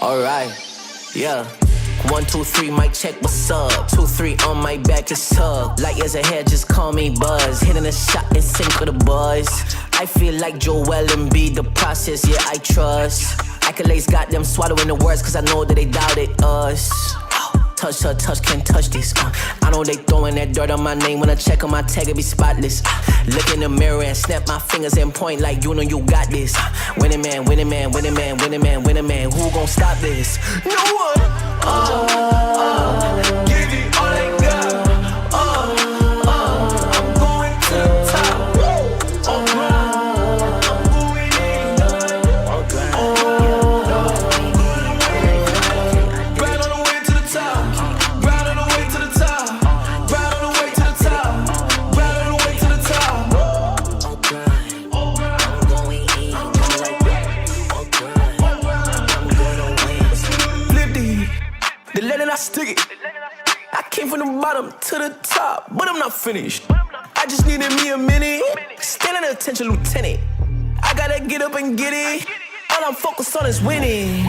Alright, yeah. 1, 2, 3, mic check, what's up? 2, 3 on my back, it's tug. Light years ahead, just call me Buzz. Hitting a shot in sync with the buzz. I feel like Joel Embiid, the process, yeah, I trust. Accolades got them swallowing the words, cause I know that they doubted us. Touch her, touch, can't touch this. I know they throwing that dirt on my name. When I check on my tag, it be spotless. Look in the mirror and snap my fingers and point like you know you got this. Winning man, winning man, winning man, winning man, winning man. Who gon' stop this? No one. Give it all I got. I'm going to the top. I'm going in. Right on the way to the top. Right on the way to the top. Right on the way to the top. Right on the way to the top. I'm going in. I'm gonna win. Flip the letter, I stick it. I came from the bottom to the top, but I'm not finished. I just needed me a minute. Standing attention, lieutenant. I gotta get up and get it. All I'm focused on is winning.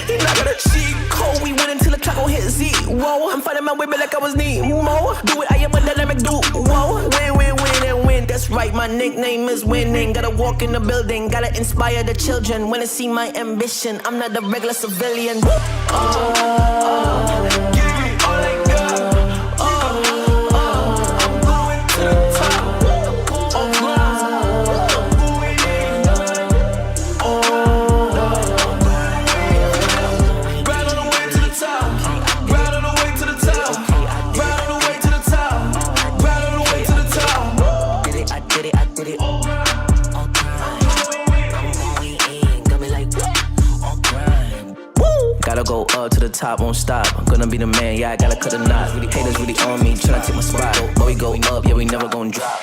You not gonna cheat code. We win until the clock gon' hit Z. Whoa, I'm fighting my way back like I was Nemo. Do it, I am a dynamic dude. Whoa, win, win, win, and win. That's right, my nickname is winning. Gotta walk in the building, gotta inspire the children. Wanna see my ambition. I'm not a regular civilian. Give it all I got. I'm going to the top. Gotta go up to the top, won't stop. I'm gonna be the man, yeah, I gotta cut a knot. Really haters really on me, tryna take my spot. But we go up, yeah, we never gon' drop.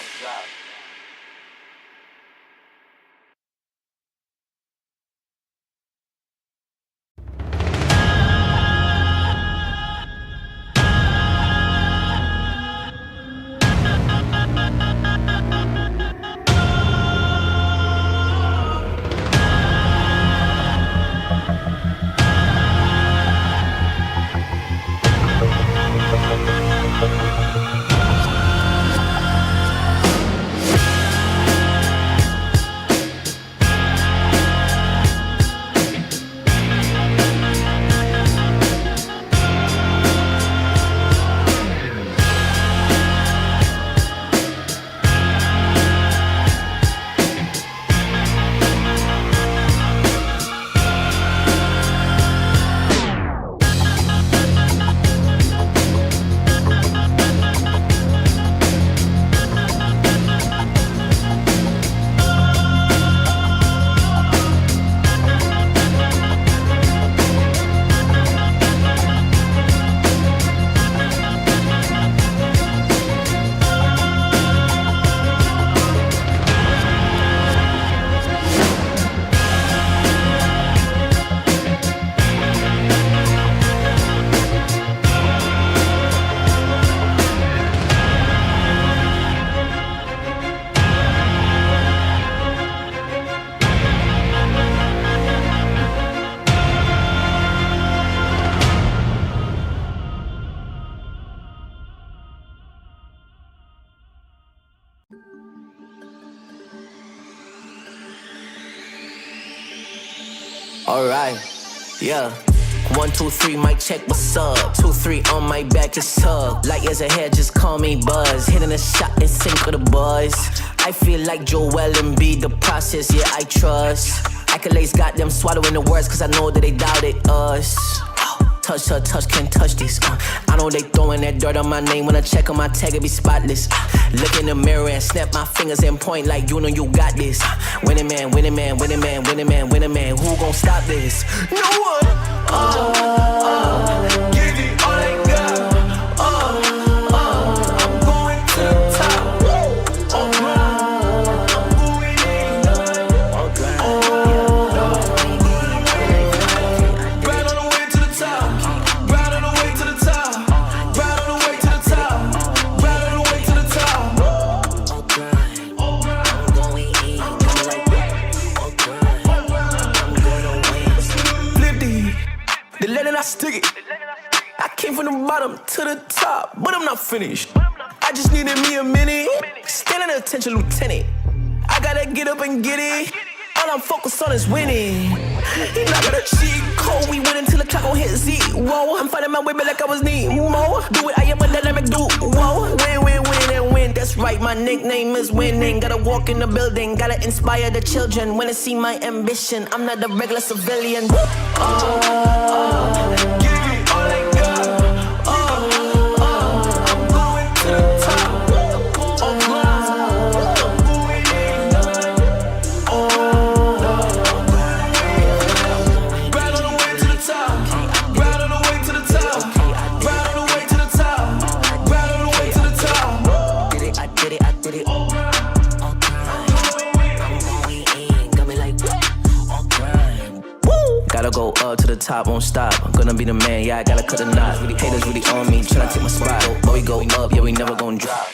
Alright, yeah. 1, 2, 3, mic check, what's up? 2, 3 on my back, it's tug. Light years ahead, just call me Buzz. Hitting a shot in sync with the buzz. I feel like Joel Embiid, the process, yeah, I trust. Accolades got them swallowing the words, cause I know that they doubted us. Touch her, touch, can't touch this. I know they throwing that dirt on my name. When I check on my tag, it be spotless. Look in the mirror and snap my fingers and point like you know you got this. Winning man, winning man, winning man, winning man, winning man. Who gon' stop this? No one. Give it all I got. I'm going to the top. I'm going in. Right on the way to the top. Right on the way to the top. Right on the way to the top. Right on the way to the top. I'm going in. I'm gonna win. Flip the The landing I stick it. I came from the bottom to the top, but I'm not finished. I just needed me a minute. Standing attention, lieutenant. I gotta get up and get it. All I'm focused on is winning. He not gonna cheat code. We win until the clock gon' hit zero. I'm fighting my way back like I was Nemo. Do it, I am a dynamic duo. Win, win, win, and win. That's right, my nickname is winning. Gotta walk in the building, gotta inspire the children. Wanna see my ambition. I'm not a regular civilian. Gotta go up to the top, won't stop. I'm gonna be the man, yeah, I gotta cut a knot. Haters really on me, tryna take my spot. But we go up, yeah, we never gon' drop.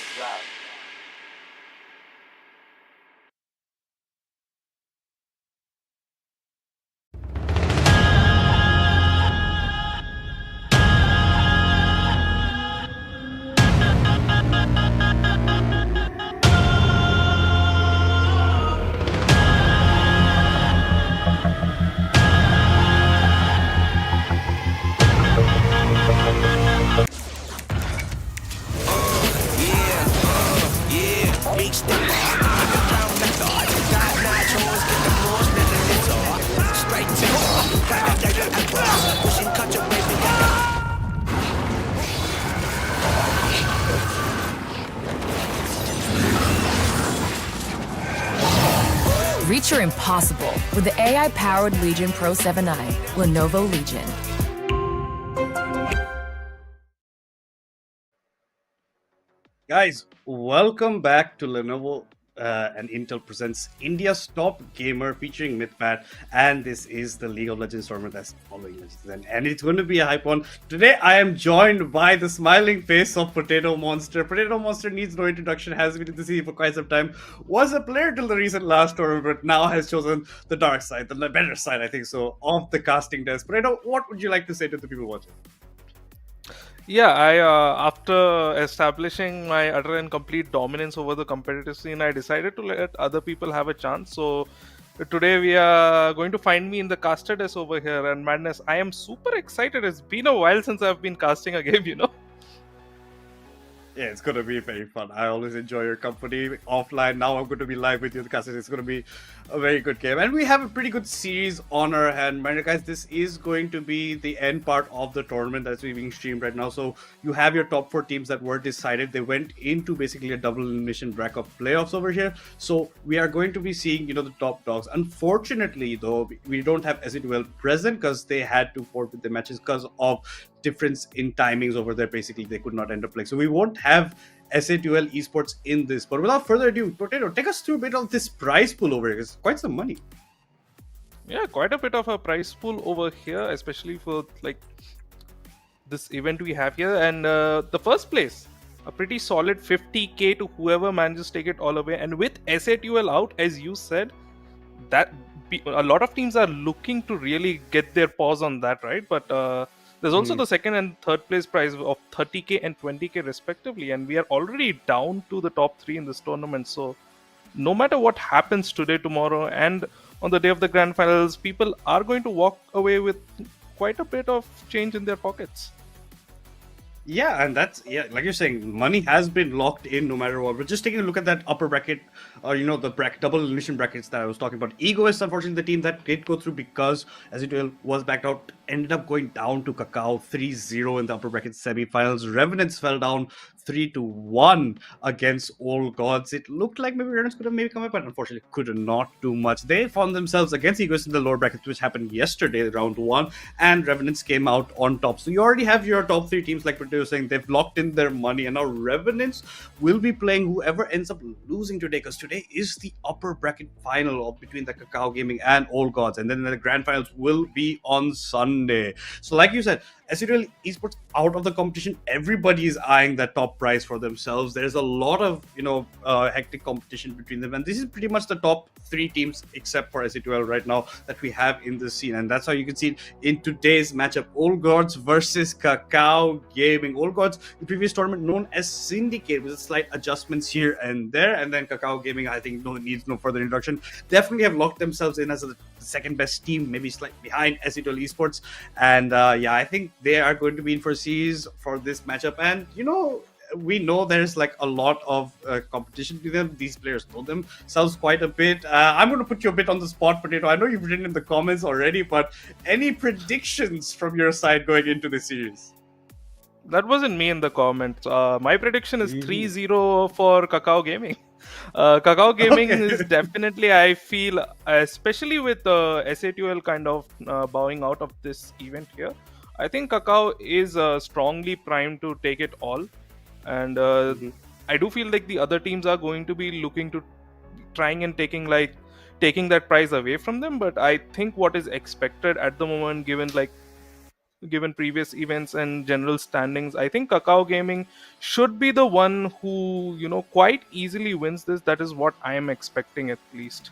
Reach your impossible with the AI-powered Legion Pro 7i, Lenovo Legion. Guys, welcome back to Lenovo and Intel presents India's Top Gamer featuring Mythpat, and this is the League of Legends tournament that's following Legends, and it's going to be a hype one. Today I am joined by the smiling face of Potato Monster. Potato Monster needs no introduction, has been in the scene for quite some time, was a player till the recent last tournament, but now has chosen the dark side, the better side, I think so, of the casting desk. Potato, what would you like to say to the people watching? Yeah, I after establishing my utter and complete dominance over the competitive scene, I decided to let other people have a chance. So today we are going to find me in the caster desk over here, and madness, I am super excited. It's been a while since I've been casting a game, you know. Yeah, it's going to be very fun. I always enjoy your company offline. Now I'm going to be live with you, because it's going to be a very good game. And we have a pretty good series on our hand. Mind you, guys, this is going to be the end part of the tournament that's being streamed right now. So you have your top 4 teams that were decided. They went into basically a double elimination bracket of playoffs over here. So we are going to be seeing, the top dogs. Unfortunately, though, we don't have SATL present because they had to forfeit the matches because of difference in timings over there. Basically, they could not end up playing, so we won't have SATL esports in this. But without further ado, Potato, take us through a bit of this prize pool over here. It's quite some money. Yeah, quite a bit of a prize pool over here, especially for like this event we have here. And the first place, a pretty solid 50k to whoever manages to take it all away. And with SATL out, as you said, that a lot of teams are looking to really get their paws on that, right? But there's also the second and third place prize of 30k and 20k respectively, and we are already down to the top 3 in this tournament. So no matter what happens today, tomorrow, and on the day of the grand finals, people are going to walk away with quite a bit of change in their pockets. Yeah, and that's, like you're saying, money has been locked in no matter what. We're just taking a look at that upper bracket, the double elimination brackets that I was talking about. Egoist, unfortunately, the team that did go through because as it was backed out, ended up going down to Kakao 3-0 in the upper bracket semifinals. Revenants fell down 3-1 against Old Gods. It looked like maybe Revenants could have maybe come up, but unfortunately could not do much. They found themselves against Egoist in the lower brackets, which happened yesterday, round 1, and Revenants came out on top. So you already have your top 3 teams, like Potato was saying, they've locked in their money, and now Revenants will be playing whoever ends up losing today, because today is the upper bracket final between the Kakao Gaming and Old Gods, and then the grand finals will be on Sunday. Sunday. So like you said, SETL Esports out of the competition, everybody is eyeing that top prize for themselves. There's a lot of hectic competition between them, and this is pretty much the top 3 teams except for SETL right now that we have in the scene. And that's how you can see it in today's matchup: Old Gods versus Kakao Gaming. Old Gods, the previous tournament known as Syndicate, with slight adjustments here and there, and then Kakao Gaming, I think needs no further introduction, definitely have locked themselves in as the second best team, maybe slightly behind SETL Esports. And I think they are going to be in for series for this matchup. And we know there's like a lot of competition between them. These players know themselves quite a bit. I'm going to put you a bit on the spot, Potato. I know you've written in the comments already, but any predictions from your side going into the series? That wasn't me in the comments. My prediction is 3-0 for Kakao Gaming. Kakao Gaming is definitely, I feel, especially with SATL kind of bowing out of this event here, I think Kakao is strongly primed to take it all. And I do feel like the other teams are going to be looking to trying and taking that prize away from them. But I think what is expected at the moment, given previous events and general standings, I think Kakao Gaming should be the one who quite easily wins this. That is what I am expecting, at least.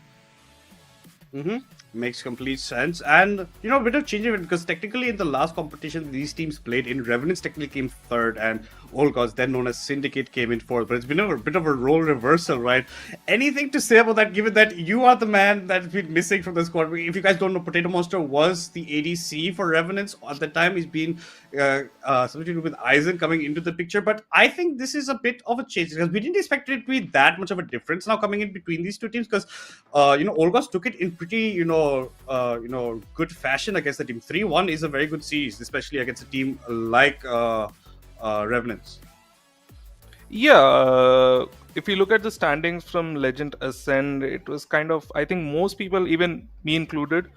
Makes complete sense. And a bit of change, because technically in the last competition these teams played in, Revenants technically came third and Old Gods, then known as Syndicate, came in fourth. But it's been a bit of a role reversal, right? Anything to say about that, given that you are the man that's been missing from the squad? If you guys don't know, Potato Monster was the ADC for Revenants at the time. He's been substituted with Eisen coming into the picture. But I think this is a bit of a change, because we didn't expect it to be that much of a difference now coming in between these two teams, because Old Gods took it in pretty good fashion against the team. 3-1 is a very good series, especially against a team like Revenants. Yeah, if you look at the standings from Legend Ascend, it was kind of, I think most people, even me included,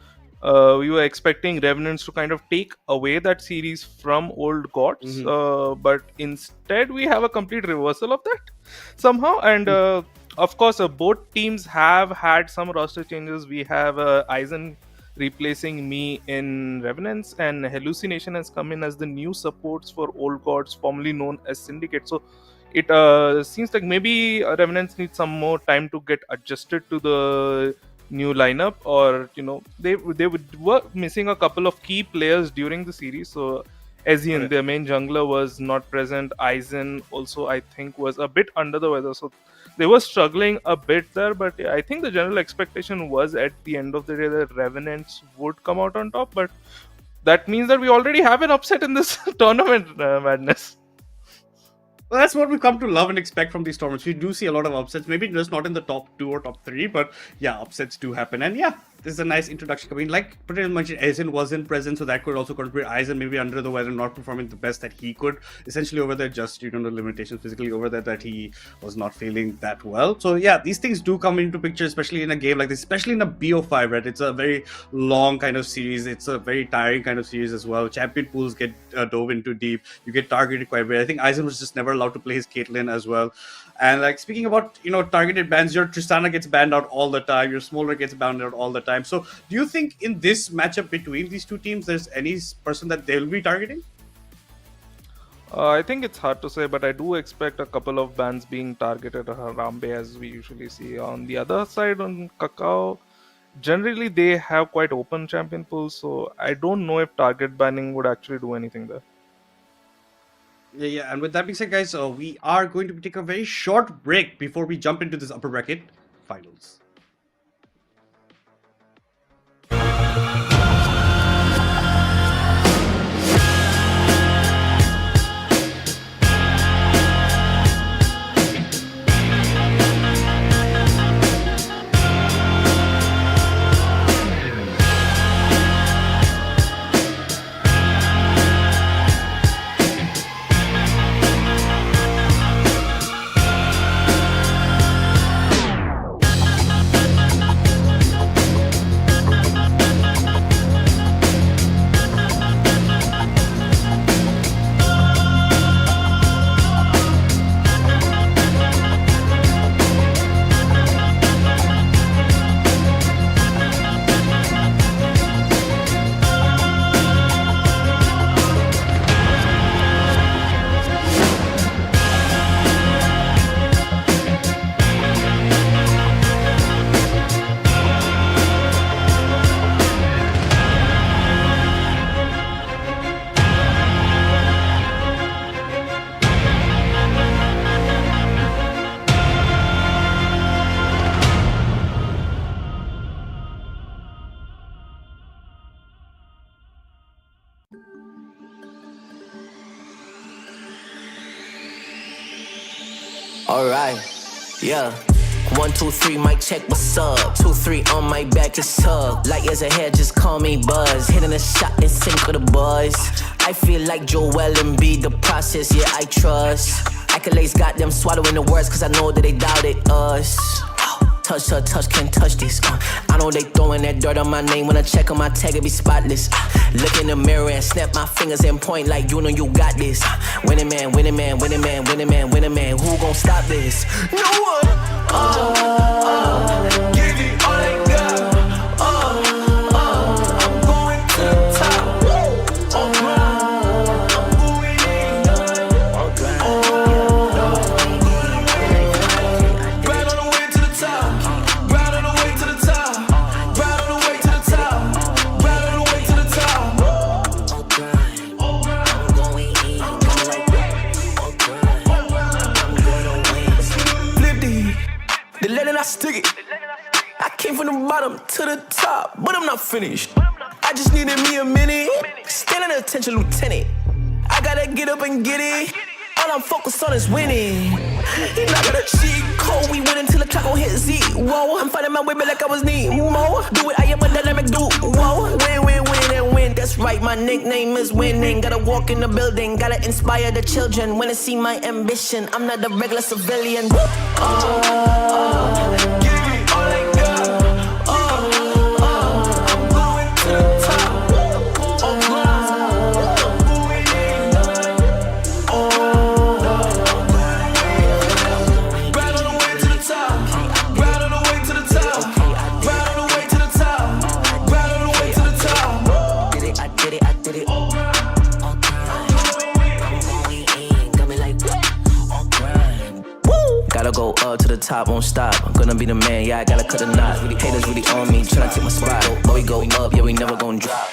we were expecting Revenants to kind of take away that series from Old Gods, but instead we have a complete reversal of that somehow. And of course, both teams have had some roster changes. We have Eisen replacing me in Revenants, and Hallucination has come in as the new supports for Old Gods, formerly known as Syndicate. So it seems like maybe Revenants need some more time to get adjusted to the new lineup, or they were missing a couple of key players during the series. So Ezian, their main jungler, was not present. Eisen also, I think, was a bit under the weather, so they were struggling a bit there. But I think the general expectation was at the end of the day that Revenants would come out on top. But that means that we already have an upset in this tournament, Madness. Well, that's what we come to love and expect from these tournaments. We do see a lot of upsets, maybe just not in the top 2 or top 3, but yeah, upsets do happen. And yeah, this is a nice introduction coming. Like pretty much Eisen wasn't present, so that could also contribute. Eisen maybe under the weather, not performing the best that he could. Essentially over there, just the limitations physically over there, that he was not feeling that well. So yeah, these things do come into picture, especially in a game like this, especially in a BO5, right? It's a very long kind of series. It's a very tiring kind of series as well. Champion pools get dove into deep. You get targeted quite a bit. I think Eisen was just never allowed to play his Caitlyn as well. And like speaking about targeted bans, your Tristana gets banned out all the time, your Smolder gets banned out all the time. So do you think in this matchup between these two teams there's any person that they'll be targeting? I think it's hard to say, but I do expect a couple of bans being targeted at Harambe, as we usually see. On the other side, on Kakao, generally they have quite open champion pools, so I don't know if target banning would actually do anything there. Yeah. And with that being said, guys, we are going to take a very short break before we jump into this upper bracket finals. Alright, yeah. 1, 2, 3, mic check, what's up? 2, 3 on my back, it's up. Light years ahead, just call me Buzz. Hitting a shot in sync with the boys. I feel like Joel Embiid, the process, yeah, I trust. Accolades got them swallowing the words, cause I know that they doubted us. Touch her, touch, can't touch this. I know they throwing that dirt on my name. When I check on my tag, it be spotless. Look in the mirror and snap my fingers and point like you know you got this. Winning man, winning man, winning man, winning man, winning man. Who gon' stop this? No one. Give it all I got. I'm going to the top. I'm moving in. Right on the way to the top. Right on the way to the top. Right on the way to the top. Right on the way to the top. I'm going in. Flip the letter I stick it. I came from the bottom to the top, but I'm not finished. I just needed me a minute. Standing attention, lieutenant. I gotta get up and get it. All I'm focused on is winning. He not gonna cheat code. We win until the clock gon' hit Z. Whoa, I'm fighting my way back like I was Nemo. Do it, I am a dynamic dude. Whoa, win, win, win, and win. That's right, my nickname is winning. Gotta walk in the building, gotta inspire the children. When they see my ambition, I'm not a regular civilian. Give it all I got. I'm going to the top. I'm moving in. Right on the way to the top. Right on the way to the top. Right on the way to the top. Right on the way to the top. Did it, I did it, I did it. I'm going in. Got me like, woo! Gotta go up to the top, won't stop. I'm gonna be the man, yeah, I gotta cut the knot. Haters really on me, tryna take my spot. But we go up, yeah, we never gon' drop.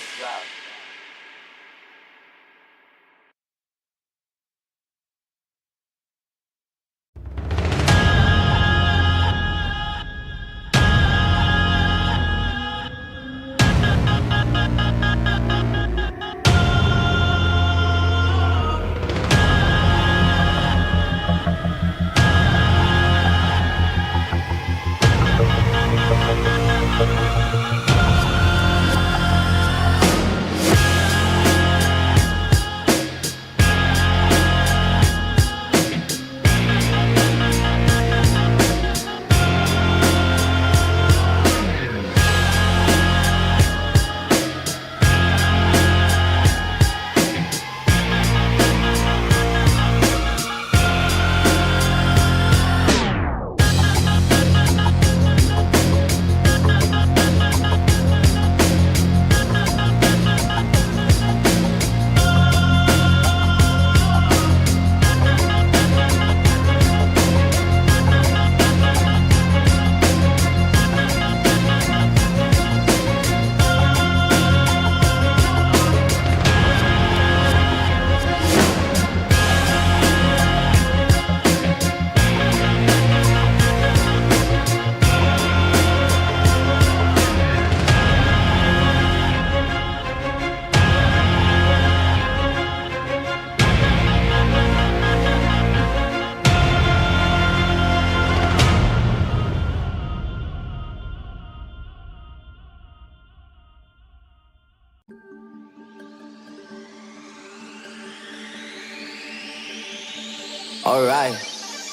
Alright,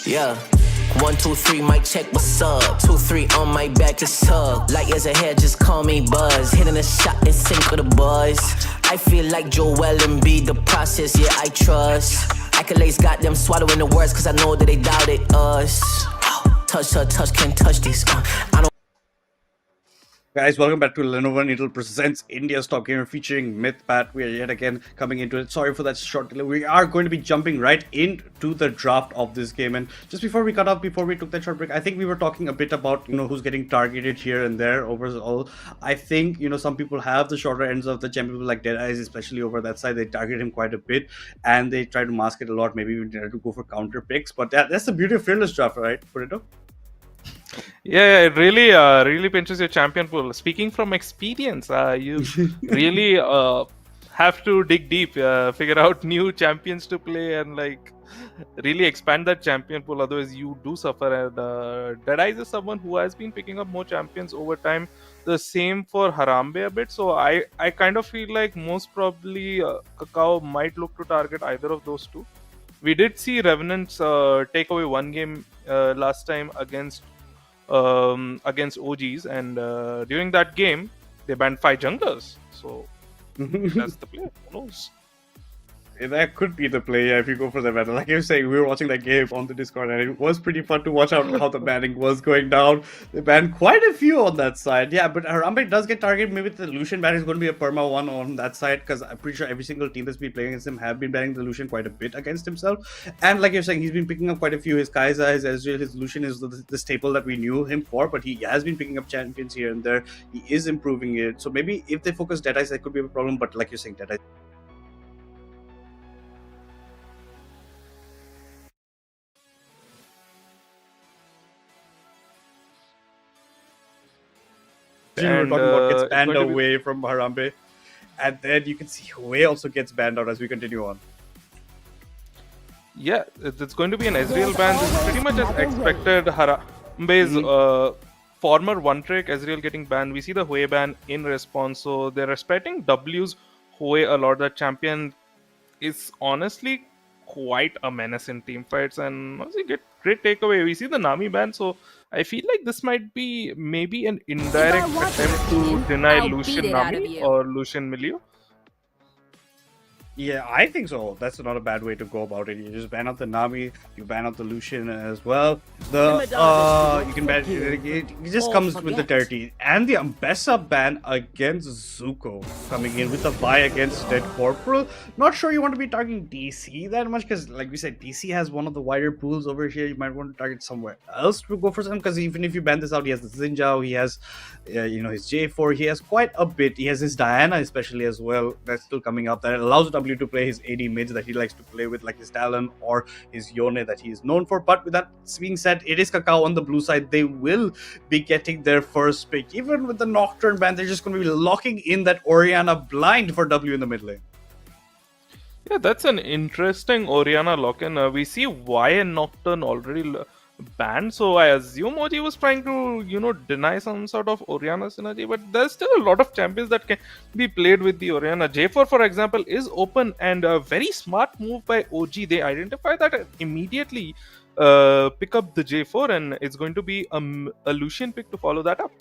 yeah. 1, 2, 3, mic check, what's up? 2, 3 on my back, it's up. Light years ahead, just call me Buzz. Hitting a shot in sync with the boys. I feel like Joel Embiid, the process, yeah, I trust. Accolades got them swallowing the words, cause I know that they doubted us. Touch her, touch, can't touch this. I don't. Guys, welcome back to Lenovo Needle Presents India's Top Gamer featuring Mythpat. We are yet again coming into it. Sorry for that short delay. We are going to be jumping right into the draft of this game. And just before we cut off, before we took that short break, I think we were talking a bit about, who's getting targeted here and there overall. I think, some people have the shorter ends of the champion, people like Deadeyes, especially over that side. They target him quite a bit and they try to mask it a lot. Maybe even try to go for counter picks. But that's the beauty of Fearless Draft, right, Purito? Yeah, it really pinches your champion pool. Speaking from experience, you really have to dig deep, figure out new champions to play, and like really expand that champion pool. Otherwise, you do suffer. And Deadies is someone who has been picking up more champions over time. The same for Harambe a bit. So I kind of feel like most probably Kakao might look to target either of those two. We did see Revenants take away one game last time against OGs, and during that game they banned 5 junglers. So that's the play. Who knows? That could be the play, yeah, if you go for the banner. Like I was saying, we were watching that game on the Discord, and it was pretty fun to watch out how the banning was going down. They banned quite a few on that side. Yeah, but Harambe does get targeted. Maybe the Lucian ban is going to be a perma one on that side, because I'm pretty sure every single team that's been playing against him have been banning the Lucian quite a bit against himself. And like you're saying, he's been picking up quite a few. His Kai'Sa, his Ezreal, his Lucian is the staple that we knew him for, but he has been picking up champions here and there. He is improving it. So maybe if they focus Deadies, that could be a problem, but like you're saying, Deadies. We were talking about gets banned away from Harambe, and then you can see Hue also gets banned out as we continue on. Yeah, it's going to be an Ezreal ban. This is pretty much as expected. Harambe's former one trick Ezreal getting banned. We see the Hue ban in response, so they're respecting W's Hue a lot. That champion is honestly quite a menace in team fights, and honestly get great takeaway. We see the Nami ban, so I feel like this might be maybe an indirect attempt to deny Lucian Nami or Lucian Milio. Yeah, I think so. That's not a bad way to go about it. You just ban out the Nami, you ban out the Lucian as well. You can ban it just comes with the dirty. And the Ambessa ban against Zuko coming in with a buy against Dead Corporal. Not sure you want to be targeting DC that much, because like we said, DC has one of the wider pools over here. You might want to target somewhere else to go for some, because even if you ban this out, he has the Xinjiao, he has his J4, he has quite a bit. He has his Diana especially as well. That's still coming up. That allows W to play his AD mids that he likes to play with, like his Talon or his Yone that he is known for. But with that being said, it is Kakao on the blue side. They will be getting their first pick. Even with the Nocturne ban, they're just going to be locking in that Orianna blind for W in the mid lane. Yeah, that's an interesting Orianna lock-in. We see YN Nocturne already banned, so I assume OG was trying to, deny some sort of Orianna synergy, but there's still a lot of champions that can be played with the Orianna. J4, for example, is open, and a very smart move by OG. They identify that and immediately pick up the J4, and it's going to be a Lucian pick to follow that up.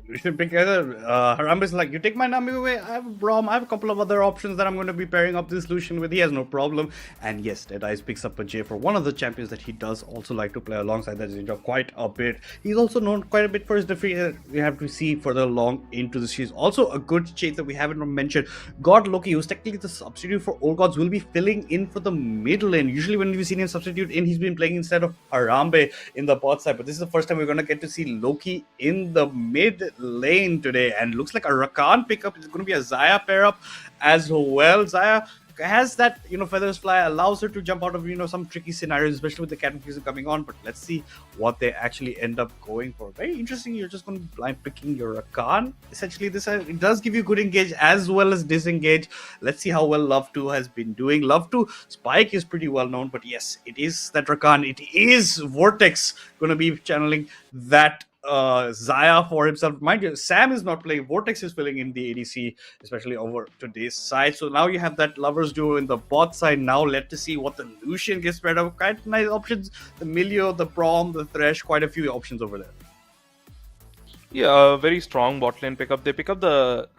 Lucian pick Harambe is like, you take my Nami away, I have a Braum, I have a couple of other options that I'm going to be pairing up this Lucian with. He has no problem. And yes, Deadies picks up a J for one of the champions that he does also like to play alongside that Xinjiao quite a bit. He's also known quite a bit for his defeat. We have to see further along into the series. Also, a good chase that we haven't mentioned, God Loki, who's technically the substitute for Old Gods, will be filling in for the mid lane. Usually when we've seen him substitute in, he's been playing instead of Harambe in the bot side, but this is the first time we're going to get to see Loki in the mid lane today, and looks like a Rakan pickup. It's going to be a Xayah pair up as well. Xayah has that, feathers fly, allows her to jump out of, some tricky scenarios, especially with the Cataclysm coming on. But let's see what they actually end up going for. Very interesting. You're just going to be blind picking your Rakan. Essentially, this it does give you good engage as well as disengage. Let's see how well Love 2 has been doing. Love 2 Spike is pretty well known, but yes, it is that Rakan. It is Vortex going to be channeling that Xayah for himself. Mind you, Sam is not playing. Vortex is filling in the ADC, especially over today's side. So now you have that lovers duo in the bot side. Now let's see what the Lucian gets spread out. Quite nice options. The Milio, the Braum, the Thresh, quite a few options over there. Yeah, a very strong bot lane pickup. They pick up the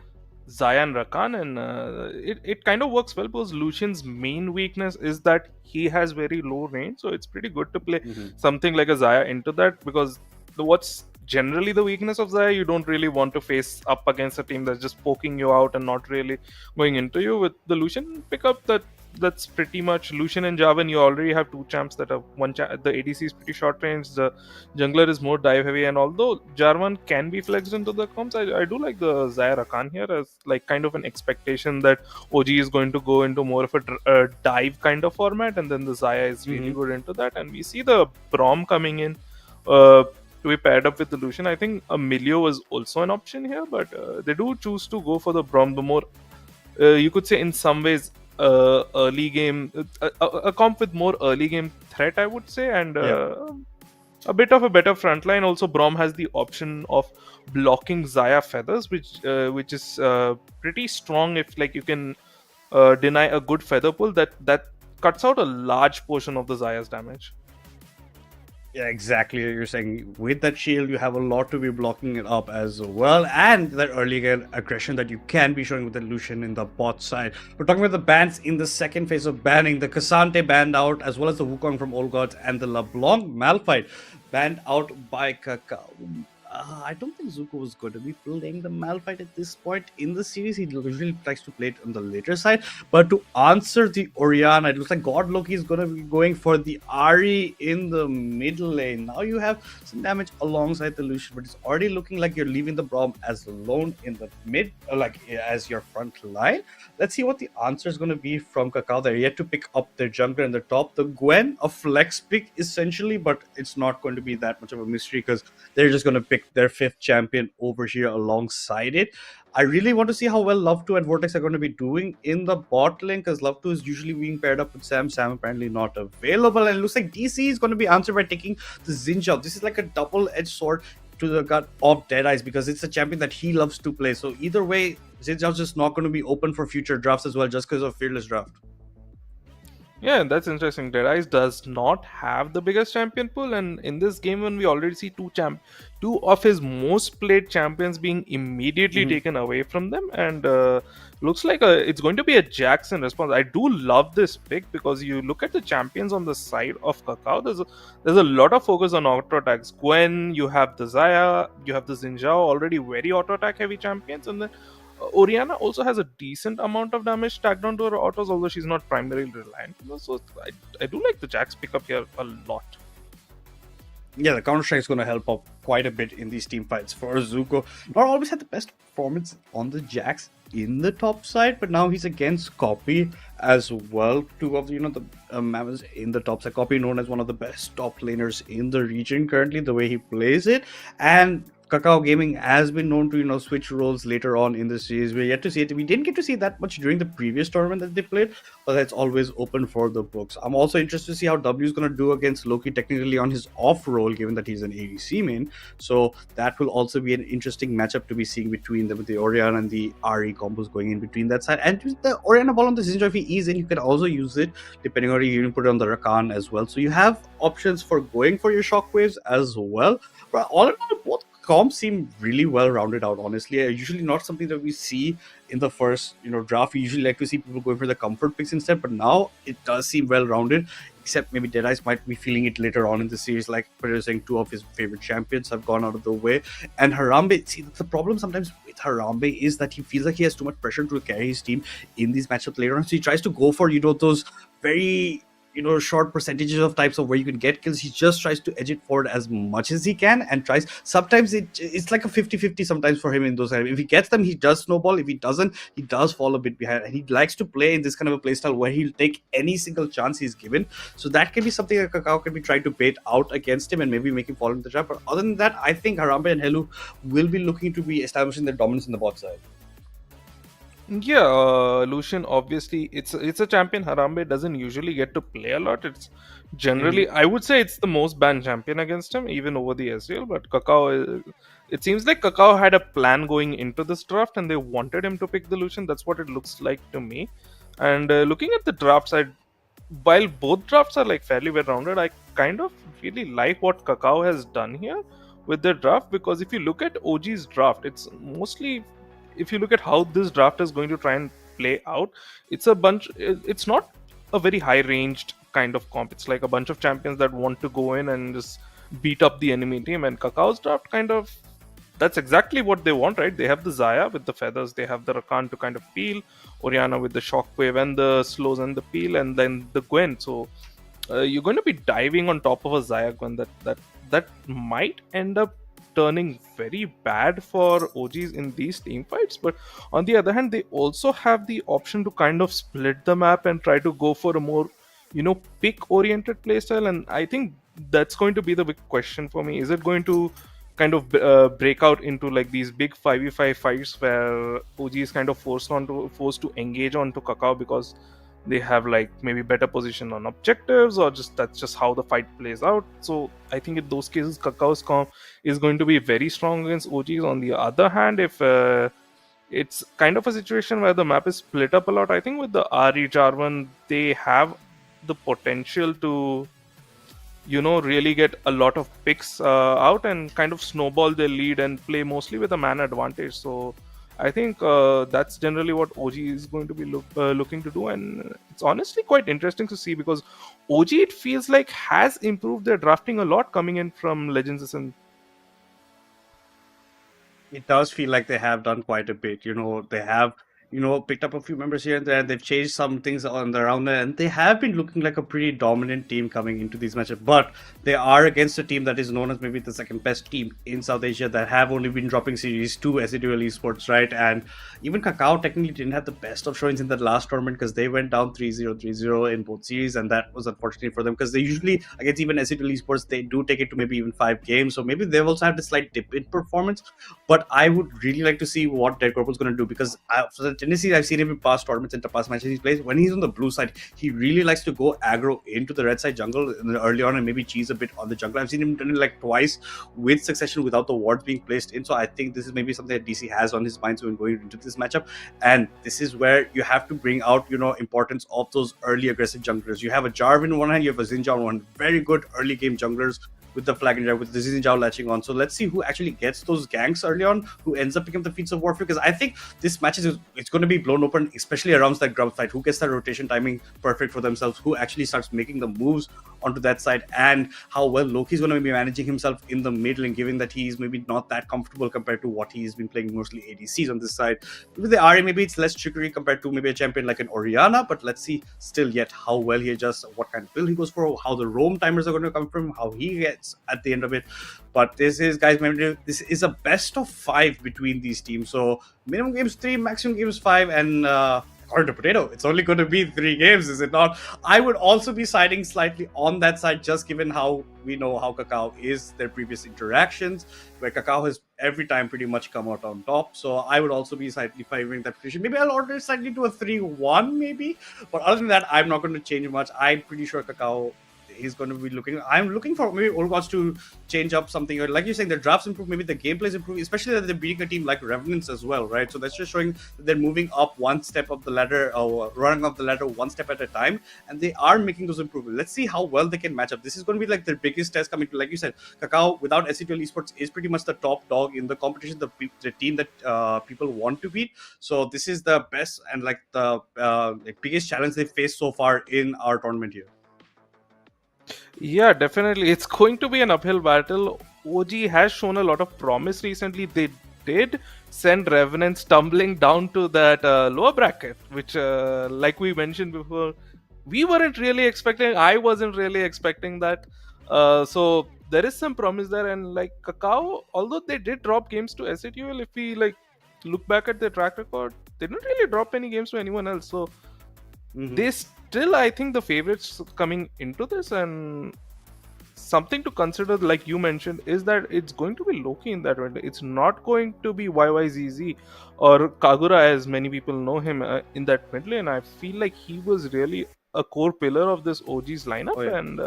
Xayah and Rakan, and it kind of works well because Lucian's main weakness is that he has very low range. So it's pretty good to play something like a Xayah into that, because what's generally the weakness of Xayah, you don't really want to face up against a team that's just poking you out and not really going into you. With the Lucian pickup, that's pretty much Lucian and Jarvan. You already have two champs that have the ADC is pretty short range, the jungler is more dive heavy, and although Jarvan can be flexed into the comps, I do like the Xayah Rakan here as like kind of an expectation that OG is going to go into more of a dive kind of format, and then the Xayah is really good into that. And we see the Braum coming in to be paired up with the Lucian. I think a Milio was also an option here, but they do choose to go for the Braum, the more you could say in some ways early game, a comp with more early game threat, I would say, and Yeah. a bit of a better frontline. Also, Brom has the option of blocking Zaya feathers, which is pretty strong. If like you can deny a good feather pull, that cuts out a large portion of the Zaya's damage. Yeah, exactly. You're saying with that shield, you have a lot to be blocking it up as well, and that early game aggression that you can be showing with the Lucian in the bot side. We're talking about the bans in the second phase of banning. The Cassante banned out, as well as the Wukong from Old Gods and the LeBlanc Malphite banned out by Kakao. I don't think Zuko was going to be playing the Malphite at this point in the series. He usually likes to play it on the later side. But to answer the Orianna, it looks like God Loki is going to be going for the Ari in the mid lane. Now you have some damage alongside the Lucian, but it's already looking like you're leaving the Braum as alone in the mid, like as your front line. Let's see what the answer is going to be from Kakao. They're yet to pick up their jungler in the top. The Gwen, a flex pick essentially, but it's not going to be that much of a mystery because they're just going to pick their fifth champion over here alongside it. I really want to see how well Love 2 and Vortex are going to be doing in the bot lane because Love 2 is usually being paired up with Sam. Sam apparently not available. And it looks like DC is going to be answered by taking the Xinjiao. This is like a double-edged sword to the gut of Deadeyes because it's a champion that he loves to play. So either way, Xinjiao's just not going to be open for future drafts as well just because of Fearless Draft. Yeah, that's interesting. Deadeyes does not have the biggest champion pool, and in this game, when we already see two of his most played champions being immediately taken away from them, and looks like it's going to be a Jackson response. I do love this pick because you look at the champions on the side of Kakao. There's a lot of focus on auto attacks. Gwen, you have the Zaya, you have the Xinjiao, already very auto attack heavy champions, and then Orianna also has a decent amount of damage tagged onto her autos, although she's not primarily reliant. So I do like the Jax pickup here a lot. Yeah, the Counter Strike is going to help out quite a bit in these team fights for Zuko. Not always had the best performance on the Jax in the top side, but now he's against Copy as well. Two of the Mammoths in the top side. Copy known as one of the best top laners in the region currently, the way he plays it, and Kakao Gaming has been known to switch roles later on in the series. We're yet to see it. We didn't get to see that much during the previous tournament that they played, but that's always open for the books. I'm also interested to see how W is going to do against Loki technically on his off role, given that he's an ADC main. So that will also be an interesting matchup to be seeing between them, with the Orianna and the RE combos going in between that side. And with the Orianna ball on the Xinjiao, if he is in, you can also use it depending on you can put it on the Rakan as well. So you have options for going for your shockwaves as well. But all in all, both comps seem really well rounded out, honestly. Usually not something that we see in the first draft. We usually like to see people going for the comfort picks instead, but now it does seem well rounded, except maybe Deadeyes might be feeling it later on in the series, like Peter saying two of his favorite champions have gone out of the way. And Harambe, see, the problem sometimes with Harambe is that he feels like he has too much pressure to carry his team in these matchups later on, so he tries to go for those very short percentages of types of where you can get kills. He just tries to edge it forward as much as he can and tries. Sometimes it's like a 50-50 sometimes for him in those. If he gets them, he does snowball. If he doesn't, he does fall a bit behind. And he likes to play in this kind of a playstyle where he'll take any single chance he's given. So that can be something that Kakao can be trying to bait out against him and maybe make him fall into the trap. But other than that, I think Harambe and Helu will be looking to be establishing their dominance in the bot side. Yeah, Lucian, obviously it's a champion Harambe doesn't usually get to play a lot. It's generally, I would say it's the most banned champion against him, even over the SDL. But Kakao, it seems like Kakao had a plan going into this draft and they wanted him to pick the Lucian. That's what it looks like to me. And looking at the draft side, while both drafts are like fairly well rounded, I kind of really like what Kakao has done here with their draft, because if you look at OG's draft, it's mostly, if you look at how this draft is going to try and play out, it's not a very high ranged kind of comp. It's like a bunch of champions that want to go in and just beat up the enemy team, and Kakao's draft kind of, that's exactly what they want, right? They have the Zaya with the feathers, they have the Rakan to kind of peel, Orianna with the shockwave and the slows and the peel, and then the Gwen. So you're going to be diving on top of a Zaya Gwen that might end up turning very bad for OGs in these team fights. But on the other hand, they also have the option to kind of split the map and try to go for a more pick oriented playstyle, and I think that's going to be the big question for me. Is it going to kind of break out into like these big 5v5 fights where OG is kind of forced to engage onto Kakao because they have like maybe better position on objectives, or just that's just how the fight plays out. So I think in those cases Kakao's comp is going to be very strong against OGs. On the other hand, if it's kind of a situation where the map is split up a lot, I think with the RE Jarvan they have the potential to really get a lot of picks out and kind of snowball their lead and play mostly with a man advantage. So I think that's generally what OG is going to be looking to do, and it's honestly quite interesting to see because OG, it feels like, has improved their drafting a lot coming in from Legends and It does feel like they have done quite a bit. They have, picked up a few members here and there. They've changed some things on the around there, and they have been looking like a pretty dominant team coming into these matches. But they are against a team that is known as maybe the second best team in South Asia that have only been dropping series to SADL Esports, right? And even Kakao technically didn't have the best of showings in that last tournament because they went down 3-0, 3-0 in both series, and that was unfortunate for them because they usually, against even SADL Esports, they do take it to maybe even 5 games. So maybe they've also had a slight dip in performance. But I would really like to see what Dead Corporal is going to do because for the tendencies I've seen him in past tournaments and past matches he plays, when he's on the blue side, he really likes to go aggro into the red side jungle early on and maybe cheese a bit on the jungle. I've seen him done it like twice with succession without the wards being placed in. So I think this is maybe something that DC has on his mind when going into this matchup. And this is where you have to bring out, importance of those early aggressive junglers. You have a Jarvan on one hand, you have a Xinjiao on one. Very good early game junglers with the flag and drive, with the Xinjiao latching on. So let's see who actually gets those ganks early on, who ends up picking up the feats of warfare. Because I think this match it's going to be blown open, especially around that grub fight. Who gets that rotation timing perfect for themselves? Who actually starts making the moves onto that side? And how well Loki's going to be managing himself in the mid lane, given that he's maybe not that comfortable compared to what he's been playing mostly ADCs on this side. With the RA, maybe it's less trickery compared to maybe a champion like an Orianna. But let's see still yet how well he adjusts, what kind of build he goes for, how the roam timers are going to come from, how he gets at the end of it. But this is, guys, remember, this is a best of 5 between these teams. So minimum games 3, maximum games 5, and according to Potato, it's only going to be 3 games, is it not? I would also be siding slightly on that side, just given how we know how Kakao is, their previous interactions, where Kakao has every time pretty much come out on top. So I would also be slightly favoring that position. Maybe I'll order it slightly to a 3-1 maybe. But other than that, I'm not going to change much. I'm pretty sure Kakao is going to be looking. I'm looking for maybe Olgots to change up something, or like you're saying, the drafts improve, maybe the gameplays improve, especially that they're beating a team like Revenants as well, right? So that's just showing that they're moving up one step of the ladder, or running up the ladder one step at a time, and they are making those improvements. Let's see how well they can match up. This is going to be like their biggest test coming to, like you said, Kakao without SCTL Esports is pretty much the top dog in the competition, the team that people want to beat. So this is the best and like the biggest challenge they've faced so far in our tournament here. Yeah, definitely. It's going to be an uphill battle. OG has shown a lot of promise recently. They did send Revenants tumbling down to that lower bracket, which, like we mentioned before, we weren't really expecting. I wasn't really expecting that. So there is some promise there. And like Kakao, although they did drop games to SATUL, if we like look back at their track record, they didn't really drop any games to anyone else. So they still, I think, the favorites coming into this. And something to consider, like you mentioned, is that it's going to be Loki in that window. It's not going to be YYZZ or Kagura, as many people know him, in that mid lane. I feel like he was really a core pillar of this OG's lineup. Oh, yeah. And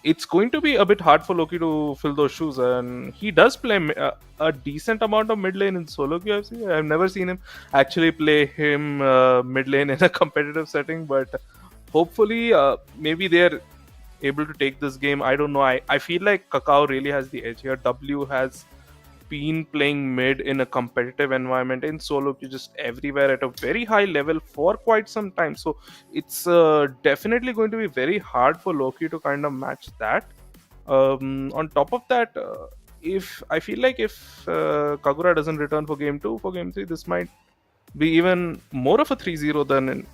it's going to be a bit hard for Loki to fill those shoes. And he does play a decent amount of mid lane in solo queue. I've never seen him actually play him mid lane in a competitive setting, but hopefully maybe they're able to take this game. I don't know. I feel like Kakao really has the edge here. W has been playing mid in a competitive environment in solo queue, just everywhere at a very high level for quite some time. So it's definitely going to be very hard for Loki to kind of match that. On top of that, if I feel like if Kagura doesn't return for game 2, for game 3, this might be even more of a 3-0 than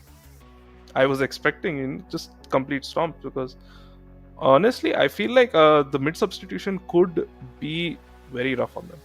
I was expecting in just complete stomp. Because honestly, I feel like the mid substitution could be very rough on them.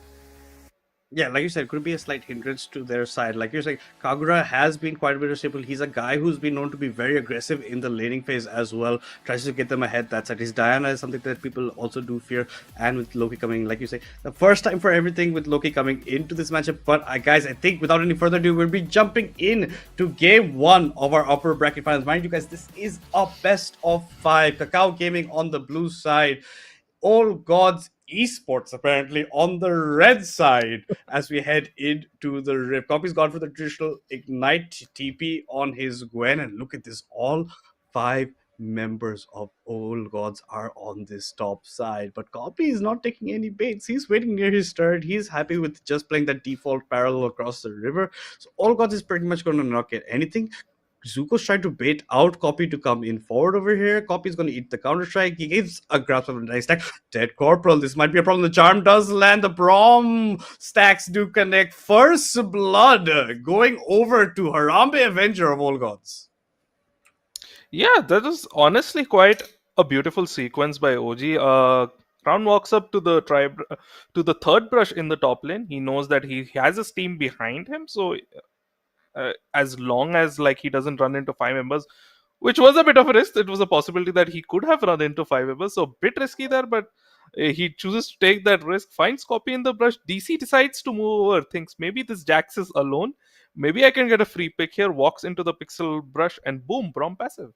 Yeah, like you said, could be a slight hindrance to their side. Like you're saying, Kagura has been quite a bit of stable. He's a guy who's been known to be very aggressive in the laning phase as well. Tries to get them ahead. That's at his Diana is something that people also do fear. And with Loki coming, like you say, the first time for everything with Loki coming into this matchup. But guys, I think without any further ado, we'll be jumping in to game one of our upper bracket finals. Mind you guys, this is a best of 5. Kakao Gaming on the blue side. All Gods Esports apparently on the red side as we head into the Rift. Copy's gone for the traditional Ignite TP on his Gwen, and look at this, all 5 members of All Gods are on this top side. But Copy is not taking any baits. He's waiting near his turret. He's happy with just playing that default parallel across the river. So All Gods is pretty much going to not get anything. Zuko's trying to bait out Copy to come in forward over here. Copy's going to eat the counter strike. He gives a grasp of a nice stack. Dead Corporal. This might be a problem. The charm does land. The Braum stacks do connect. First blood going over to Harambe Avenger of All Gods. Yeah, that is honestly quite a beautiful sequence by OG. Crown walks up to the tribe to the third brush in the top lane. He knows that he has his team behind him, so as long as like he doesn't run into 5 members, which was a bit of a risk. It was a possibility that he could have run into 5 members, so a bit risky there, but he chooses to take that risk, finds Copy in the brush. DC decides to move over, thinks maybe this Jax is alone, maybe I can get a free pick here, walks into the pixel brush, and boom, Braum passive.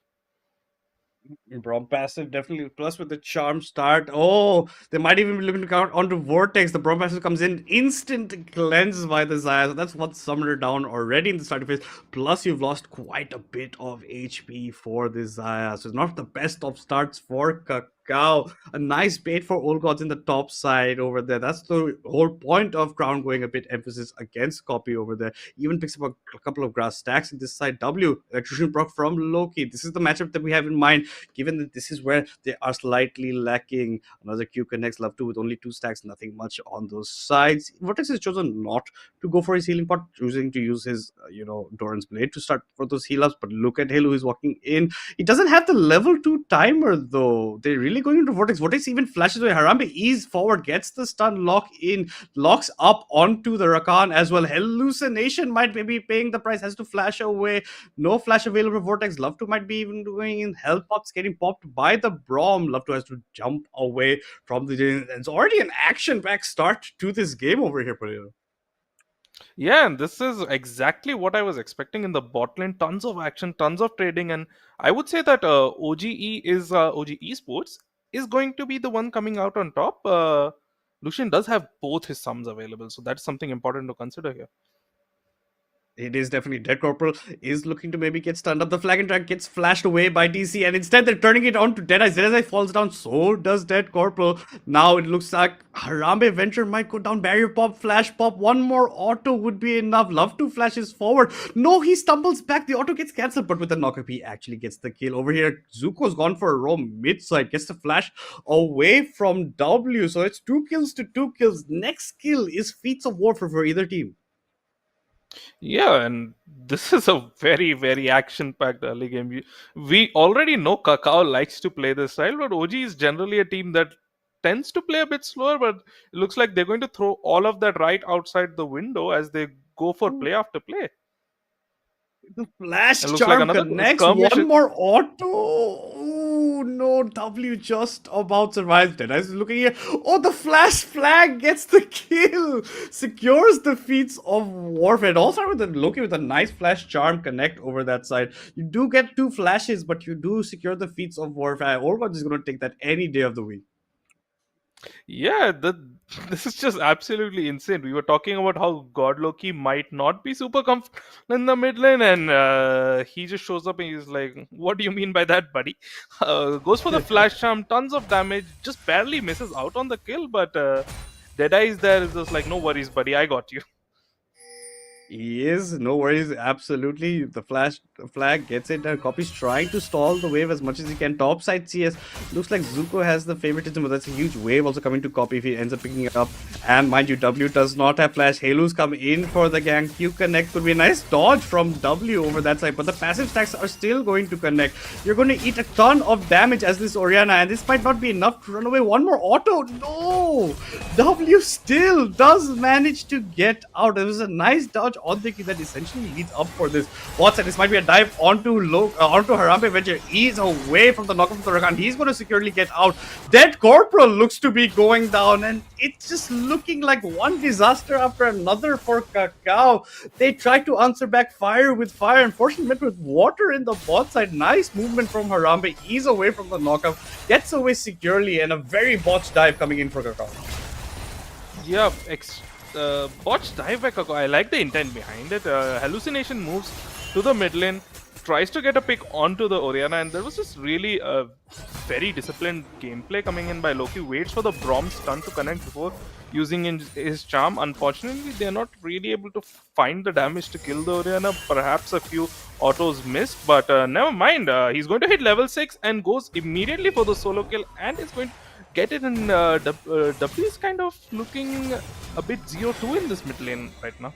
Braum passive definitely plus with the charm start. Oh, they might even be looking to count onto Vortex. The Braum passive comes in, instant cleanse by the Xayah. So that's one summoner down already in the starting phase. Plus, you've lost quite a bit of HP for this Xayah. So it's not the best of starts for Kakao. A nice bait for All Gods in the top side over there. That's the whole point of Crown going a bit emphasis against Copy over there. Even picks up a couple of grass stacks in this side. W, Electrician proc from Loki. This is the matchup that we have in mind, given that this is where they are slightly lacking. Another Q connects, love 2 with only 2 stacks, nothing much on those sides. Vortex has chosen not to go for his healing pot, choosing to use his, Doran's Blade to start for those heal ups. But look at Halo, who's walking in. He doesn't have the level 2 timer though. They're really going into Vortex. Vortex even flashes away. Harambe ease forward, gets the stun lock in, locks up onto the Rakan as well. Hallucination might be paying the price, has to flash away. No flash available for Vortex. Love 2 might be even doing in help pops, getting popped by the Braum. Love 2 has to jump away from the. It's already an action-packed start to this game over here, Pereira. Yeah, and this is exactly what I was expecting in the bot lane. Tons of action, tons of trading, and I would say that OG Esports is going to be the one coming out on top. Lucian does have both his sums available, so that's something important to consider here. It is definitely Dead Corporal is looking to maybe get stunned up. The flag and track gets flashed away by DC, and instead they're turning it on to Deadeye. Deadeye falls down, so does Dead Corporal. Now it looks like Harambe Venture might go down. Barrier pop, flash pop, one more auto would be enough. Love 2 flashes forward. No, he stumbles back. The auto gets cancelled, but with the knockup, he actually gets the kill. Over here, Zuko's gone for a roam mid side, gets the flash away from W. So it's 2 kills to 2 kills. Next kill is Feats of Warfare for either team. Yeah, and this is a very, very action-packed early game. We already know Kakao likes to play this style, but OG is generally a team that tends to play a bit slower, but it looks like they're going to throw all of that right outside the window as they go for play after play. The flash It looks like charm another connects. skirmish. One more auto. Oh no, W just about survived it. I was looking here. Oh, the flash flag gets the kill. Secures the Feats of Warfare. And also with the Loki with a nice flash charm connect over that side. You do get 2 flashes, but you do secure the Feats of Warfare. Orgod is going to take that any day of the week. Yeah, this is just absolutely insane. We were talking about how God Loki might not be super comfortable in the mid lane, and he just shows up and he's like, "What do you mean by that, buddy?" Goes for the flash charm, tons of damage, just barely misses out on the kill, but Deadeye is there, is just like, "No worries, buddy, I got you." He is, no worries, absolutely. The flash flag, gets it, and Copy's trying to stall the wave as much as he can. Topside CS, looks like Zuko has the favoritism, but that's a huge wave also coming to Copy if he ends up picking it up. And mind you, W does not have flash. Halu's come in for the gang. Q connect could be a nice dodge from W over that side, but the passive stacks are still going to connect. You're going to eat a ton of damage as this Orianna, and this might not be enough to run away. One more auto. No! W still does manage to get out. It was a nice dodge on the key that essentially leads up for this. What's this might be a dive onto Harambe Venture. He's away from the knockup of the Rakan. He's going to securely get out. Dead Corporal looks to be going down, and it's just looking like one disaster after another for Kakao. They tried to answer back fire with fire. Unfortunately, met with water in the bot side. Nice movement from Harambe. He's away from the knockup. Gets away securely, and a very botched dive coming in for Kakao. Yeah, botched dive by Kakao. I like the intent behind it. Hallucination moves to the mid lane, tries to get a pick onto the Orianna, and there was this really very disciplined gameplay coming in by Loki. Waits for the Braum stun to connect before using his charm. Unfortunately, they are not really able to find the damage to kill the Orianna. Perhaps a few autos missed, but never mind. He's going to hit level 6 and goes immediately for the solo kill, and is going to get it in. W is kind of looking a bit 0-2 in this mid lane right now.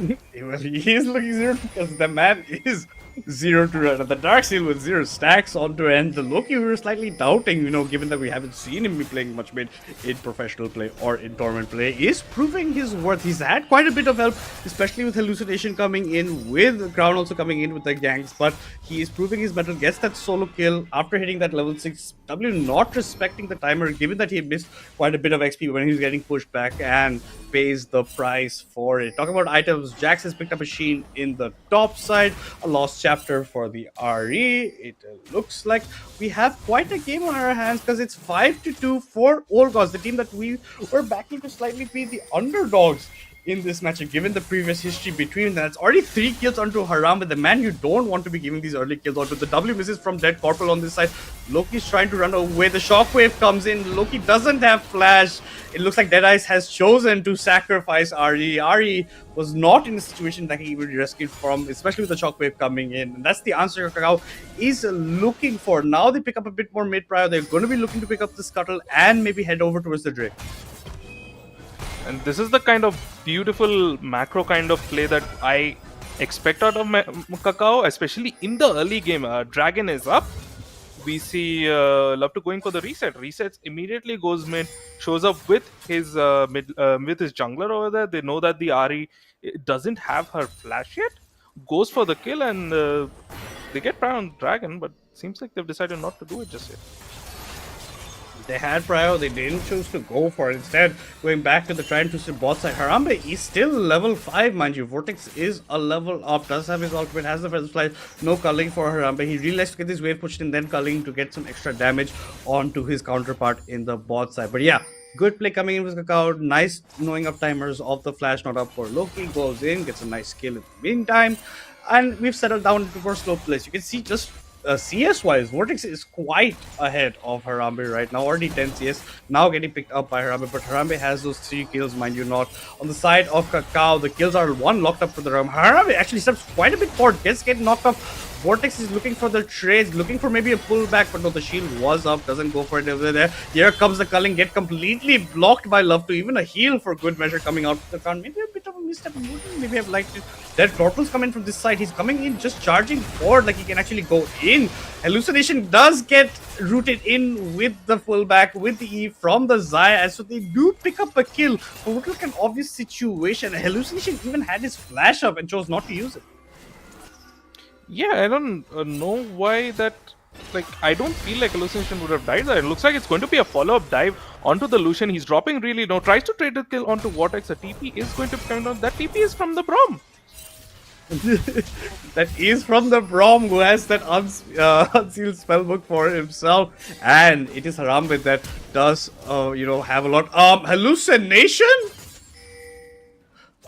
Well, he is looking 0 because the man is 0 to run. The Dark Seal with 0 stacks onto end. The Loki we were slightly doubting, given that we haven't seen him be playing much mid in professional play or in tournament play, is proving his worth. He's had quite a bit of help, especially with Hallucination coming in, with Crown also coming in with the ganks, but he is proving his mettle, gets that solo kill after hitting that level 6. W not respecting the timer, given that he missed quite a bit of XP when he was getting pushed back, and pays the price for it. Talking about items, Jax has picked up a Sheen in the top side, a lost chapter for the RE. It looks like we have quite a game on our hands because it's 5-2 for Olgos, the team that we were backing to slightly be the underdogs in this matchup, given the previous history between them. It's already 3 kills onto Harambe, the man you don't want to be giving these early kills onto. The W misses from Dead Corporal on this side. Loki's trying to run away. The shockwave comes in. Loki doesn't have flash. It looks like Deadeyes has chosen to sacrifice RE. RE was not in a situation that he would be rescued from, especially with the shockwave coming in. And that's the answer Kakao is looking for. Now they pick up a bit more mid-prior. They're going to be looking to pick up the Scuttle and maybe head over towards the Drake. And this is the kind of beautiful macro kind of play that I expect out of Kakao, especially in the early game. Dragon is up. We see Love to going for the reset. Resets immediately, goes mid, shows up with his with his jungler over there. They know that the RE doesn't have her flash yet. Goes for the kill, and they get prior on Dragon, but seems like they've decided not to do it just yet. They had prior, they didn't choose to go for it. Instead, going back to the try and twisted bot side. Harambe is still level 5, mind you. Vortex is a level up, does have his ultimate, has the Feather Fly. No culling for Harambe. He really likes to get this wave pushed in, then culling to get some extra damage onto his counterpart in the bot side. But yeah, good play coming in with Kakao. Nice knowing of timers of the flash not up for Loki. Goes in, gets a nice kill in the meantime. And we've settled down into more slow plays. You can see just CS-wise, Vortex is quite ahead of Harambe right now. Already 10 CS, now getting picked up by Harambe, but Harambe has those 3 kills, mind you not. On the side of Kakao, the kills are 1 locked up for the Harambe. Harambe actually steps quite a bit forward, gets knocked off. Vortex is looking for the trades, looking for maybe a pullback, but no, the shield was up, doesn't go for it over there. Here comes the culling, get completely blocked by Love to, even a heal for good measure coming out of the count. Maybe a bit of a misstep, maybe have liked it. Dead Corporal's coming from this side, he's coming in just charging forward like he can actually go in. Hallucination does get rooted in with the fullback, with the E from the Zaya, so they do pick up a kill. But look like an obvious situation. Hallucination even had his flash up and chose not to use it. Yeah, I don't know why that. Like, I don't feel like Hallucination would have died there. It looks like it's going to be a follow-up dive onto the Lucian. He's dropping really low, tries to trade the kill onto Vortex. A TP is going to come down. That TP is from the Braum. That is from the Braum, who has that unsealed spellbook for himself, and it is Harambe that does have a lot. Hallucination.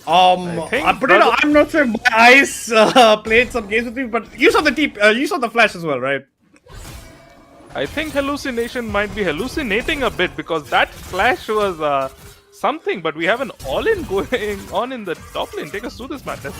I'm not sure. My eyes played some games with me, but you saw the you saw the flash as well, right? I think Hallucination might be hallucinating a bit because that flash was something. But we have an all-in going on in the top lane. Take us through this madness.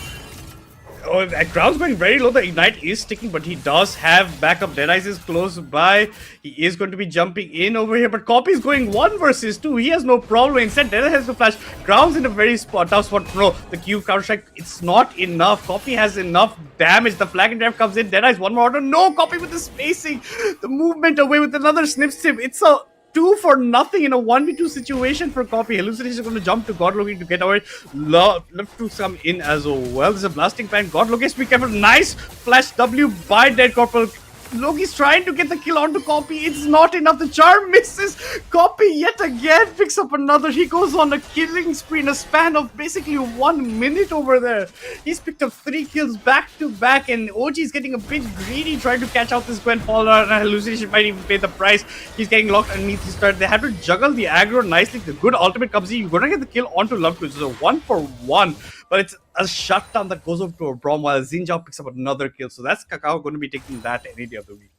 Oh, and Crowd's going very low. The Ignite is sticking, but he does have backup. Deadice is close by. He is going to be jumping in over here, but Copy is going 1 versus 2. He has no problem. Instead, Deadice has to flash. Crowd's in a very tough spot. No, the Q counter strike, it's not enough. Copy has enough damage. The flag and drive comes in. Deadice one more order. No, Copy with the spacing. The movement away with another snip. It's a 2 for nothing in a 1v2 situation for Copy. Hallucination is going to jump to God Loki to get away. Love to come in as well. There's a blasting plan. God Loki, be careful. Nice flash W by Dead Corporal. Loki's trying to get the kill onto Copy. It's not enough. The charm misses. Copy yet again picks up another. He goes on a killing spree in a span of basically 1 minute over there. He's picked up 3 kills back to back, and OG is getting a bit greedy trying to catch out this Gwen Faller, and Hallucination might even pay the price. He's getting locked underneath his threat. They have to juggle the aggro nicely. The good ultimate comes in. You're going to get the kill onto Love Twitch. It's a 1-for-1. But it's a shutdown that goes over to a Braum while Xinjiao picks up another kill. So that's Kakao going to be taking that any day of the week.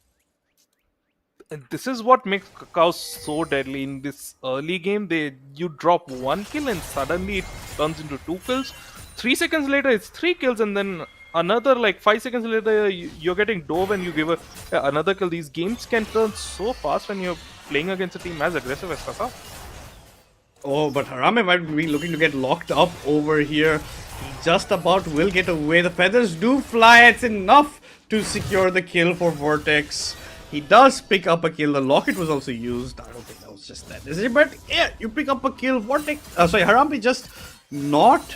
And this is what makes Kakao so deadly. In this early game, you drop 1 kill and suddenly it turns into 2 kills. 3 seconds later, it's 3 kills, and then another like 5 seconds later, you're getting dove and you give another kill. These games can turn so fast when you're playing against a team as aggressive as Kakao. Oh, but Harame might be looking to get locked up over here. He just about will get away. The feathers do fly. It's enough to secure the kill for Vortex. He does pick up a kill. The locket was also used. I don't think that was just that, is it? But yeah, you pick up a kill. Vortex. Harambe just not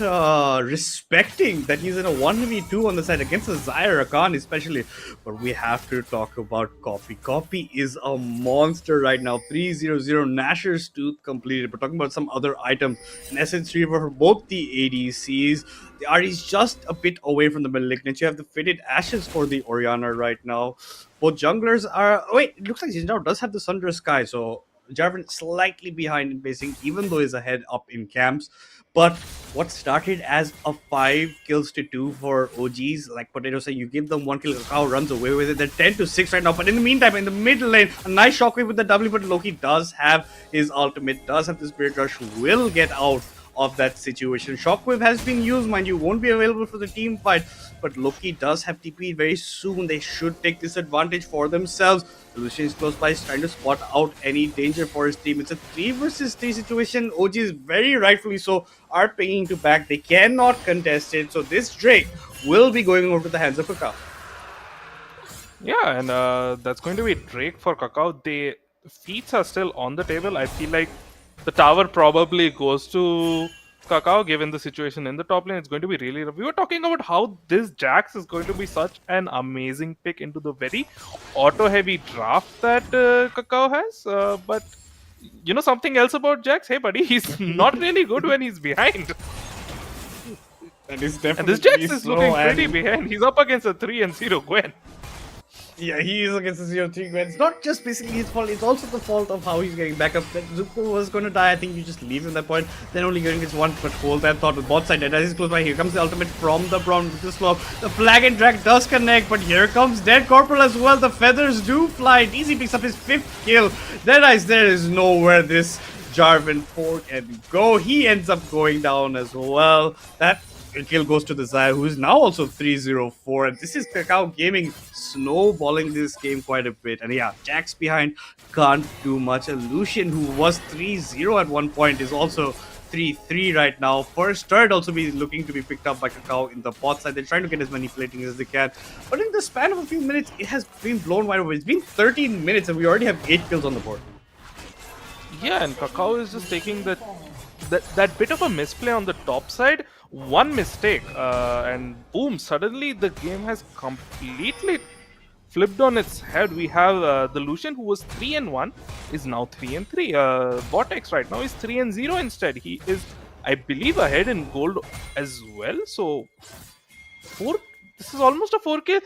respecting that he's in a 1v2 on the side against a Zaire Khan especially. But we have to talk about Copy. Copy is a monster right now. 300 Nasher's Tooth completed. We're talking about some other items. An Essence Reaver for both the ADCs. The RD's just a bit away from the Malignant. You have the Fitted Ashes for the Orianna right now. Both junglers are... Oh, wait, it looks like Xinjiao does have the Sundra Sky. So Jarvan slightly behind in pacing, even though he's ahead up in camps. But what started as a 5 kills to 2 for OGs, like Potato said, you give them 1 kill, Kakao runs away with it. They're 10 to 6 right now. But in the meantime, in the mid lane, a nice shockwave with the W, but Loki does have his ultimate, does have the Spirit Rush, will get out of that situation. Shockwave has been used, mind you, won't be available for the team fight, but Loki does have TP very soon. They should take this advantage for themselves. Lucian is close by, is trying to spot out any danger for his team. It's a 3 versus 3 situation. OG is very rightfully so are paying to back. They cannot contest it, so this Drake will be going over to the hands of Kakao. Yeah, and that's going to be Drake for Kakao. The feats are still on the table. I feel like the tower probably goes to Kakao, given the situation in the top lane. It's going to be really rough. We were talking about how this Jax is going to be such an amazing pick into the very auto-heavy draft that Kakao has. But you know something else about Jax? Hey, buddy, he's not really good when he's behind. And this Jax is looking pretty behind. He's up against a 3-0 Gwen. Yeah, he is against the 0-3 Gwen. It's not just basically his fault, it's also the fault of how he's getting back up. Like, Zuko was going to die, I think you just leave him at that point. Then only getting his one, but hold that thought with both sides. Dead is close by. Here comes the ultimate from the Braum with the slope. The flag and drag does connect, but here comes Dead Corporal as well. The feathers do fly. Easy picks up his 5th kill. Deadice, there is nowhere this Jarvan 4 can go. He ends up going down as well. That kill goes to the Zaya, who is now also 3-0-4, and this is Kakao Gaming snowballing this game quite a bit. And yeah, Jax behind can't do much. A Lucian, who was 3-0 at one point, is also 3-3 right now. First turret also be looking to be picked up by Kakao in the bot side. They're trying to get as many plating as they can, but in the span of a few minutes, it has been blown wide open. It's been 13 minutes and we already have 8 kills on the board. Yeah, and Kakao is just taking that bit of a misplay on the top side. One mistake, and boom, suddenly the game has completely flipped on its head. We have the Lucian, who was 3-1, is now 3-3. Vortex right now is 3-0 instead. He is, I believe, ahead in gold as well. So, this is almost a 4K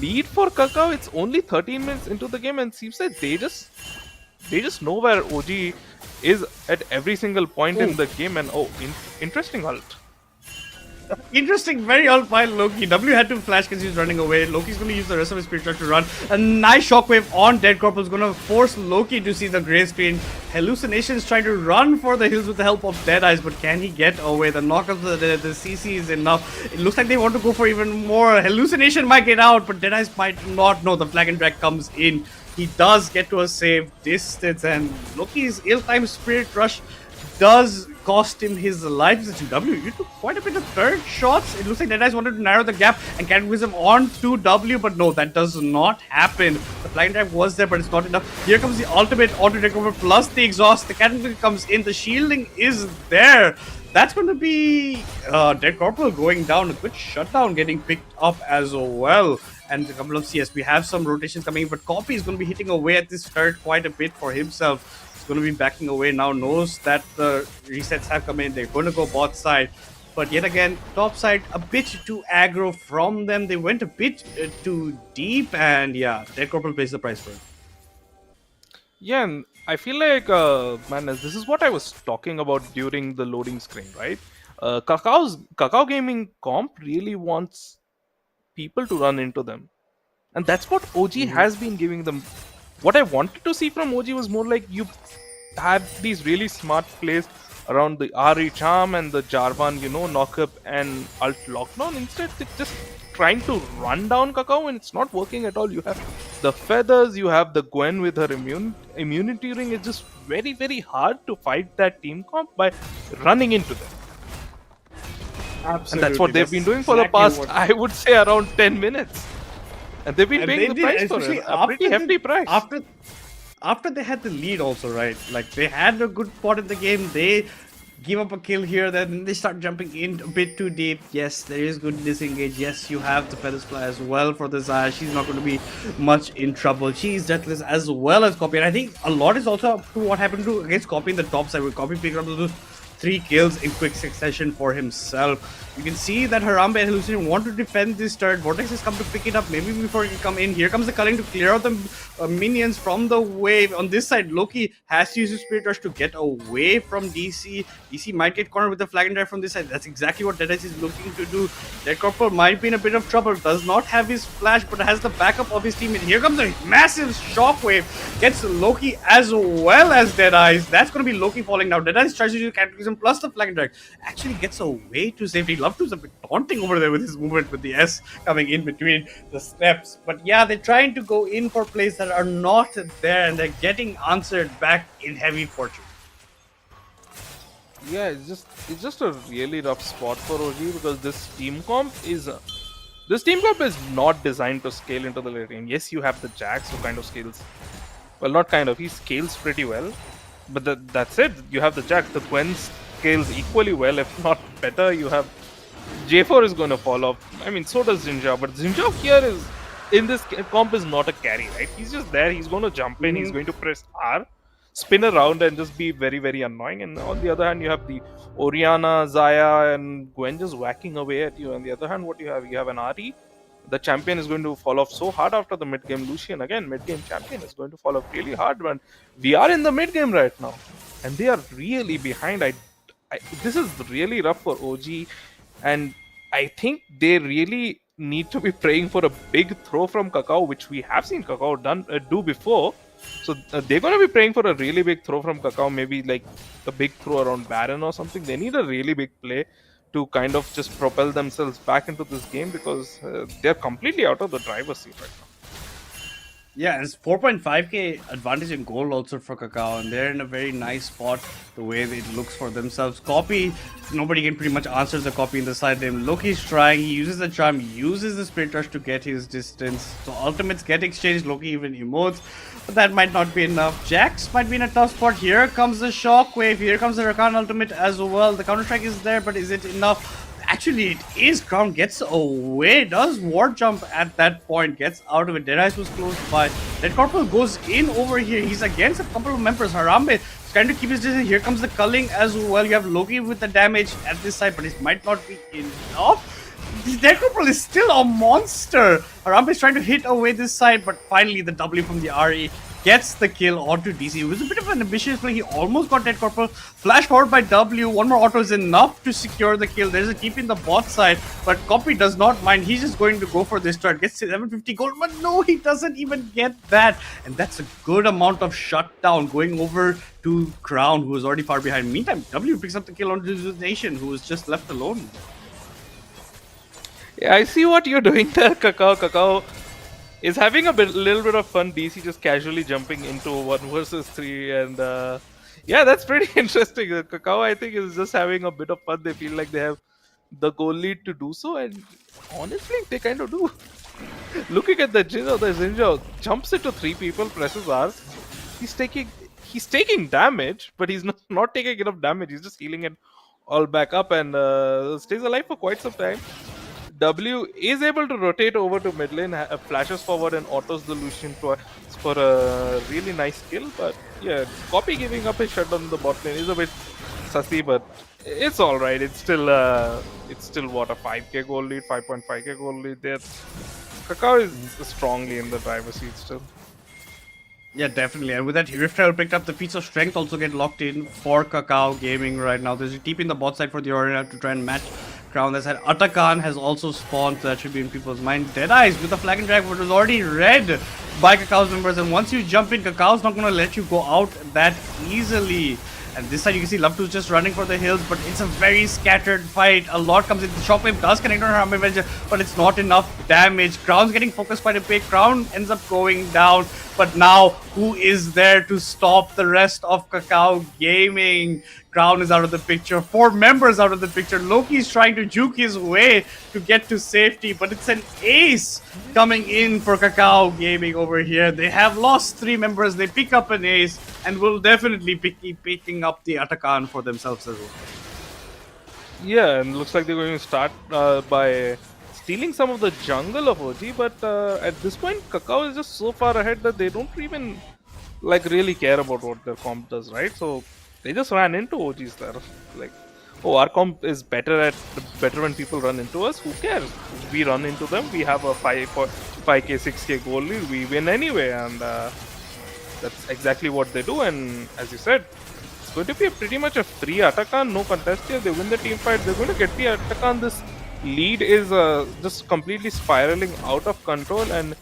lead for Kakao. It's only 13 minutes into the game, and seems like they just know where OG is at every single point in the game. And interesting ult. Interesting, very all fine Loki. W had to flash because he's running away. Loki's going to use the rest of his spirit to run. A nice shockwave on Dead Corporal is going to force Loki to see the grey screen. Hallucination is trying to run for the hills with the help of Dead Eyes, but can he get away? The knock of the CC is enough. It looks like they want to go for even more. Hallucination might get out, but Dead Eyes might not. No, the flag and drag comes in. He does get to a safe distance, and Loki's ill-timed spirit rush does cost him his life. W, you took quite a bit of third shots. It looks like Dead Eyes wanted to narrow the gap and Cataclysm on to W, but no, that does not happen. The flying drive was there, but it's not enough. Here comes the ultimate auto recover plus the exhaust. The Cataclysm comes in. The shielding is there. That's going to be Dead Corporal going down. A good shutdown getting picked up as well. And a couple of CS. We have some rotations coming in, but Copy is going to be hitting away at this turret quite a bit for himself. Going to be backing away now, knows that the resets have come in. They're going to go bot side, but yet again top side a bit too aggro from them. They went a bit too deep, and yeah, Dead Corporal pays the price for it. Yeah, and I feel like, man, this is what I was talking about during the loading screen, right? Kakao Gaming comp really wants people to run into them, and that's what OG has been giving them. What I wanted to see from OG was more like you had these really smart plays around the RE Charm and the Jarvan, knock up and alt lockdown. Instead, they're just trying to run down Kakao, and it's not working at all. You have the feathers, you have the Gwen with her immunity ring. It's just very, very hard to fight that team comp by running into them. Absolutely. And that's what they've been doing for the past, I would say, around 10 minutes. And they've been paying the price for it, a pretty hefty price. After they had the lead also, right? Like, they had a good spot in the game. They give up a kill here, then they start jumping in a bit too deep. Yes, there is good disengage. Yes, you have the Feathers Fly as well for the Zaya. She's not going to be much in trouble. She's deathless as well as Copy. And I think a lot is also up to what happened against Copy in the top side, where Copy picked up those 3 kills in quick succession for himself. You can see that Harambe and Hallucination want to defend this turret. Vortex has come to pick it up maybe before it can come in. Here comes the culling to clear out the minions from the wave. On this side, Loki has to use his Spirit Rush to get away from DC. DC might get cornered with the flag and drive from this side. That's exactly what Dead Eyes is looking to do. Dead Corporal might be in a bit of trouble. Does not have his flash, but has the backup of his teammate. Here comes a massive shockwave. Gets Loki as well as Dead Eyes. That's going to be Loki falling down. Dead Eyes tries to use Cataclysm plus the flag and drag. Actually gets away to safety. Love2's a bit daunting over there with his movement, with the S coming in between the steps. But yeah, they're trying to go in for plays that are not there, and they're getting answered back in heavy fortune. Yeah, it's just a really rough spot for OG, because this team comp is not designed to scale into the late game. Yes, you have the Jax who kind of scales, well, not kind of, he scales pretty well, but that's it. You have the Jax, the Gwen scales equally well, if not better. You have J4 is going to fall off. I mean, so does Zinja, but Zinja here is, in this comp, is not a carry, right? He's just there, he's going to jump in, he's going to press R, spin around and just be very, very annoying. And on the other hand, you have the Orianna, Zaya and Gwen just whacking away at you. On the other hand, what you have an RE. The champion is going to fall off so hard after the mid-game. Lucian, again, mid-game champion, is going to fall off really hard. But we are in the mid-game right now, and they are really behind. This is really rough for OG, and I think they really need to be praying for a big throw from Kakao, which we have seen Kakao do before. So they're going to be praying for a really big throw from Kakao, maybe like a big throw around Baron or something. They need a really big play to kind of just propel themselves back into this game, because they're completely out of the driver's seat right now. Yeah, it's 4.5k advantage in gold also for Kakao, and they're in a very nice spot the way it looks for themselves. Copy, nobody can pretty much answer the Copy in the side lane. Loki's trying, he uses the charm, uses the Spirit Rush to get his distance. So ultimates get exchanged, Loki even emotes, but that might not be enough. Jax might be in a tough spot. Here comes the Shockwave, here comes the Rakan ultimate as well. The counter strike is there, but is it enough? Actually, it is. Crown gets away, does ward jump at that point, gets out of it. Dead Eyes was close by. Dead Corporal goes in over here. He's against a couple of members. Harambe is trying to keep his distance. Here comes the culling as well. You have Loki with the damage at this side, but it might not be enough. The Dead Corporal is still a monster. Harambe is trying to hit away this side, but finally the W from the RE gets the kill onto DC. It was a bit of an ambitious play. He almost got Dead Corporal. Flash forward by W. One more auto is enough to secure the kill. There's a keep in the bot side, but Copy does not mind. He's just going to go for this turret. Gets 750 gold, but no, he doesn't even get that. And that's a good amount of shutdown going over to Crown, who is already far behind. Meantime, W picks up the kill on Nation, who is just left alone. Yeah, I see what you're doing there, Kakao. Kakao is having a little bit of fun. DC just casually jumping into 1 versus 3, and yeah, that's pretty interesting. Kakao, I think, is just having a bit of fun. They feel like they have the goal lead to do so, and honestly, they kind of do. Looking at the Zinjo jumps into 3 people, presses R. He's taking damage, but he's not taking enough damage. He's just healing it all back up and stays alive for quite some time. W is able to rotate over to mid lane, flashes forward and autos the Lucian twice for a really nice kill. But yeah, Copy giving up his shot on the bot lane is a bit sussy, but it's alright. It's still what, a 5k goal lead, 5.5k goal lead there. Kakao is strongly in the driver's seat still. Yeah, definitely. And with that, Rift Trail picked up the feats of strength, also get locked in for Kakao Gaming right now. There's a TP in the bot side for the Oriana to try and match Crown. That side, Atakan has also spawned, so that should be in people's mind. Deadeyes with the flag and drag, which was already read by Kakao's members. And once you jump in, Kakao's not going to let you go out that easily. And this side, you can see Love2 just running for the hills, but it's a very scattered fight. A lot comes in. The Shockwave does connect on Harambe Avenger, but it's not enough damage. Crown's getting focused by the pick. Crown ends up going down. But now, who is there to stop the rest of Kakao Gaming? Crown is out of the picture. 4 members out of the picture. Loki's trying to juke his way to get to safety, but it's an ace coming in for Kakao Gaming over here. They have lost 3 members. They pick up an ace and will definitely keep picking up the Atakan for themselves as well. Yeah, and looks like they're going to start by stealing some of the jungle of OG, but at this point, Kakao is just so far ahead that they don't even really care about what their comp does, right? So they just ran into OGs there. Like, oh, our comp is better when people run into us. Who cares? We run into them. We have a 5k, 6k goal lead. We win anyway, and that's exactly what they do. And as you said, it's going to be pretty much a free Atakan, no contest here. They win the team fight. They're going to get the Atakan. This lead is just completely spiraling out of control, and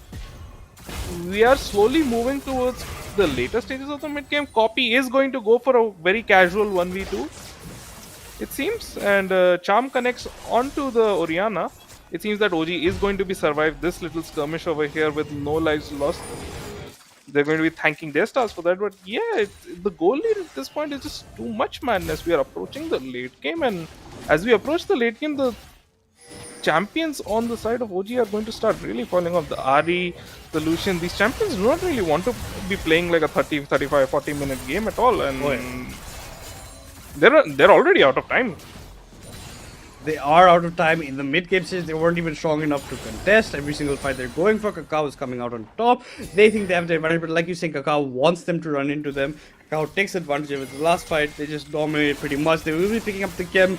we are slowly moving towards the later stages of the mid game. Copy is going to go for a very casual 1v2, it seems, and Charm connects onto the Oriana. It seems that OG is going to be survived this little skirmish over here with no lives lost. They're going to be thanking their stars for that, but yeah, the goal lead at this point is just too much madness. We are approaching the late game, and as we approach the late game, the champions on the side of OG are going to start really falling off. The Ari, the Lucian, these champions do not really want to be playing like a 30, 35, 40 minute game at all, and they're already out of time. They are out of time. In the mid-game stage, they weren't even strong enough to contest. Every single fight they're going for, Kakao is coming out on top. They think they have the advantage, but like you say, Kakao wants them to run into them. Kakao takes advantage of it. The last fight, they just dominated pretty much. They will be picking up the Chem.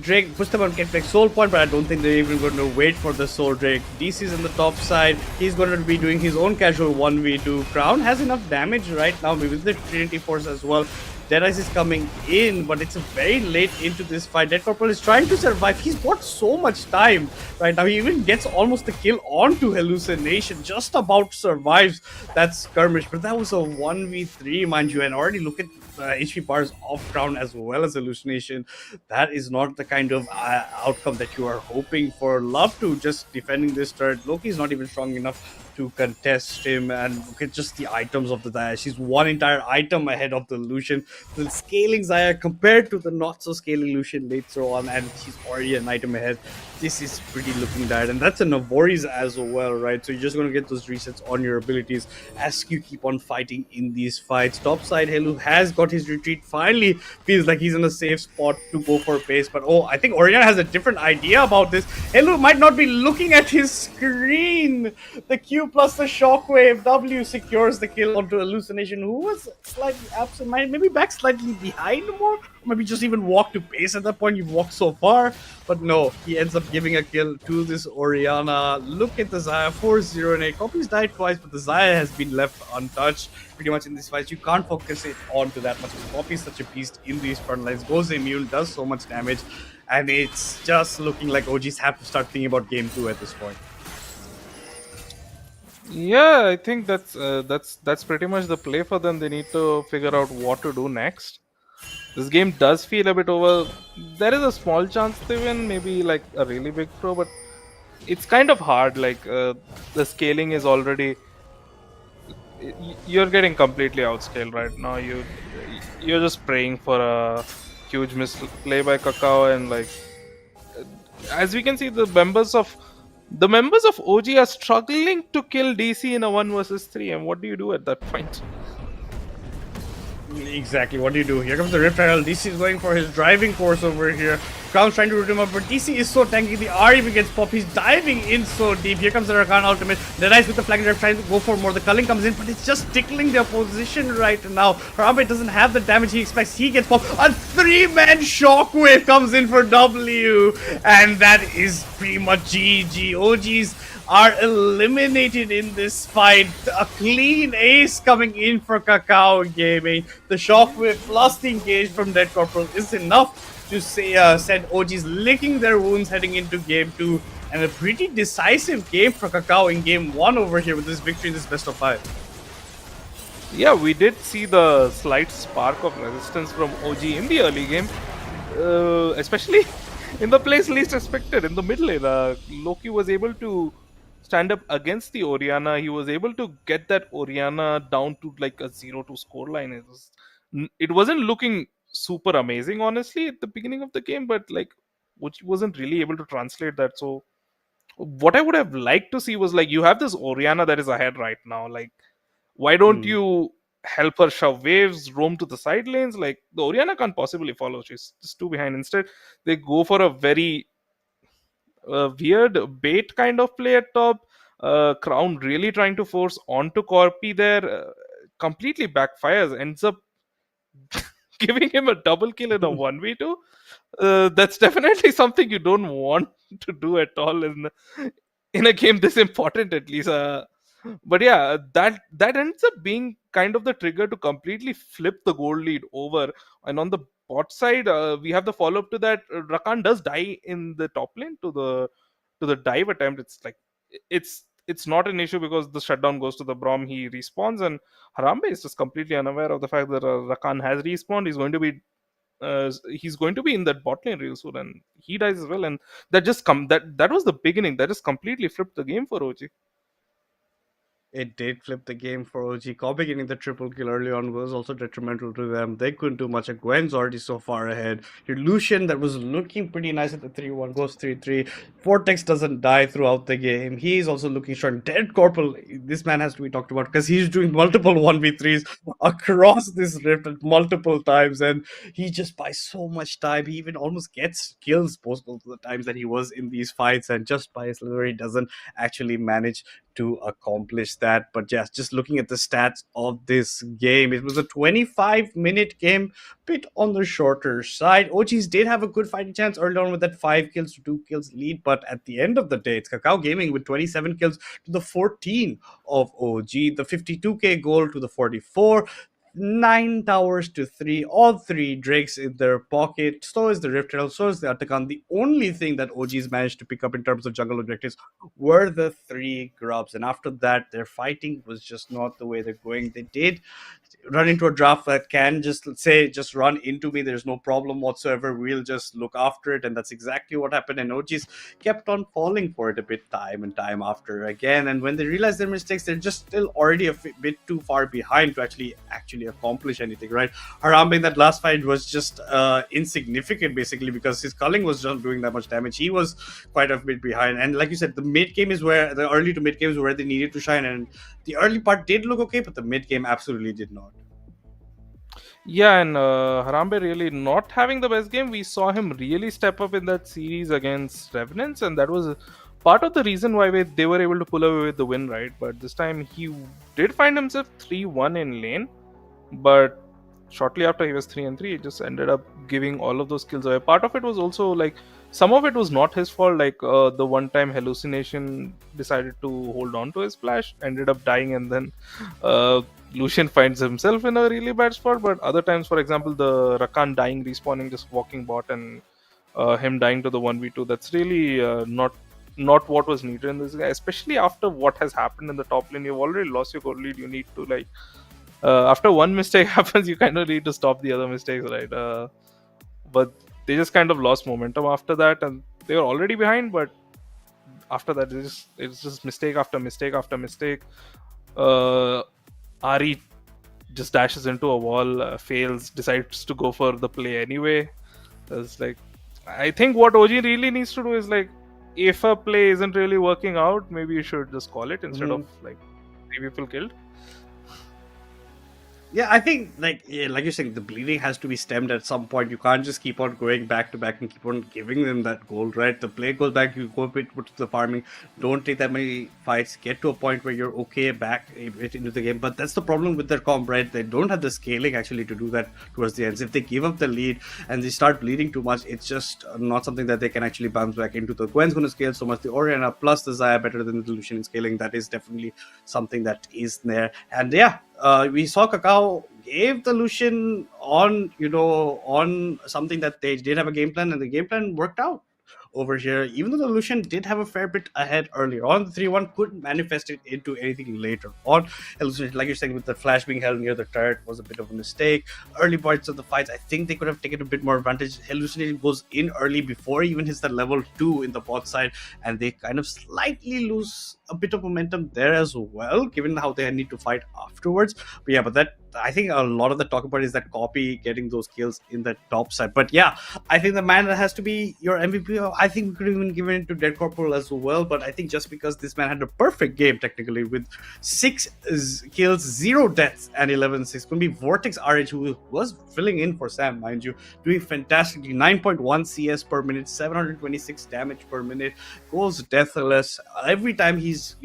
Drake puts them on get like Soul Point, but I don't think they're even going to wait for the Soul Drake. DC's on the top side. He's going to be doing his own casual 1v2. Crown has enough damage right now, maybe with the Trinity Force as well. Deadeyes is coming in, but it's very late into this fight. Dead Corporal is trying to survive. He's got so much time right now. He even gets almost the kill onto Hallucination. Just about survives that skirmish. But that was a 1v3, mind you. And already look at HP bars off Crown as well as Hallucination. That is not the kind of outcome that you are hoping for. Love2 just defending this turret. Loki's not even strong enough to contest him, and look at just the items of the Zaya. She's one entire item ahead of the Lucian. The scaling Zaya compared to the not so scaling Lucian later on, and she's already an item ahead. This is pretty looking dire, and that's a Navori's as well, right? So you're just going to get those resets on your abilities as you keep on fighting in these fights. Top side, Helu has got his retreat. Finally feels like he's in a safe spot to go for pace, but oh, I think Oriana has a different idea about this. Helu might not be looking at his screen. The Q plus the shockwave. W secures the kill onto Hallucination, who was slightly absent-minded, maybe back slightly behind more. maybe just even walk to base at that point. You've walked so far, but no, he ends up giving a kill to this Orianna. Look at the Xayah, 4-0 and 8. Copies died twice, but the Xayah has been left untouched pretty much in this fight. You can't focus it on to that much. Poppy is such a beast in these front lines, goes immune, does so much damage, and it's just looking like OGs have to start thinking about game 2 at this point. Yeah, I think that's pretty much the play for them. They need to figure out what to do next. This game does feel a bit over. There is a small chance they win, maybe like a really big throw, but it's kind of hard. Like the scaling is already. You're getting completely outscaled right now. You're just praying for a huge misplay by Kakao, and like as we can see, the members of OG are struggling to kill DC in a 1 versus 3. And what do you do at that point? Exactly, what do you do? Here comes the Rift Herald. DC is going for his driving force over here. Crown's trying to root him up, but DC is so tanky. The R even gets popped. He's diving in so deep. Here comes the Rakan ultimate. Deadies with the flag drive trying to go for more. The culling comes in, but it's just tickling their position right now. Harambe doesn't have the damage he expects. He gets popped. A 3-man shockwave comes in for W. And that is pretty much GG. OGs are eliminated in this fight. A clean ace coming in for Kakao Gaming. The shockwave plus the engage from Dead Corporal is enough to say send OGs licking their wounds heading into game 2, and a pretty decisive game for Kakao in game 1 over here with this victory in this best of 5. Yeah, we did see the slight spark of resistance from OG in the early game, especially in the place least expected, in the mid lane. Loki was able to stand up against the Orianna. He was able to get that Orianna down to like a 0-2 scoreline. It wasn't looking super amazing, honestly, at the beginning of the game, but like, which wasn't really able to translate that. So, what I would have liked to see was like, you have this Orianna that is ahead right now. Like, why don't you help her shove waves, roam to the side lanes? Like, the Orianna can't possibly follow. She's just too behind. Instead, they go for a very weird bait kind of play at top. Crown really trying to force onto Corpi there, completely backfires, ends up giving him a double kill in a 1v2. That's definitely something you don't want to do at all in a game this important, at least. But yeah, that ends up being kind of the trigger to completely flip the gold lead over. And on the bot side, we have the follow up to that. Rakan does die in the top lane to the dive attempt. It's like it's not an issue because the shutdown goes to the Braum. He respawns, and Harambe is just completely unaware of the fact that Rakan has respawned. He's going to be in that bot lane real soon, and he dies as well. And that was the beginning. That just completely flipped the game for OG. It did flip the game for OG. Kobe getting the triple kill early on was also detrimental to them. They couldn't do much. Gwen's already so far ahead. Your Lucian, that was looking pretty nice at the 3-1, goes 3-3. Vortex doesn't die throughout the game. He's also looking strong. Dead Corporal, this man has to be talked about because he's doing multiple 1v3s across this rift at multiple times, and he just buys so much time. He even almost gets kills both of the times that he was in these fights, and just by his liver, he doesn't actually manage to accomplish that. But yeah, just looking at the stats of this game, it was a 25-minute game, bit on the shorter side. OGs did have a good fighting chance early on with that 5 kills to 2 kills lead, but at the end of the day, it's Kakao Gaming with 27 kills to the 14 of OG, the 52k goal to the 44. 9 towers to 3, all 3 Drakes in their pocket. So is the Rift Herald, so is the Atakan. The only thing that OGs managed to pick up in terms of jungle objectives were the 3 grubs. And after that, their fighting was just not the way they're going. They did run into a draft that can just say, just run into me. There's no problem whatsoever. We'll just look after it. And that's exactly what happened. And OGs kept on falling for it a bit time and time after again. And when they realize their mistakes, they're just still already a bit too far behind to actually accomplish anything, right? Harambe in that last fight was just insignificant basically because his culling was not doing that much damage. He was quite a bit behind, and like you said, the mid game is where the early to mid game is where they needed to shine, and the early part did look okay, but the mid game absolutely did not. Yeah, and Harambe really not having the best game. We saw him really step up in that series against Revenants, and that was part of the reason why they were able to pull away with the win, right? But this time he did find himself 3-1 in lane, but shortly after he was 3-3, he just ended up giving all of those kills away. Part of it was also like some of it was not his fault. Like the one time hallucination decided to hold on to his flash, ended up dying, and then uh, Lucian finds himself in a really bad spot. But other times, for example, the Rakan dying, respawning, just walking bot, and him dying to the 1v2, that's really not what was needed in this guy, especially after what has happened in the top lane. You've already lost your gold lead. You need to like after one mistake happens, you kind of need to stop the other mistakes, right? But they just kind of lost momentum after that, and they were already behind. But after that, it's just mistake after mistake after mistake. Ari just dashes into a wall, fails, decides to go for the play anyway. It's like, I think what OG really needs to do is like, if a play isn't really working out, maybe you should just call it instead of like 3 people killed. Yeah, I think like you're saying, the bleeding has to be stemmed at some point. You can't just keep on going back to back and keep on giving them that gold, right? The play goes back, you go a bit to the farming, don't take that many fights, get to a point where you're okay back a bit into the game. But that's the problem with their comp, right? They don't have the scaling actually to do that towards the ends. If they give up the lead and they start bleeding too much, it's just not something that they can actually bounce back into. The Gwen's going to scale so much, the Orianna plus the Xayah better than the Lucian in scaling. That is definitely something that is there. And yeah, we saw Kakao gave the Lucian on something that they did have a game plan, and the game plan worked out over here. Even though the Lucian did have a fair bit ahead earlier on, the 3-1 couldn't manifest it into anything later on. Like you're saying, with the flash being held near the turret was a bit of a mistake. Early parts of the fights, I think they could have taken a bit more advantage. Hallucination goes in early before he even hits the level 2 in the bot side, and they kind of slightly lose a bit of momentum there as well, given how they need to fight afterwards. But yeah, that I think a lot of the talk about is that copy getting those kills in the top side. But yeah, I think the man that has to be your MVP. I think we could even give it to Dead Corporal as well. But I think just because this man had a perfect game technically with 6 kills, 0 deaths, and 11-6, could be Vortex RH, who was filling in for Sam, mind you, doing fantastically. 9.1 CS per minute, 726 damage per minute, goes deathless. Every time he's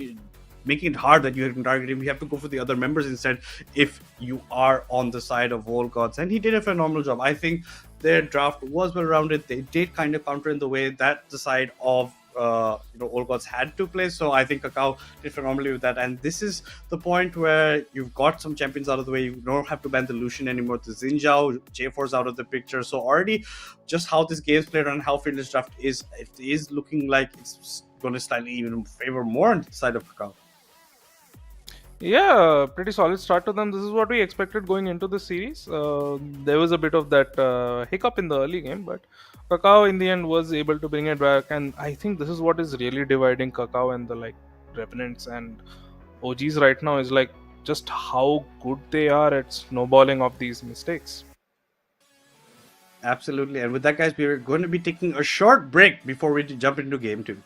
making it hard that you can target him, you have to go for the other members instead if you are on the side of Old Gods, and he did a phenomenal job. I think their draft was well rounded. They did kind of counter in the way that the side of Old Gods had to play. So I think Kakao did phenomenally with that. And this is the point where you've got some champions out of the way. You don't have to ban the Lucian anymore. The Xinjiao, J4's out of the picture. So already just how this game's played and how Fearless Draft is, it is looking like it's going to slightly even favor more on the side of Kakao. Yeah, pretty solid start to them. This is what we expected going into the series. There was a bit of that hiccup in the early game, but Kakao in the end was able to bring it back. And I think this is what is really dividing Kakao and the like Revenants and OGs right now, is like just how good they are at snowballing off these mistakes. Absolutely. And with that, guys, we're going to be taking a short break before we jump into game 2.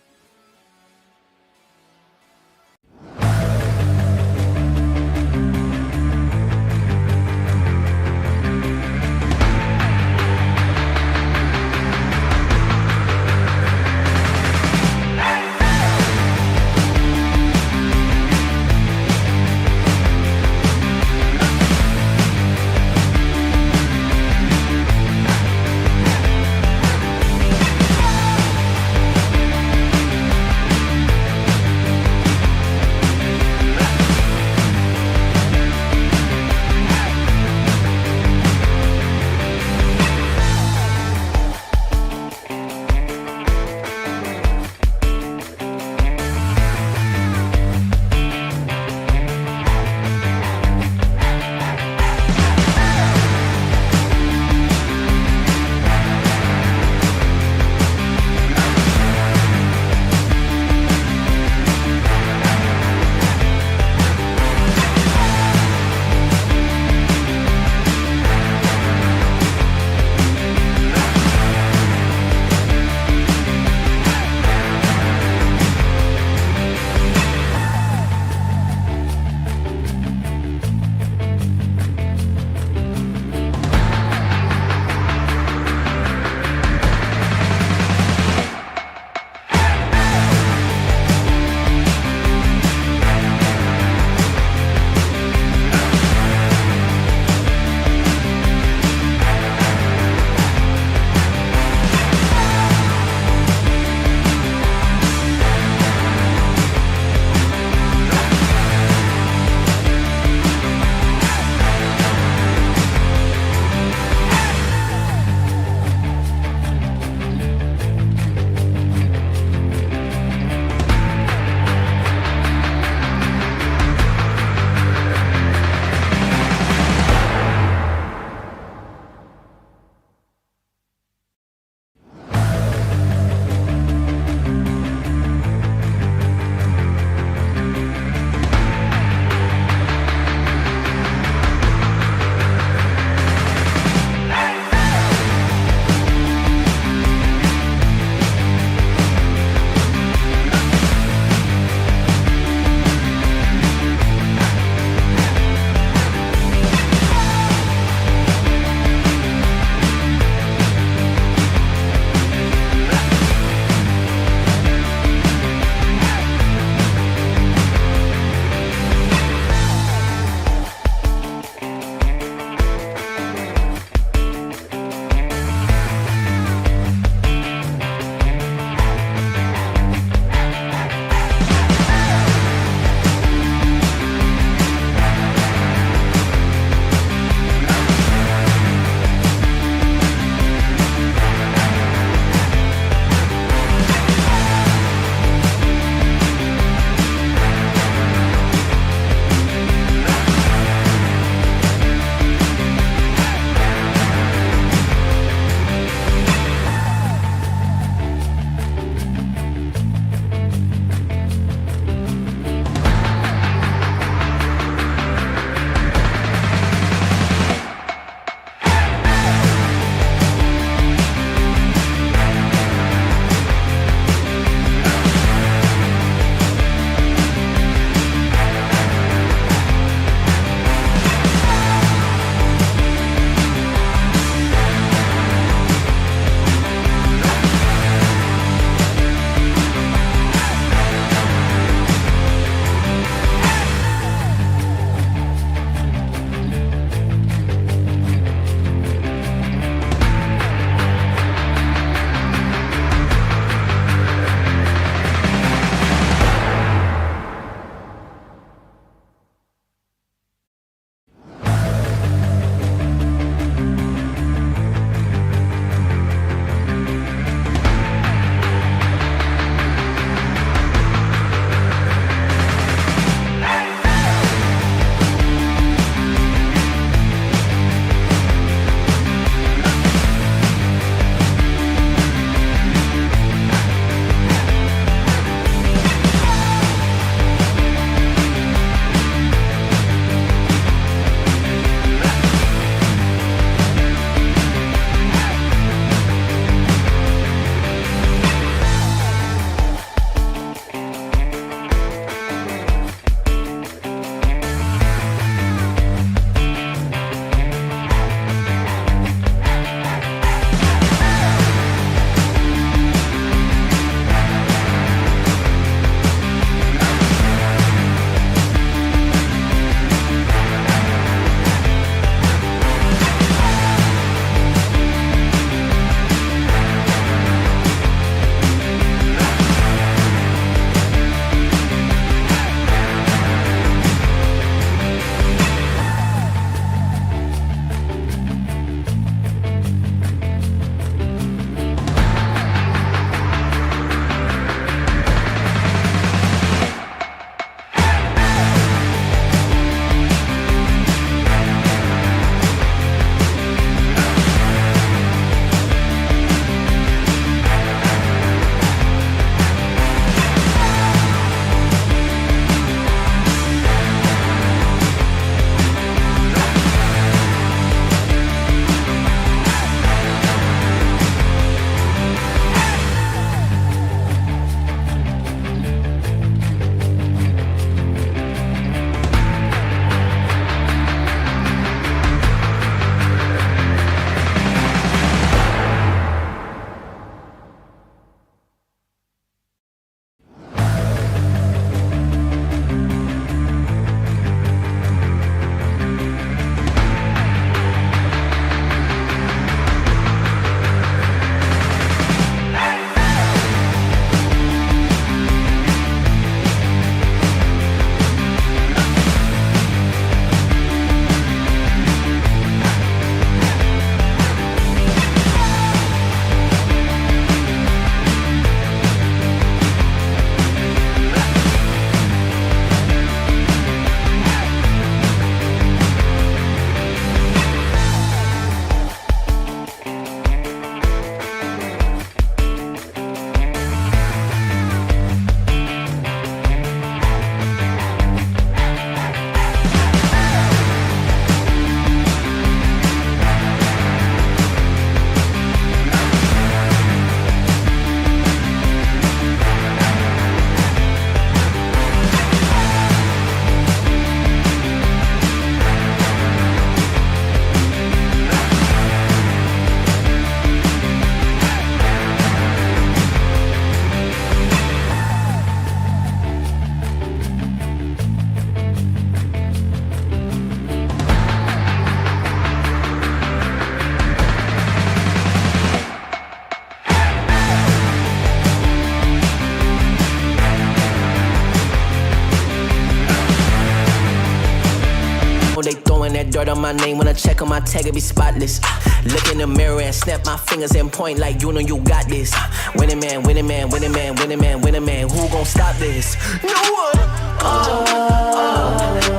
throwing that dirt on my name. When I check on my tag, it be spotless. Look in the mirror and snap my fingers and point like you know you got this. Winning man, winning man, winning man, winning man, winning man. Who gon' stop this? No one.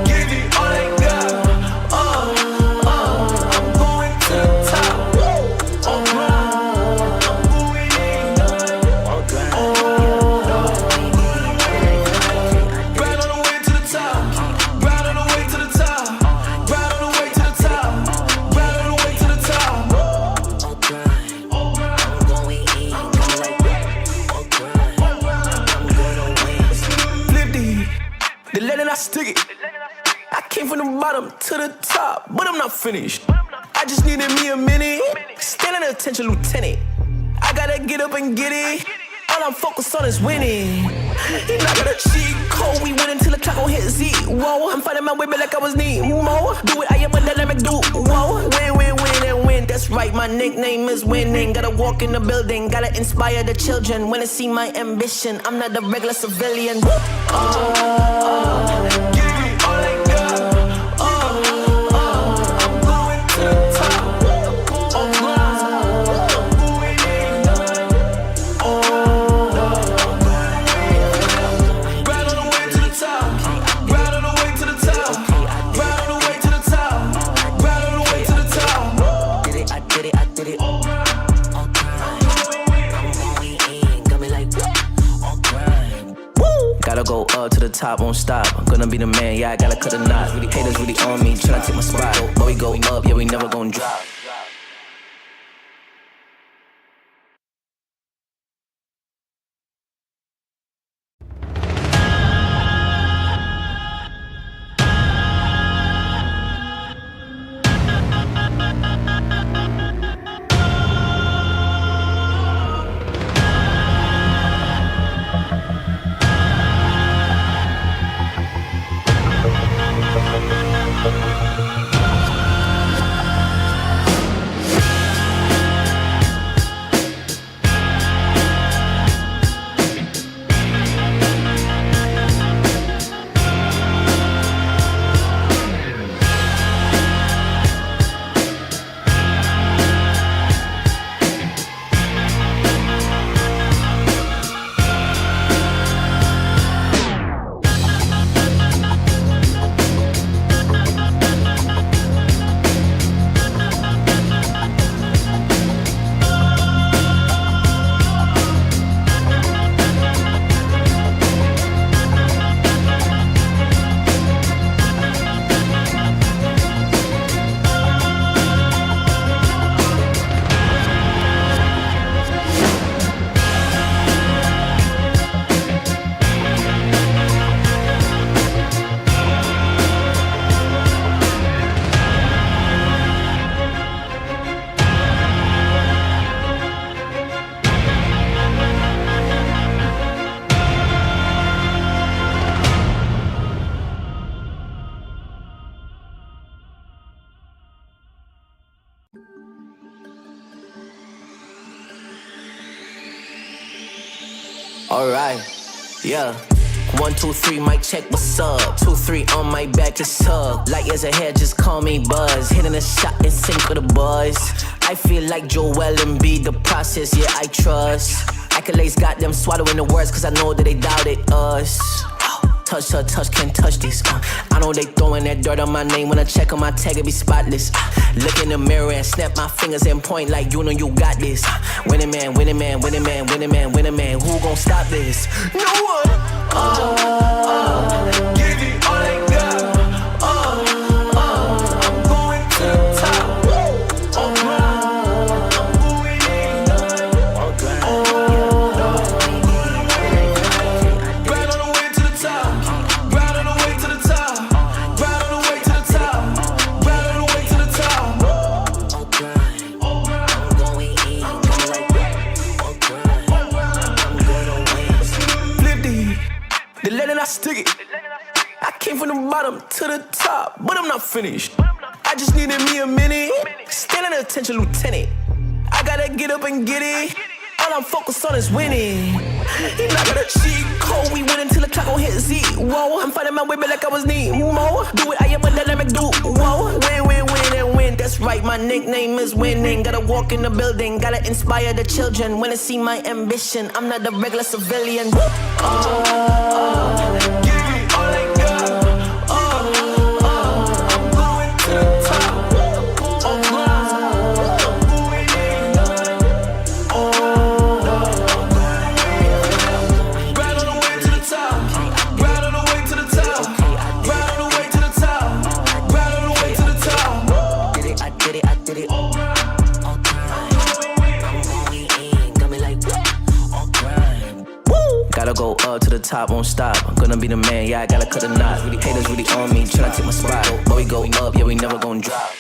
Give it all I got. I'm going to the top. On grind. I'm going in. On grind. Grind on the way to the top. Grind on the way to the top. Grind on the way to the top. Grind on the way to the top. On grind. I'm going in. I'm like on grind. I'm gonna win. Flip the letter I stick it. I came from the bottom to the top, but I'm not finished. I just needed me a minute. Standing attention, lieutenant. I gotta get up and get it. All I'm focused on is winning. He not gonna cheat code. We win until the clock gon' hit zero. I'm finding my way back like I was Nemo. Do it, I am a dynamic duo. Win, win, win, and win. That's right, my nickname is winning. Gotta walk in the building, gotta inspire the children. Wanna see my ambition. I'm not a regular civilian. Give it all I got. I'm going to the top. On grind. I'm going in. Grind on the way to the top. Grind on the way to the top. Grind on the way to the top. Grind on the way to the top. Did it, I did it, I did it. On grind. I'm going in. Got me like on grind. Woo! Gotta go up to the top, won't stop. I'm gonna be the man, yeah, I gotta cut a knot. Haters really on me, tryna take my spot. But we go up, yeah, we never gon' drop. Alright, yeah. 1, 2, 3, mic check, what's up? 2, 3 on my back, it's up. Light years ahead, just call me Buzz. Hitting a shot in sync with the buzz. I feel like Joel Embiid, the process, yeah, I trust. Accolades got them swallowing the words, cause I know that they doubted us. Touch her, touch, can't touch this. I know they throwing that dirt on my name. When I check on my tag, it be spotless. Look in the mirror and snap my fingers and point like you know you got this. Winning man, winning man, winning man, winning man, winning man. Who gon' stop this? No one. Give it all I got. I'm going to the top. On grind. I'm going in. On grind. Grind on the way to the top. Grind on the way to the top. Grind on the way to the top. Grind on the way to the top. On grind. I'm going in. I'm like on grind. I'm gonna win. Flip the letter I stick it. I came from the bottom to the top, but I'm not finished. I just needed me a minute. Standing attention, lieutenant. I gotta get up and get it. All I'm focused on is winning. He not got a cheat code. We went until the clock gon' hit zero. I'm finding my way back like I was Nemo. Do it, I am a dynamic duo. Win, win, win, and win. That's right, my nickname is winning. Gotta walk in the building, gotta inspire the children. Wanna see my ambition, I'm not a regular civilian. Give me all I got. I'm going to the top. Gotta go up to the top, won't stop. I'm gonna be the man, yeah, I gotta cut the knot. Haters really on me, tryna take my spot. But we go up, yeah, we never gon' drop.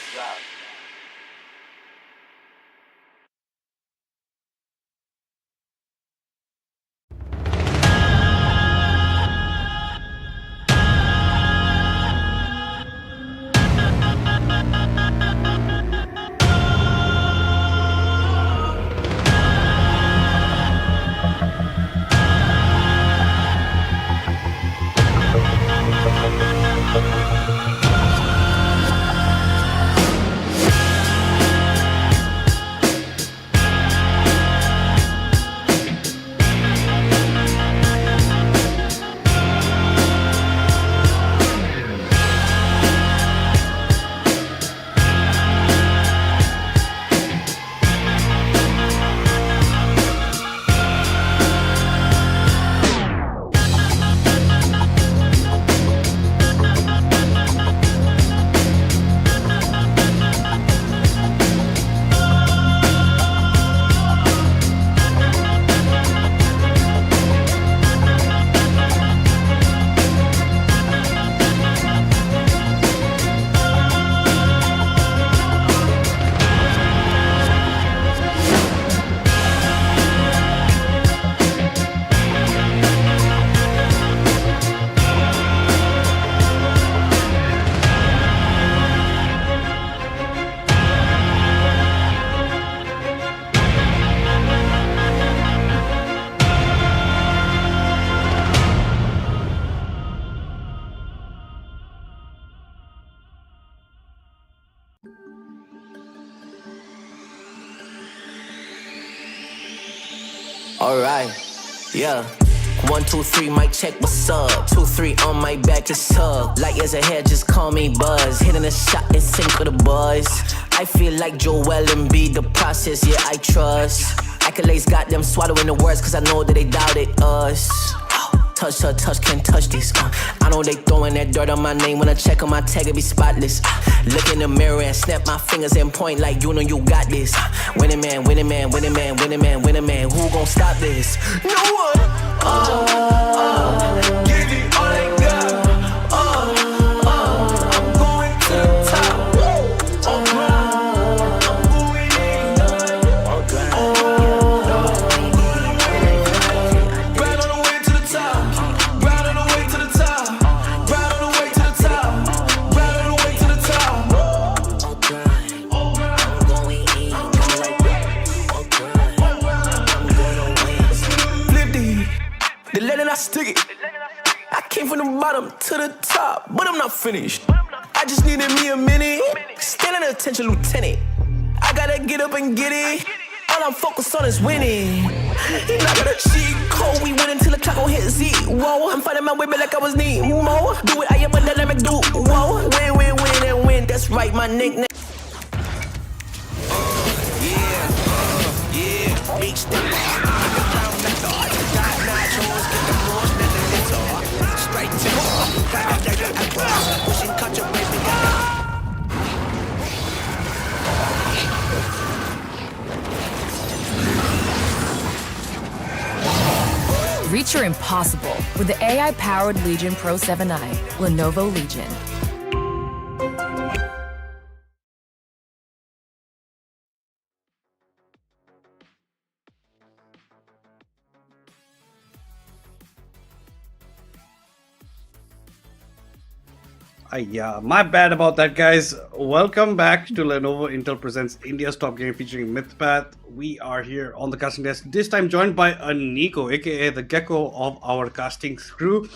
Alright, yeah. 1, 2, 3, mic check, what's up? 2, 3 on my back, it's tug. Light years ahead, just call me Buzz. Hitting a shot in sync with the buzz. I feel like Joel Embiid, the process, yeah, I trust. Accolades got them swallowing the words, cause I know that they doubted us. Touch her, touch, can't touch this. I know they throwing that dirt on my name. When I check on my tag, it be spotless. Look in the mirror and snap my fingers and point like you know you got this. Winning man, winning man, winning man, winning man, winning man. Who gon' stop this? No one. Give me all I got. I'm going to the top. I'm going in. Right on the way to the top. Right on the way to the top. Right on the way to the top. Right on the way to the top. I'm going in. Flip the letter, I stick it. I came from the bottom to the top, but I'm not finished. I just needed me a minute. Stand at attention, lieutenant. I gotta get up and get it. All I'm focused on is winning. He not got a cheat code. We went until the clock gon' hit zero. I'm finding my way back like I was Nemo. Do it, I am a dynamic duo. Win, win, win, and win. That's right, my nickname. Reach your impossible with the AI-powered Legion Pro 7i, Lenovo Legion. Yeah, my bad about that, guys. Welcome back to Lenovo Intel Presents India's Top Game featuring Mythpat. We are here on the casting desk, this time joined by a Nico, aka the gecko of our casting crew.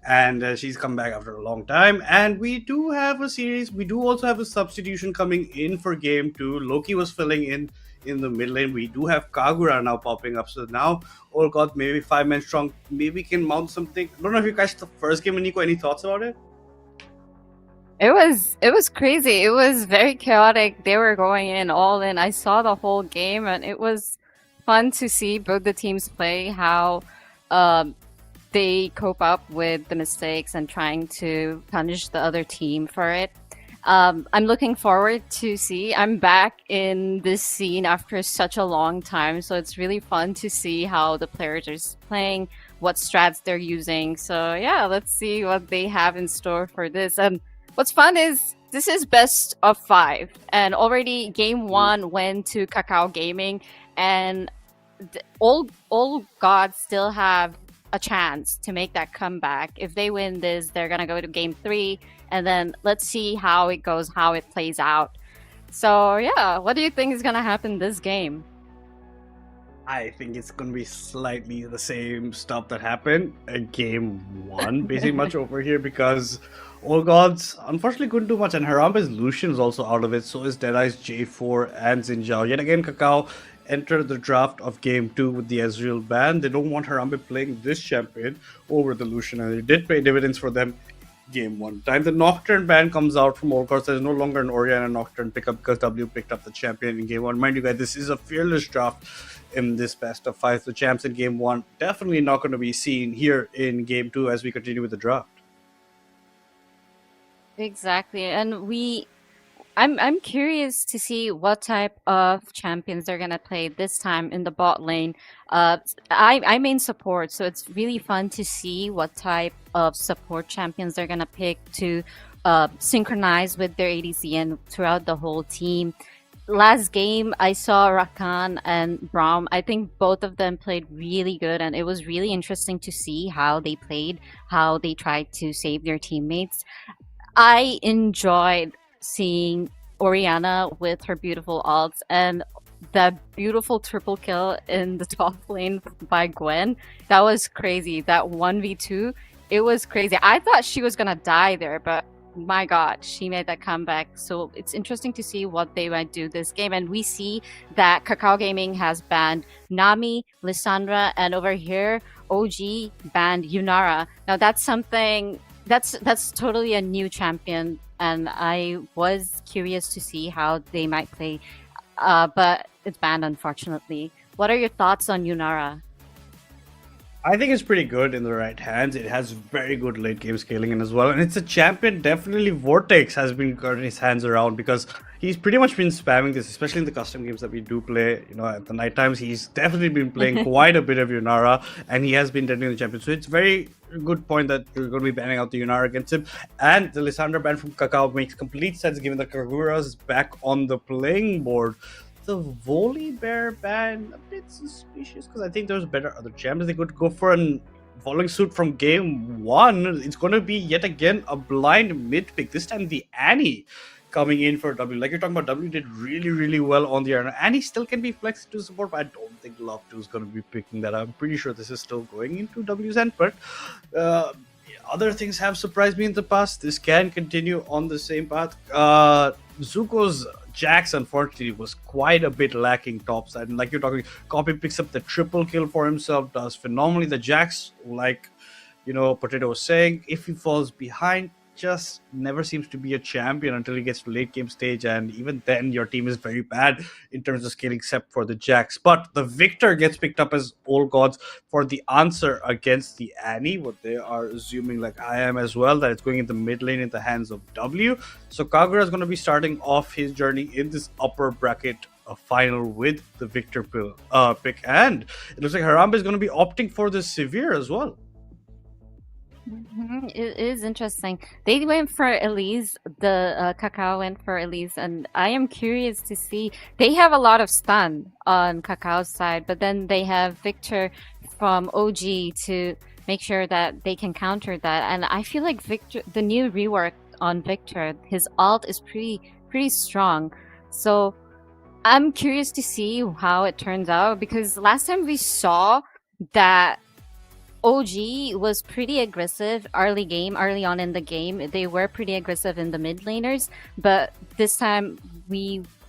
And she's come back after a long time. And we do have a series. We do also have a substitution coming in for game 2. Loki was filling in the mid lane. We do have Kagura now popping up. So now, oh god, maybe 5 men strong. Maybe we can mount something. I don't know if you guys the first game, Nico. Any thoughts about it? It was crazy. It was very chaotic. They were going in all in. I saw the whole game, and it was fun to see both the teams play, how they cope up with the mistakes and trying to punish the other team for it. I'm looking forward to see. I'm back in this scene after such a long time, so it's really fun to see how the players are playing, what strats they're using. So yeah, let's see what they have in store for this. What's fun is this is best of 5, and already game 1 went to Kakao Gaming, and all gods still have a chance to make that comeback. If they win this, they're gonna go to game 3, and then let's see how it goes, how it plays out. So yeah, what do you think is gonna happen this game? I think it's going to be slightly the same stuff that happened in game 1, basically much over here, because All Gods unfortunately couldn't do much, and Harambe's Lucian is also out of it, so is Deadeye's J4 and Xinjiao. Yet again, Kakao entered the draft of game 2 with the Ezreal ban. They don't want Harambe playing this champion over the Lucian, and it did pay dividends for them game 1. Time the Nocturne ban comes out from All Gods, there's no longer an Orianna Nocturne pickup because W picked up the champion in game 1. Mind you guys, this is a fearless draft in this best of 5. The champs in game 1 definitely not going to be seen here in game 2 as we continue with the draft. Exactly, and I'm curious to see what type of champions they're gonna play this time in the bot lane. I main support, so it's really fun to see what type of support champions they're gonna pick to synchronize with their ADC and throughout the whole team. Last game, I saw Rakan and Braum. I think both of them played really good, and it was really interesting to see how they played, how they tried to save their teammates. I enjoyed seeing Orianna with her beautiful ults and that beautiful triple kill in the top lane by Gwen. That was crazy. That 1v2, it was crazy. I thought she was gonna die there, but my god, she made that comeback. So it's interesting to see what they might do this game. And we see that Kakao Gaming has banned Nami, Lissandra, and over here, OG banned Yunara. Now that's something that's totally a new champion, and I was curious to see how they might play, but it's banned, unfortunately. What are your thoughts on Yunara? I think it's pretty good in the right hands. It has very good late game scaling in as well. And it's a champion definitely Vortex has been getting his hands around, because he's pretty much been spamming this, especially in the custom games that we do play. You know, at the night times, he's definitely been playing quite a bit of Yunara, and he has been deadly in the champion. So it's very good point that you're going to be banning out the Yunara against him. And the Lissandra ban from Kakao makes complete sense given that Kagura's back on the playing board. The Volibear ban, a bit suspicious, because I think there's better other champions. They could go for a following suit from game 1. It's going to be yet again a blind mid pick. This time the Annie coming in for W. Like you're talking about, W did really well on the arena. Annie still can be flexed to support, but I don't think Love 2 is going to be picking that. I'm pretty sure this is still going into W's end, but other things have surprised me in the past. This can continue on the same path. Zuko's Jax, unfortunately, was quite a bit lacking topside. And like you're talking, Copy picks up the triple kill for himself, does phenomenally. The Jax, like, you know, Potato was saying, if he falls behind, just never seems to be a champion until he gets to late game stage, and even then your team is very bad in terms of scaling except for the Jax. But the Victor gets picked up as All Gods for the answer against the Annie, what they are assuming, like I am as well, that it's going in the mid lane in the hands of W. So Kagura is going to be starting off his journey in this upper bracket final with the Victor pick, and it looks like Harambe is going to be opting for the Severe as well. It is interesting. They went for Elise, the Kakao went for Elise, and I am curious to see. They have a lot of stun on Kakao's side, but then they have Victor from OG to make sure that they can counter that. And I feel like Victor, the new rework on Victor. His ult is pretty strong. So I'm curious to see how it turns out, because last time we saw that OG was pretty aggressive early on in the game. They were pretty aggressive in the mid laners, but this time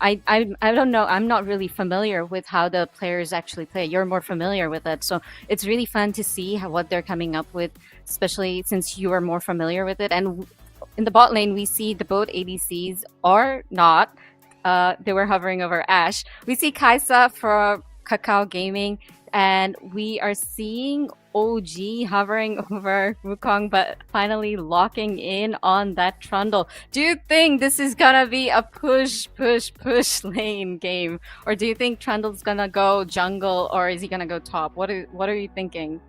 I don't know. I'm not really familiar with how the players actually play. You're more familiar with it, so it's really fun to see what they're coming up with, especially since you are more familiar with it. And in the bot lane, we see the both ADCs are not. They were hovering over Ashe. We see Kaisa for Kakao Gaming, and we are seeing OG hovering over Wukong, but finally locking in on that Trundle. Do you think this is gonna be a push lane game, or do you think Trundle's gonna go jungle, or is he gonna go top? What are you thinking?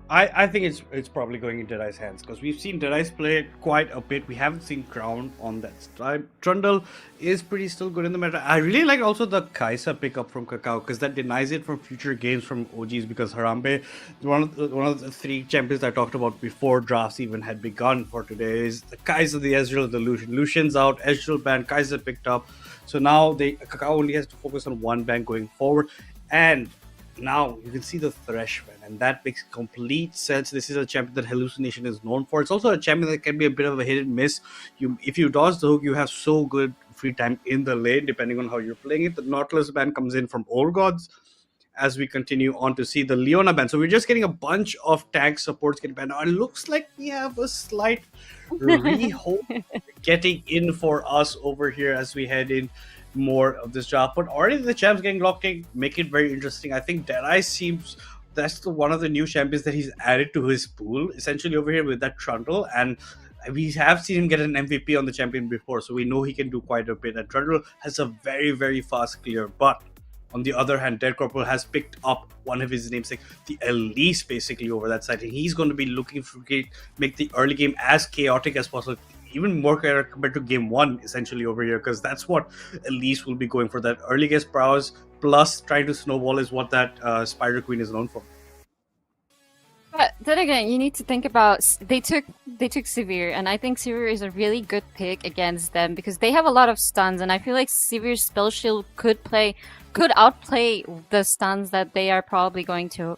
I think it's probably going in Deadey's hands, because we've seen Deadey's play quite a bit. We haven't seen Crown on that time. Trundle is pretty still good in the meta. I really like also the Kaisa pickup from Kakao, because that denies it from future games from OGs, because Harambe, one of the three champions I talked about before drafts even had begun for today, is the Kaisa, the Ezreal, the Lucian. Lucian's out, Ezreal banned, Kaisa picked up. So now Kakao only has to focus on one ban going forward. And now you can see the Thresh, man, and that makes complete sense. This is a champion that Hallucination is known for. It's also a champion that can be a bit of a hit and miss. If you dodge the hook, you have so good free time in the lane, depending on how you're playing it. The Nautilus ban comes in from Old Gods as we continue on to see the Leona ban. So we're just getting a bunch of tank supports getting banned. Now it looks like we have a slight re-hope getting in for us over here as we head in more of this draft. But already the champs getting locked in make it very interesting. I think Deadeye seems that's one of the new champions that he's added to his pool essentially over here with that Trundle, and we have seen him get an MVP on the champion before, so we know he can do quite a bit. And Trundle has a very fast clear, but on the other hand, Dead Corporal has picked up one of his namesake, the Elise, basically over that side, and he's going to be looking to make the early game as chaotic as possible, even more chaotic compared to game one, essentially over here, because that's what Elise will be going for. That early game prowess plus trying to snowball is what that Spider Queen is known for. But then again, you need to think about they took Sivir, and I think Sivir is a really good pick against them because they have a lot of stuns, and I feel like Sivir's spell shield could outplay the stuns that they are probably going to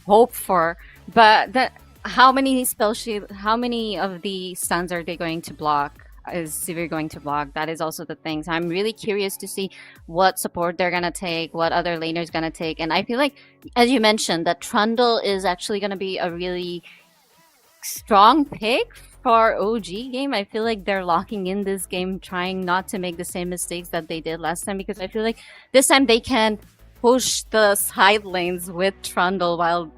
hope for. But how many of the stuns are they going to block? Is Sivir going to block? That is also the thing. So I'm really curious to see what support they're gonna take, what other laners gonna take, and I feel like, as you mentioned, that Trundle is actually gonna be a really strong pick for OG game. I feel like they're locking in this game, trying not to make the same mistakes that they did last time, because I feel like this time they can push the side lanes with Trundle while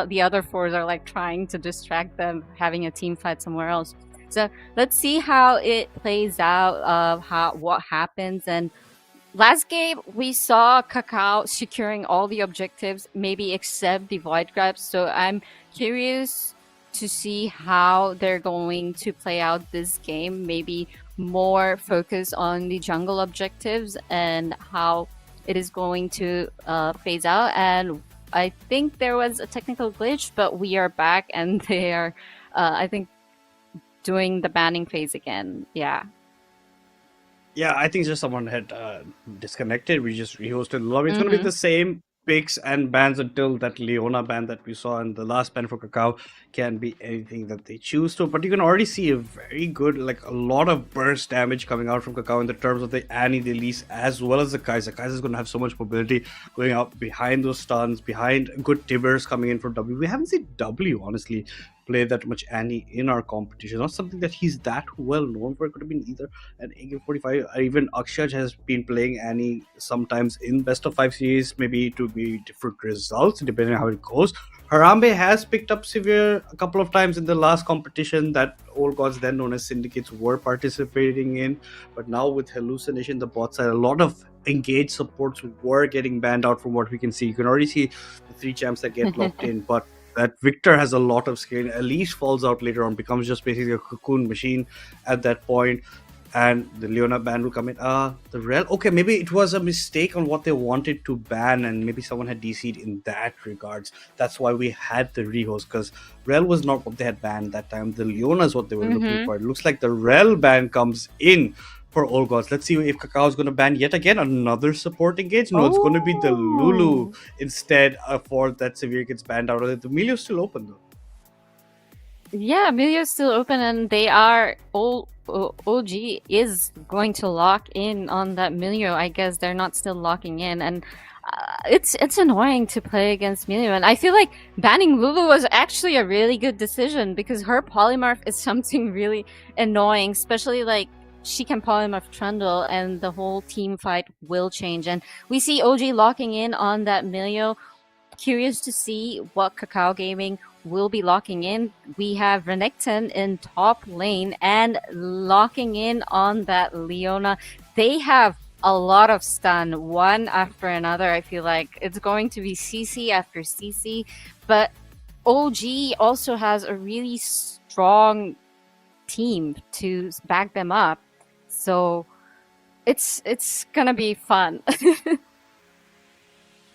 the other fours are like trying to distract them, having a team fight somewhere else. So let's see how it plays out, what happens. And last game, we saw Kakao securing all the objectives, maybe except the Void Grabs. So I'm curious to see how they're going to play out this game. Maybe more focus on the jungle objectives and how it is going to phase out. And I think there was a technical glitch, but we are back, and they are, I think, doing the banning phase again. Yeah, I think just someone had disconnected. We just rehosted the lobby. It's going to be the same picks and bans until that Leona ban that we saw, and the last ban for Kakao can be anything that they choose to. But you can already see a very good, like a lot of burst damage coming out from Kakao in the terms of the Annie, the Elise, as well as the Kaiser. Kaiser is going to have so much mobility going out behind those stuns, behind good Tibbers coming in for W. We haven't seen W, honestly, play that much Annie in our competition. Not something that he's that well known for. It could have been either an AK-45 or even Akshaj has been playing Annie sometimes in best of 5 series, maybe to be different results depending on how it goes. Harambe has picked up Sivir a couple of times in the last competition that Old Gods, then known as Syndicates, were participating in. But now with Hallucination, the bot side, a lot of engaged supports were getting banned out from what we can see. You can already see the 3 champs that get locked in, but that Victor has a lot of skill. Elise falls out later on, becomes just basically a cocoon machine at that point. and the Leona ban will come in. The Rel. Okay, maybe it was a mistake on what they wanted to ban, and maybe someone had DC'd in that regards. That's why we had the rehost, because Rel was not what they had banned that time. The Leona is what they were looking for. It looks like the Rel ban comes in for All Gods. Let's see if Kakao is going to ban yet again another support engage. No, it's going to be the Lulu instead for that Severe gets banned out of it. The Milio's still open though. Yeah, Emilio's still open, and they are OG is going to lock in on that Milio. I guess they're not still locking in, and it's annoying to play against Milio. And I feel like banning Lulu was actually a really good decision because her polymorph is something really annoying, especially like she can polymorph Trundle, and the whole team fight will change. And we see OG locking in on that Milio. Curious to see what Kakao Gaming will be locking in. We have Renekton in top lane and locking in on that Leona. They have a lot of stun, one after another. I feel like it's going to be CC after CC, but OG also has a really strong team to back them up. So it's gonna be fun.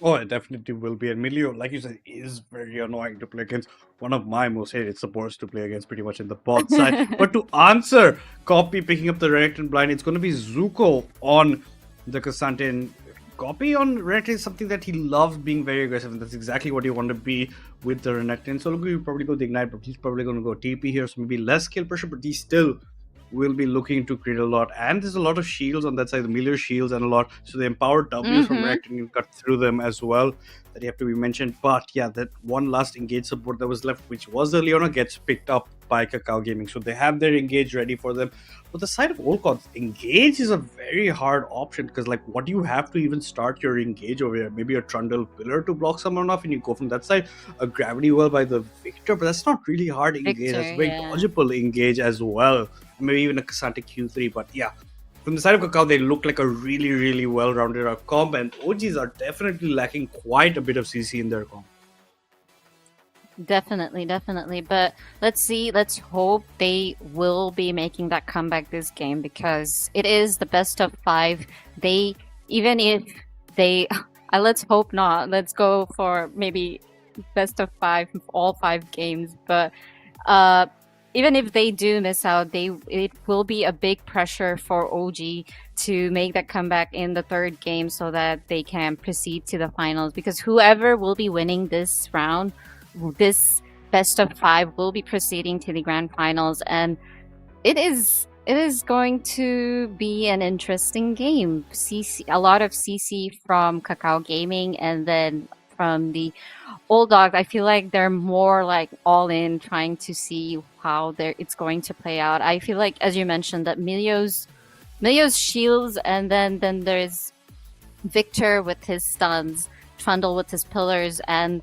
Oh, it definitely will be. And Milio, like you said, is very annoying to play against. One of my most hated supports to play against pretty much in the bot side. But to answer Copy picking up the Renekton blind, it's going to be Zuko on the Cassandra. And Copy on Renekton is something that he loves being very aggressive, and that's exactly what you want to be with the Renekton. So he'll probably go the Ignite, but he's probably going to go TP here, so maybe less skill pressure, but he still will be looking to create a lot. And there's a lot of shields on that side, the Milio shields and a lot. So the empowered W's from Renekton, you cut through them as well. That you have to be mentioned. But yeah, that one last engage support that was left, which was the Leona, gets picked up by Kakao Gaming. So they have their engage ready for them. But the side of All Gods, engage is a very hard option, because like, what do you have to even start your engage over here? Maybe a Trundle pillar to block someone off, and you go from that side. A gravity well by the Victor, but that's not really hard engage. Victor, that's very yeah. dodgeable engage as well. Maybe even a Cassandra Q3, but yeah. From the side of Kakao, they look like a really, really well-rounded comp, and OGs are definitely lacking quite a bit of CC in their comp. Definitely. But let's see. Let's hope they will be making that comeback this game, because it is the best of 5. Even if they, let's hope not. Let's go for maybe best of 5, all 5 games. But even if they do miss out, it will be a big pressure for OG to make that comeback in the 3rd game so that they can proceed to the finals. Because whoever will be winning this round, this best of 5, will be proceeding to the grand finals, and it is going to be an interesting game. A lot of CC from Kakao Gaming, and then from the Old Dogs, I feel like they're more like all in, trying to see how it's going to play out. I feel like, as you mentioned, that Milio's shields, and then there's Victor with his stuns, Trundle with his pillars, and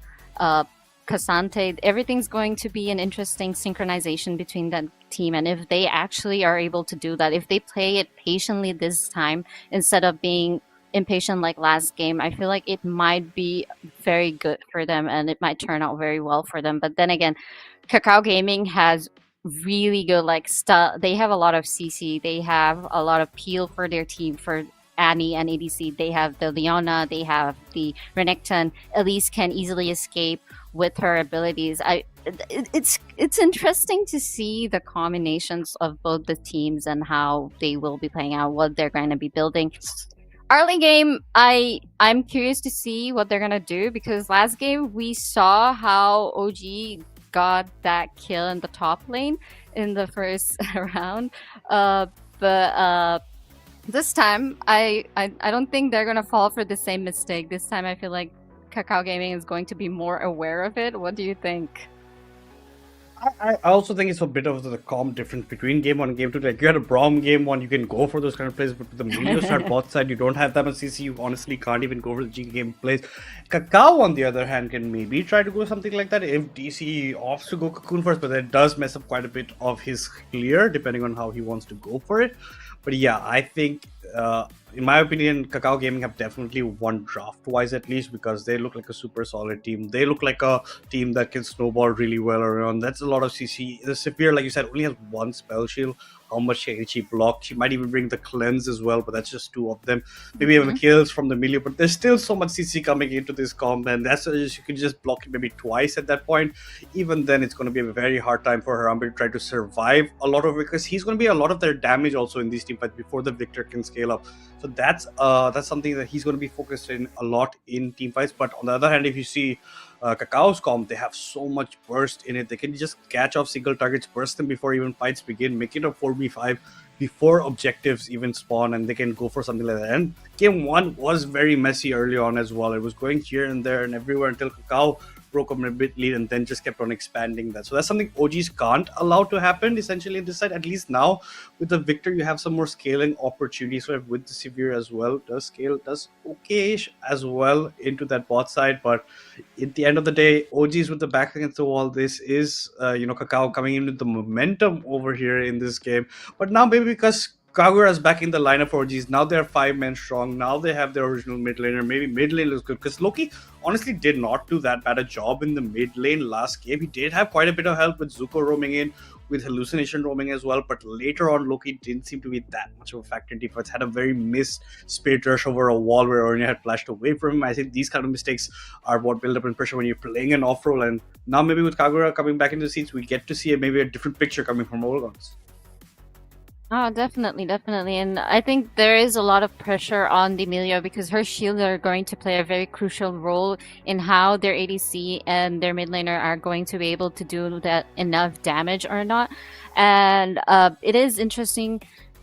Cassandra. Everything's going to be an interesting synchronization between that team, and if they actually are able to do that, if they play it patiently this time instead of being impatient like last game, I feel like it might be very good for them, and it might turn out very well for them. But then again, Kakao Gaming has really good stuff. They have a lot of CC, they have a lot of peel for their team, for Annie and ADC. They have the Leona, they have the Renekton. Elise can easily escape with her abilities. It's interesting to see the combinations of both the teams and how they will be playing out, what they're going to be building. Early game, I'm curious to see what they're gonna do, because last game we saw how OG got that kill in the top lane in the first round. But this time, I don't think they're gonna fall for the same mistake. This time, I feel like Kakao Gaming is going to be more aware of it. What do you think? I also think it's a bit of the comp difference between game 1 and game 2. Like, you had a Braum game 1, you can go for those kind of plays, but with the Milio start bot side, you don't have that much CC, you honestly can't even go for the G game plays. Kakao, on the other hand, can maybe try to go something like that if DC opts to go Cocoon first, but that does mess up quite a bit of his clear, depending on how he wants to go for it. But yeah, I think, in my opinion, Kakao Gaming have definitely won draft-wise, at least, because they look like a super solid team. They look like a team that can snowball really well around. That's a lot of CC. The Severe, like you said, only has 1 spell shield how much she blocked. She might even bring the cleanse as well, but that's just two of them. Maybe even Mhm. kills from the melee, but there's still so much CC coming into this comp, and that's you can just block it maybe twice at that point. Even then, it's going to be a very hard time for Harambe to try to survive a lot of it, because he's going to be a lot of their damage also in these team fights before the victor can scale up. So that's something that he's going to be focused in a lot in team fights. But on the other hand, if you see Kakao's comp, they have so much burst in it. They can just catch off single targets, burst them before even fights begin, make it a 4v5 before objectives even spawn, and they can go for something like that. And game one was very messy early on as well. It was going here and there and everywhere until Kakao broke up a bit lead and then just kept on expanding that. So that's something OGs can't allow to happen essentially in this side. At least now with the Victor, you have some more scaling opportunities. So with the Severe as well, does scale, does okay-ish as well into that bot side. But at the end of the day, OGs with the back against the wall, this is, Kakao coming in with the momentum over here in this game. But now maybe because Kagura is back in the lineup for OGs. Now they're 5 men strong. Now they have their original mid laner. Maybe mid lane looks good because Loki honestly did not do that bad a job in the mid lane last game. He did have quite a bit of help with Zuko roaming in, with Hallucination roaming as well. But later on, Loki didn't seem to be that much of a factor in defense. Had a very missed Spirit Rush over a wall where Ornia had flashed away from him. I think these kind of mistakes are what build up in pressure when you're playing an off roll. And now maybe with Kagura coming back into the seats, we get to see maybe a different picture coming from Olgons. Oh, definitely, definitely. And I think there is a lot of pressure on Emilio because her shields are going to play a very crucial role in how their ADC and their mid laner are going to be able to do that enough damage or not. And it is interesting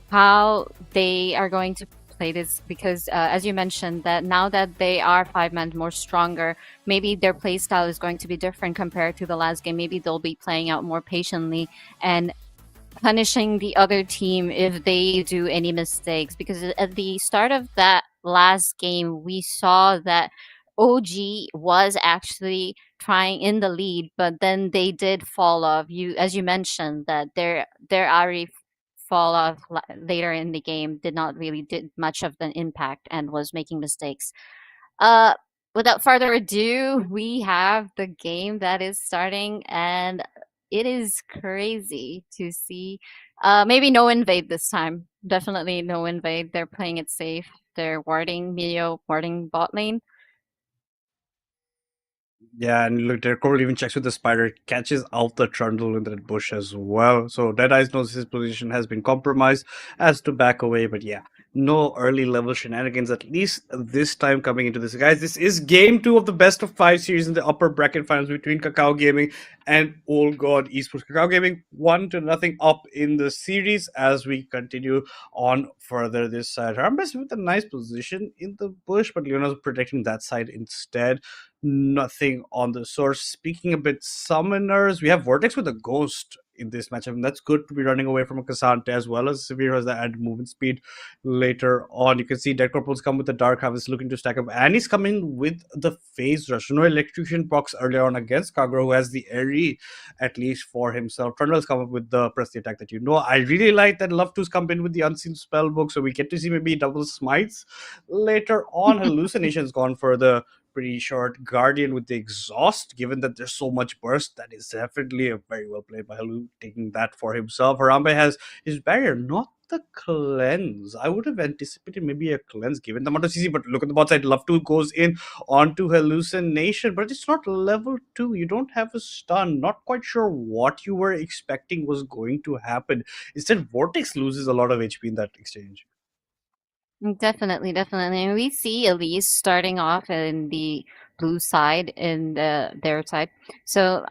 how they are going to play this because, as you mentioned, that now that they are 5 men more stronger, maybe their play style is going to be different compared to the last game. Maybe they'll be playing out more patiently and punishing the other team if they do any mistakes, because at the start of that last game we saw that OG was actually trying in the lead, but then they did fall off. You, as you mentioned, that their Ari fall off later in the game did not really did much of an impact and was making mistakes. uh Without further ado, we have the game that is starting, and it is crazy to see. Maybe no invade this time. Definitely no invade. They're playing it safe. They're warding Mio, warding bot lane. Yeah, and look, their core even checks with the spider, catches out the trundle in that bush as well. So Deadeyes knows his position has been compromised, has to back away. But yeah, no early level shenanigans, at least this time coming into this. Guys, this is game 2 of the best of 5 series in the upper bracket finals between Kakao Gaming and Old God Esports. Kakao Gaming 1-0 up in the series as we continue on further this side. Rambus with a nice position in the bush, but Leona's protecting that side instead. Nothing on the source. Speaking a bit summoners, we have Vortex with a ghost in this matchup, and that's good to be running away from a Cassante as well as Severe has the added movement speed later on. You can see Dead Corporals come with the Dark Harvest looking to stack up, and he's coming with the Phase Rush. No Electrocution procs earlier on against Kagura, who has the Airy at least for himself. Trundle's come up with the press the attack that you know. I really like that Love To's come in with the Unseen Spellbook, so we get to see maybe double smites later on. Hallucination's gone for the pretty short Guardian with the exhaust, given that there's so much burst. That is definitely a very well played by Halu, taking that for himself. Harambe has his barrier, not the cleanse. I would have anticipated maybe a cleanse given the amount of CC, but look at the bot side. Love 2 goes in onto Hallucination, but it's not level 2. You don't have a stun. Not quite sure what you were expecting was going to happen. Instead, Vortex loses a lot of HP in that exchange. Definitely, definitely. And we see Elise starting off in the blue side in their side. So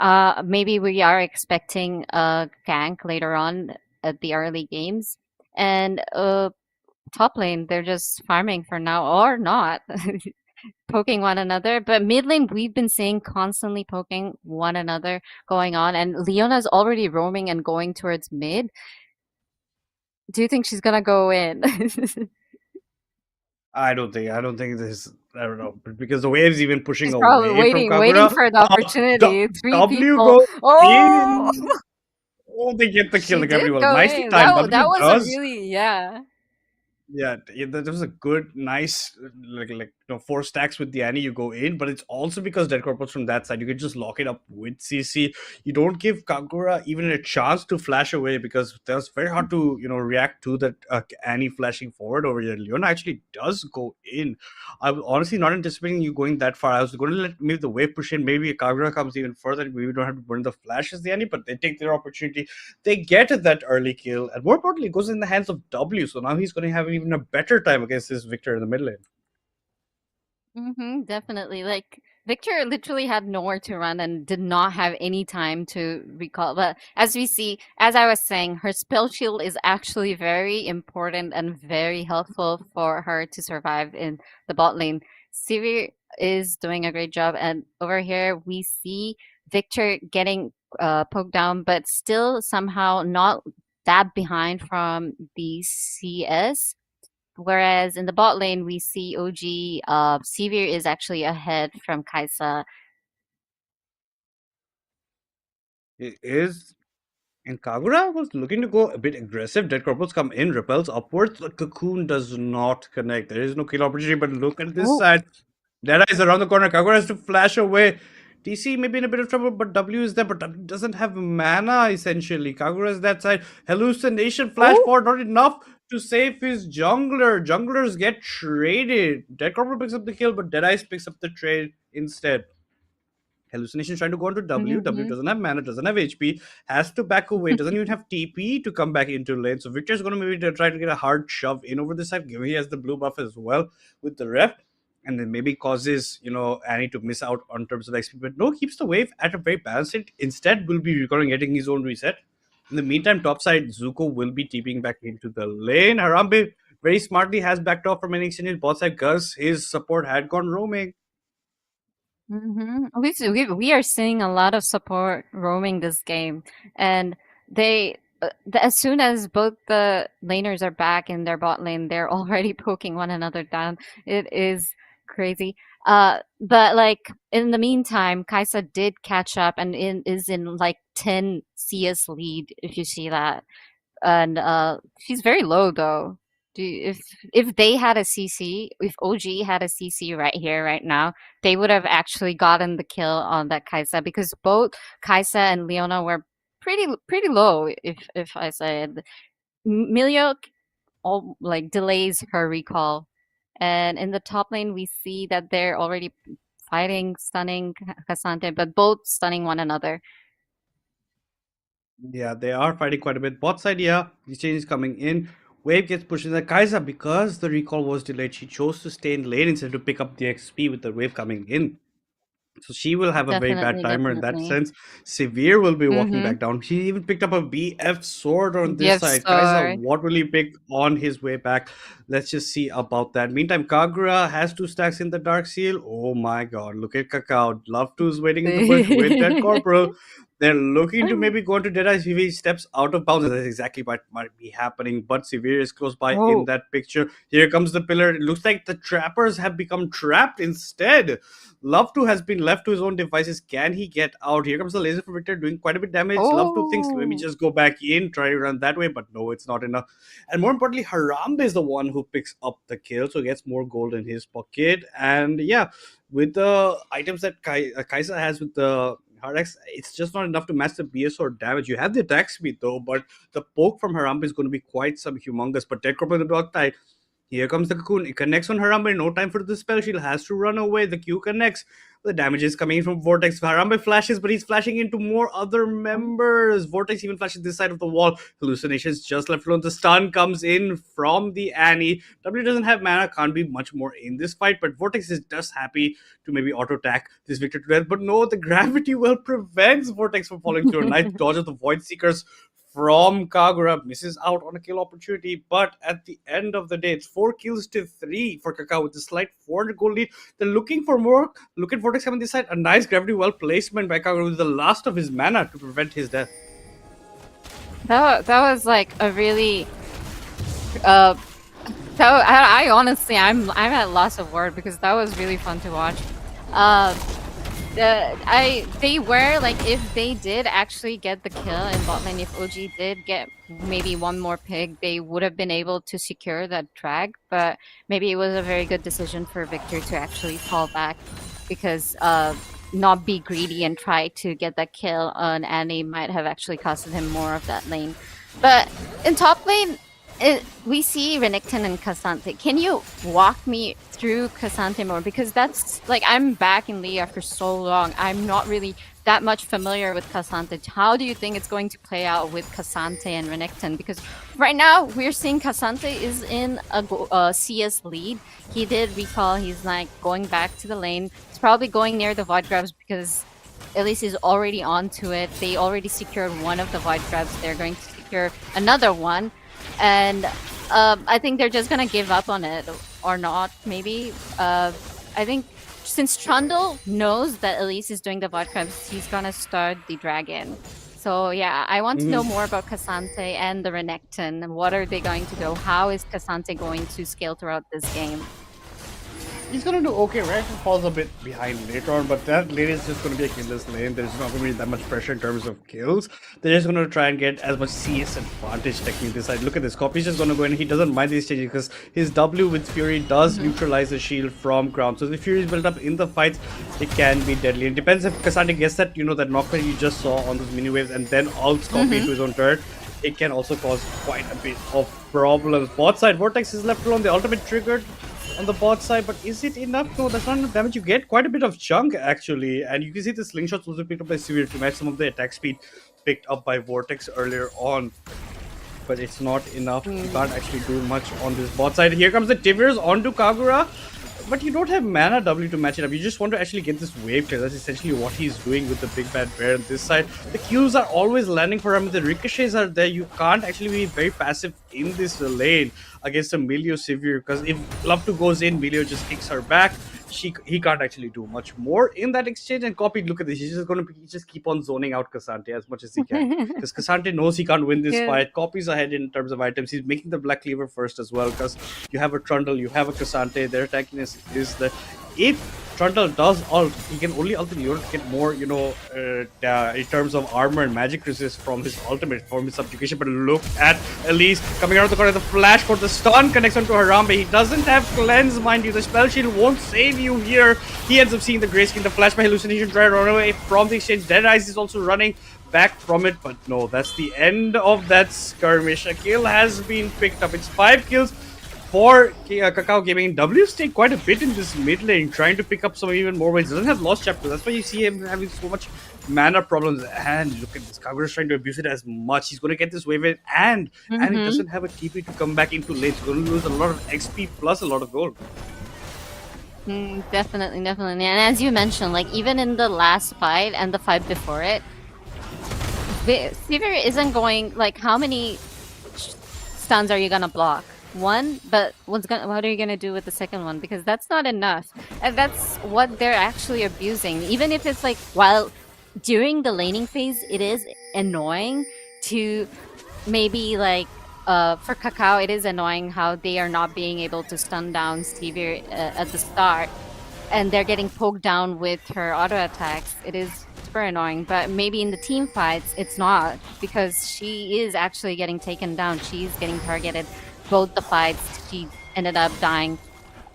maybe we are expecting a gank later on at the early games. And top lane, they're just farming for now or not. Poking one another. But mid lane, we've been seeing constantly poking one another going on. And Leona's already roaming and going towards mid. Do you think she's gonna go in? I don't think this. I don't know, because the wave's even pushing She's probably away from waiting Kagura. for the opportunity. Three W people. goes Oh, in. Oh, they get the kill she like did everyone. go Nicely in. timed. That W was a does. really, yeah. Yeah, that was a good, nice, like 4 stacks with the Annie, you go in, but it's also because Dead Corpus from that side, you can just lock it up with CC. You don't give Kagura even a chance to flash away because that's very hard to react to that Annie flashing forward over here. Leona actually does go in. I was honestly not anticipating you going that far. I was going to let maybe the wave push in, maybe Kagura comes even further, maybe we don't have to burn the flashes the Annie, but they take their opportunity. They get that early kill, and more importantly, it goes in the hands of W. So now he's going to have even a better time against this Victor in the mid lane. Definitely. Like Victor literally had nowhere to run and did not have any time to recall. But as we see, as I was saying, her spell shield is actually very important and very helpful for her to survive in the bot lane. Sivir is doing a great job, and over here we see Victor getting poked down, but still somehow not that behind from the CS. Whereas in the bot lane, we see OG Sivir is actually ahead from Kaisa. It is. And Kagura was looking to go a bit aggressive. Dead Corpus come in, repels upwards. The cocoon does not connect. There is no kill opportunity, but look at this Oh. side. Deadeye is around the corner. Kagura has to flash away. TC may be in a bit of trouble, but W is there. But W doesn't have mana, essentially. Kagura is that side. Hallucination, flash forward, not enough to save his jungler. Junglers get traded. Dead Corpus picks up the kill, but Deadeye picks up the trade instead. Hallucination trying to go onto W. W doesn't have mana, doesn't have HP, has to back away, doesn't even have TP to come back into lane. So Victor's going to maybe try to get a hard shove in over this side, given he has the blue buff as well with the ref. And then maybe causes, Annie to miss out on terms of XP. But no, keeps the wave at a very balanced rate. Instead, will be recording getting his own reset. In the meantime, topside, Zuko will be TPing back into the lane. Harambe very smartly has backed off from an exchange bot side because his support had gone roaming. We are seeing a lot of support roaming this game, and they as soon as both the laners are back in their bot lane, they're already poking one another down. It is crazy. But like in the meantime, Kaisa did catch up and is in like 10 CS lead, if you see that, and she's very low though. If they had a CC, if OG had a CC right here, right now, they would have actually gotten the kill on that Kaisa because both Kaisa and Leona were pretty low. If I said Milio all like delays her recall, and in the top lane we see that they're already fighting, stunning Cassante, but both stunning one another. Yeah, they are fighting quite a bit. Bot side, yeah, the change is coming in. Wave gets pushed in the Kai'Sa because the recall was delayed. She chose to stay in lane instead to pick up the XP with the wave coming in. So she will have a very bad timer in that sense. Severe will be walking back down. He even picked up a BF sword on this side. Kaisa, what will he pick on his way back? Let's just see about that. Meantime, Kagura has 2 stacks in the Dark Seal. Oh my god, look at Kakao. Love to is waiting in the bush with that Corporal. They're looking to maybe go into Deadeye. Severe steps out of bounds. That's exactly what might be happening. But Severe is close by in that picture. Here comes the pillar. It looks like the trappers have become trapped instead. Love to has been left to his own devices. Can he get out? Here comes the laser for Victor, doing quite a bit of damage. Love to thinks maybe just go back in, try to run that way, but no, it's not enough. And more importantly, Harambe is the one who picks up the kill, so gets more gold in his pocket. And yeah, with the items that Kaisa has with the Hardex, it's just not enough to match the BS or damage. You have the attack speed though, but the poke from Harambe is going to be quite some humongous. But Dead Corp in the block tight. Here comes the cocoon. It connects on Harambe. No time for the spell. She has to run away. The Q connects. The damage is coming in from Vortex. Harambe flashes, but he's flashing into more other members. Vortex even flashes this side of the wall. Hallucinations just left alone. The stun comes in from the Annie. W doesn't have mana. Can't be much more in this fight. But Vortex is just happy to maybe auto-attack this Victor to death. But no, the gravity well prevents Vortex from falling through. A nice dodge of the Void Seekers from Kagura, misses out on a kill opportunity, but at the end of the day, it's 4 kills to 3 for Kakao with a slight 400 gold lead. They're looking for more. Look at Vortex coming this side. A nice gravity well placement by Kagura with the last of his mana to prevent his death. That was like a really I honestly I'm at loss of word because that was really fun to watch. They were like, if they did actually get the kill in bot lane, if OG did get maybe one more pick, they would have been able to secure that drag. But maybe it was a very good decision for Victor to actually fall back, because not be greedy and try to get that kill on Annie might have actually costed him more of that lane. But in top lane, we see Renekton and Cassante. Can you walk me through Cassante more? Because that's like, I'm back in League after so long. I'm not really that much familiar with Cassante. How do you think it's going to play out with Cassante and Renekton? Because right now we're seeing Cassante is in a CS lead. He did recall. He's like going back to the lane. He's probably going near the Void Grabs because Elise is already onto it. They already secured one of the Void Grabs. They're going to secure another one. And I think they're just gonna give up on it, or not, maybe. I think since Trundle knows that Elise is doing the Void Crabs, he's gonna start the Dragon. So yeah, I want to know more about Cassante and the Renekton. What are they going to do? How is Cassante going to scale throughout this game? He's gonna do okay, right? He falls a bit behind later on, but that lane is just gonna be a killless lane. There's not gonna be that much pressure in terms of kills. They're just gonna try and get as much CS advantage taking this side. Look at this. Copy's just gonna go in. He doesn't mind these changes because his W with Fury does neutralize the shield from ground. So if the Fury is built up in the fights, it can be deadly. It depends if Cassante gets that, that knockback you just saw on those mini waves and then ults Copy into his own turret. It can also cause quite a bit of problems. Bot side, Vortex is left alone. The ultimate triggered on the bot side, but is it enough? No, that's not enough damage. You get quite a bit of chunk actually, and you can see the slingshots also picked up by Severe to match some of the attack speed picked up by Vortex earlier on. But it's not enough. You can't actually do much on this bot side. Here comes the Tivirs onto Kagura, but you don't have mana W to match it up. You just want to actually get this wave clear. That's essentially what he's doing with the big bad bear on this side. The Qs are always landing for him. The ricochets are there. You can't actually be very passive in this lane against a Milio Severe, because if Love2 goes in, Milio just kicks her back. He can't actually do much more in that exchange. And Copy, look at this. He's just gonna keep on zoning out Cassante as much as he can, because Cassante knows he can't win this fight. Copy's ahead in terms of items. He's making the Black Cleaver first as well, because you have a Trundle, you have a Cassante. Their attackiness is the, if Trundle does ult, he can only ult in order to get more, in terms of armor and magic resist from his ultimate, from his subjugation. But look at Elise coming out of the corner. The flash for the stun connects onto Harambe. He doesn't have cleanse, mind you. The spell shield won't save you here. He ends up seeing the grayskin, the flash by hallucination, try to run away from the exchange. Dead Eyes is also running back from it, but no, that's the end of that skirmish. A kill has been picked up. It's 5 kills for Kakao Gaming. W stayed quite a bit in this mid lane, trying to pick up some even more ways. Doesn't have Lost Chapter. That's why you see him having so much mana problems. And look at this. Kagura's trying to abuse it as much. He's going to get this wave in, and he doesn't have a TP to come back into lane. He's going to lose a lot of XP plus a lot of gold. Definitely. And as you mentioned, like even in the last fight and the fight before it, Sivir isn't going, like, how many stuns are you gonna block? One, but what are you gonna do with the second one? Because that's not enough, and that's what they're actually abusing. Even if it's like while during the laning phase, it is annoying to maybe like for Kakao, it is annoying how they are not being able to stun down Stevie at the start, and they're getting poked down with her auto attacks. It is super annoying, but maybe in the team fights, it's not, because she is actually getting taken down. She's getting targeted. Both the fights, she ended up dying.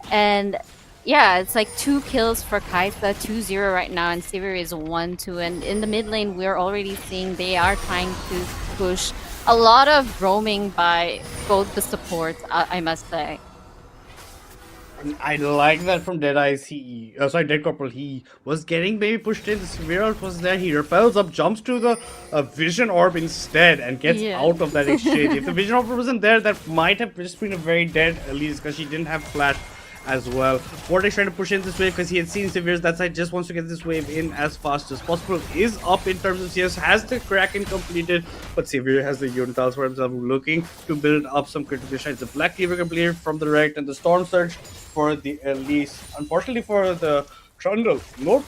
And yeah, it's like 2 kills for Kaisa, 2-0 right now, and Sivir is 1-2. And in the mid lane, we're already seeing they are trying to push a lot of roaming by both the supports, I must say. I like that from Deadeyes. Dead Corporal. He was getting maybe pushed in. The Severe ult was there. He repels up, jumps to the Vision Orb instead, and gets out of that exchange. If the Vision Orb wasn't there, that might have just been a very dead Elise, because she didn't have flash as well. Vortex trying to push in this wave because he had seen Severe's that side, just wants to get this wave in as fast as possible. Is up in terms of CS, has the Kraken completed, but Severe has the Unitals for himself, looking to build up some critical shots. The Black Cleaver completed from the right, and the Storm Surge for the Elise. Unfortunately for the Trundle, no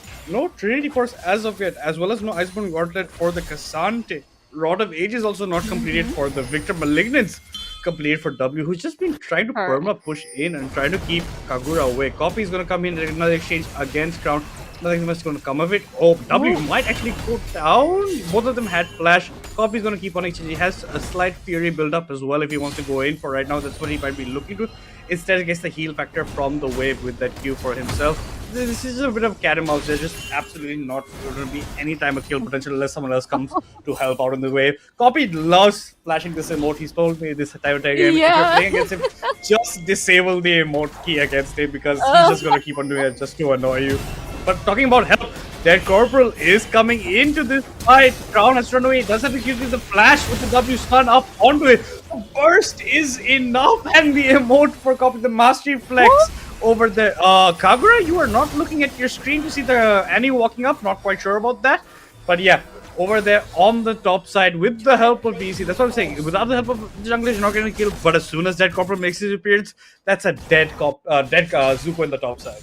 Trinity Force as of yet, as well as no Iceborne Gauntlet for the Cassante. Rod of Age is also not completed for the Victor. Malignance completed for W, who's just been trying to perma push in and trying to keep Kagura away. Copy is going to come in another exchange against Crown. Nothing much going to come of it. Oh, W might actually go down. Both of them had flash. Copy's going to keep on exchanging. He has a slight fury build up as well if he wants to go in for right now. That's what he might be looking to. Instead, he gets the heal factor from the wave with that Q for himself. This is a bit of cat and mouse. There's just absolutely not going to be any time of kill potential unless someone else comes to help out in the wave. Copy loves flashing this emote. He's told me this entire game. If you're playing against him, just disable the emote key against him because he's just going to keep on doing it just to annoy you. But talking about help, Dead Corporal is coming into this fight. Crown has run away. Does have to give you the flash with the W stun up onto it. The burst is enough, and the emote for Copy the Mastery Flex over there. Kagura, you are not looking at your screen to see the Annie walking up. Not quite sure about that. But yeah, over there on the top side with the help of DC. That's what I'm saying. Without the help of the junglers, you're not going to kill. But as soon as Dead Corporal makes his appearance, that's a dead Zuko in the top side.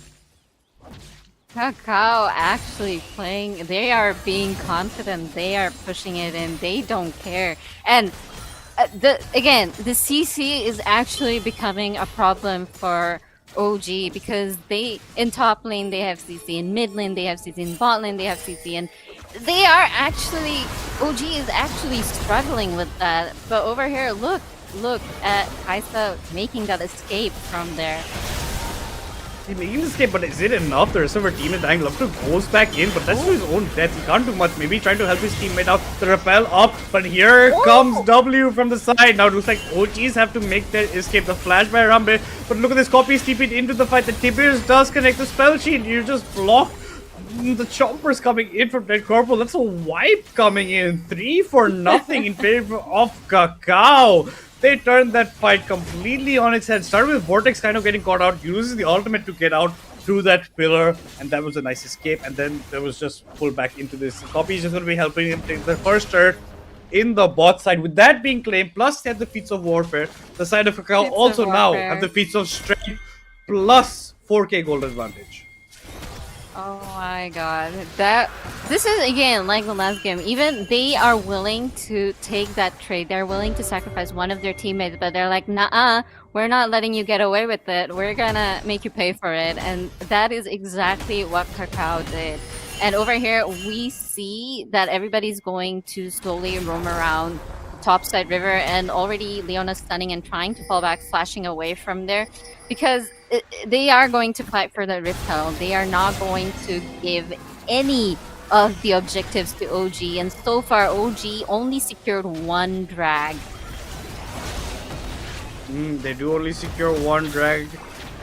Kakao actually playing. They are being confident. They are pushing it in. They don't care. And the CC is actually becoming a problem for OG because they in top lane they have CC, in mid lane they have CC, in bot lane they have CC, and they are actually OG is actually struggling with that. But over here, look at Kaisa making that escape from there. He's making the escape, but is it enough? The rest of our team is dying. Love2 goes back in, but that's to his own death. He can't do much. Maybe trying to help his teammate out. The repel up, but here comes W from the side. Now it looks like OGs have to make their escape. The flash by Rambe, but look at this copy TP'd into the fight. The Tiberius does connect the spell sheet. You just block the choppers coming in from Dead Corporal. That's a wipe coming in. 3-0 in favor of Kakao. They turned that fight completely on its head. Started with Vortex kind of getting caught out, uses the ultimate to get out through that pillar, and that was a nice escape. And then there was just pulled back into this. Copy is just going to be helping him take the first turret in the bot side. With that being claimed, plus they have the feats of warfare. The side of Kakao also now have the feats of strength plus 4k gold advantage. Oh my god. This is again like the last game. Even they are willing to take that trade. They're willing to sacrifice one of their teammates, but they're like, nah, we're not letting you get away with it. We're gonna make you pay for it. And that is exactly what Kakao did. And over here we see that everybody's going to slowly roam around topside river, and already Leona's stunning and trying to fall back, flashing away from there because they are going to fight for the Rift Tunnel. They are not going to give any of the objectives to OG, and so far OG only secured one drag. They do only secure one drag.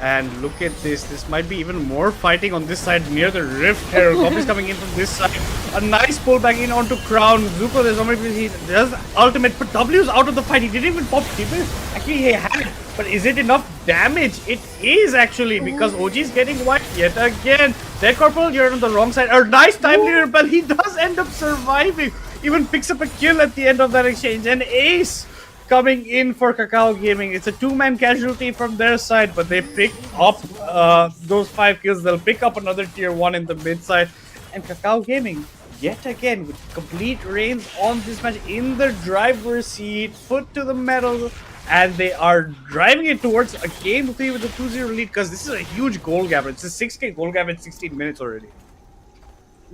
And look at this. This might be even more fighting on this side near the Rift here. Copy's coming in from this side. A nice pullback in onto Crown. Zuko, there's already he does ultimate, but W's out of the fight. He didn't even pop Tibble. Actually, he had. But is it enough damage? It is actually, because OG's getting wiped yet again. Dead Corporal, you're on the wrong side. A nice timely repel. He does end up surviving. Even picks up a kill at the end of that exchange. An ace coming in for Kakao Gaming. It's a two-man casualty from their side, but they pick up those 5 kills. They'll pick up another tier 1 in the mid side. And Kakao Gaming, yet again, with complete reigns on this match in the driver's seat, foot to the metal, and they are driving it towards a game 3 with a 2-0 lead, because this is a huge goal gap. It's a 6k goal gap in 16 minutes already.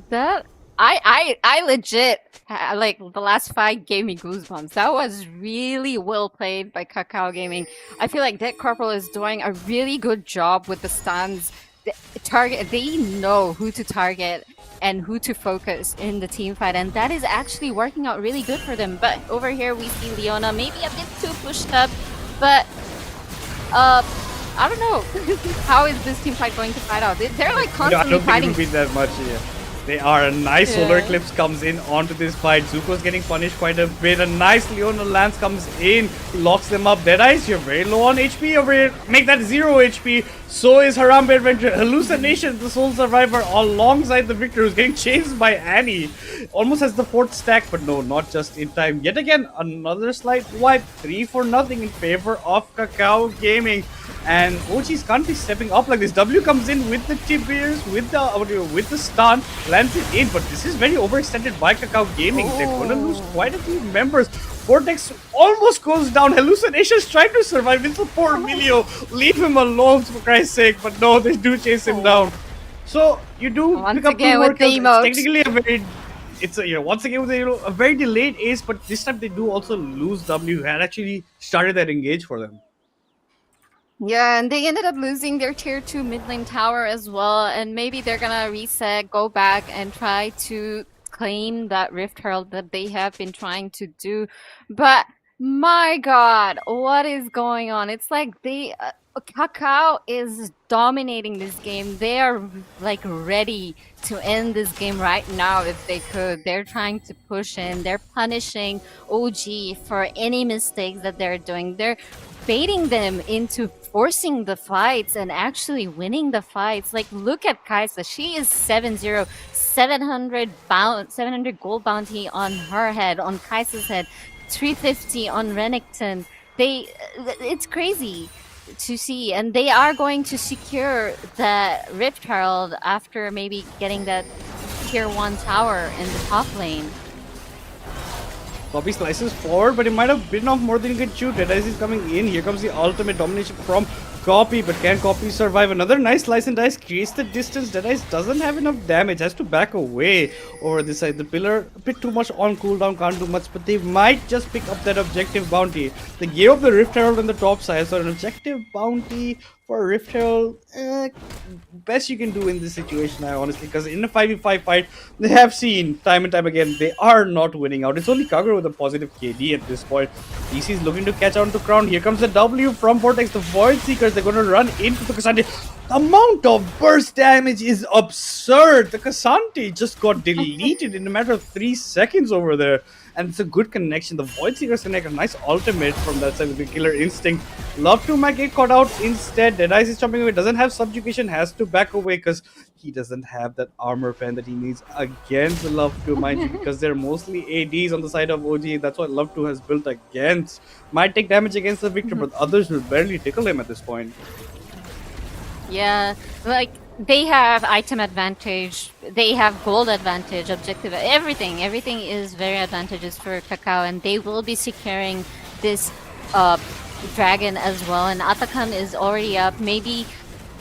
That I legit like the last fight gave me goosebumps. That was really well played by Kakao Gaming. I feel like Dead Corporal is doing a really good job with the stuns. They know who to target and who to focus in the team fight, and that is actually working out really good for them. But over here we see Leona maybe a bit too pushed up, but I don't know. How is this team fight going to fight out? They're like constantly fighting. I don't think it'll be that much here. They are. A nice solar eclipse comes in onto this fight. Zuko's getting punished quite a bit. A nice Leona Lance comes in, locks them up. Deadice, you're very low on HP over here. Make that 0 HP. So is Harambe Adventure. Hallucination, the sole survivor, alongside the victor who's getting chased by Annie. Almost has the 4th stack, but no, not just in time. Yet again, another slight wipe. 3-0 in favor of Kakao Gaming. And OGs can't be stepping up like this. W comes in with the Tiberius, with the stun, lands it in, but this is very overextended by Kakao Gaming. They're gonna lose quite a few members. Vortex almost goes down. Hallucination's trying to survive. It's a poor Emilio. Leave him alone, for Christ's sake. But no, they do chase him down. So you do Once pick up again two more with the kills. It's emote. technically a very, it's a, once again with a very delayed ace, but this time they do also lose W. Had actually started that engage for them. Yeah, and they ended up losing their tier 2 mid lane tower as well, and maybe they're gonna reset, go back, and try to claim that Rift Herald that they have been trying to do. But my god, what is going on? It's like Kakao is dominating this game. They are like ready to end this game right now if they could. They're trying to push in. They're punishing OG for any mistakes that they're doing. They're baiting them into forcing the fights and actually winning the fights. Like, look at Kaisa. She is 7-0, 700 gold bounty on her head, on Kaisa's head, 350 on Renekton. It's crazy to see, and they are going to secure the Rift Herald after maybe getting that tier 1 tower in the top lane. Copy slices forward, but it might have bitten off more than he could chew. Deadice is coming in. Here comes the ultimate domination from Copy, but can Copy survive? Another nice slice and dice creates the distance. Deadice doesn't have enough damage, has to back away over this side. The pillar, a bit too much on cooldown, can't do much, but they might just pick up that objective bounty. They gave up the Rift Herald on the top side, so an objective bounty for Rift Herald, best you can do in this situation, I honestly, because in a 5v5 fight, they have seen time and time again, they are not winning out. It's only Kagura with a positive KD at this point. DC is looking to catch on to Crown. Here comes the W from Vortex, the Void Seekers. They're going to run into the Cassandra. The amount of burst damage is absurd. The Cassandra just got deleted in a matter of 3 seconds over there. And it's a good connection. The Void Seekers connect a nice ultimate from that side with the Killer Instinct. Love to might get caught out instead. Deadice is jumping away, doesn't have subjugation, has to back away because he doesn't have that armor pen that he needs against Love to, mind you, because they're mostly ADs on the side of OG. That's what Love to has built against. Might take damage against the Victor, but others will barely tickle him at this point. Yeah, like they have item advantage, they have gold advantage, objective, everything is very advantageous for Kakao, and they will be securing this dragon as well. And Atakan is already up. Maybe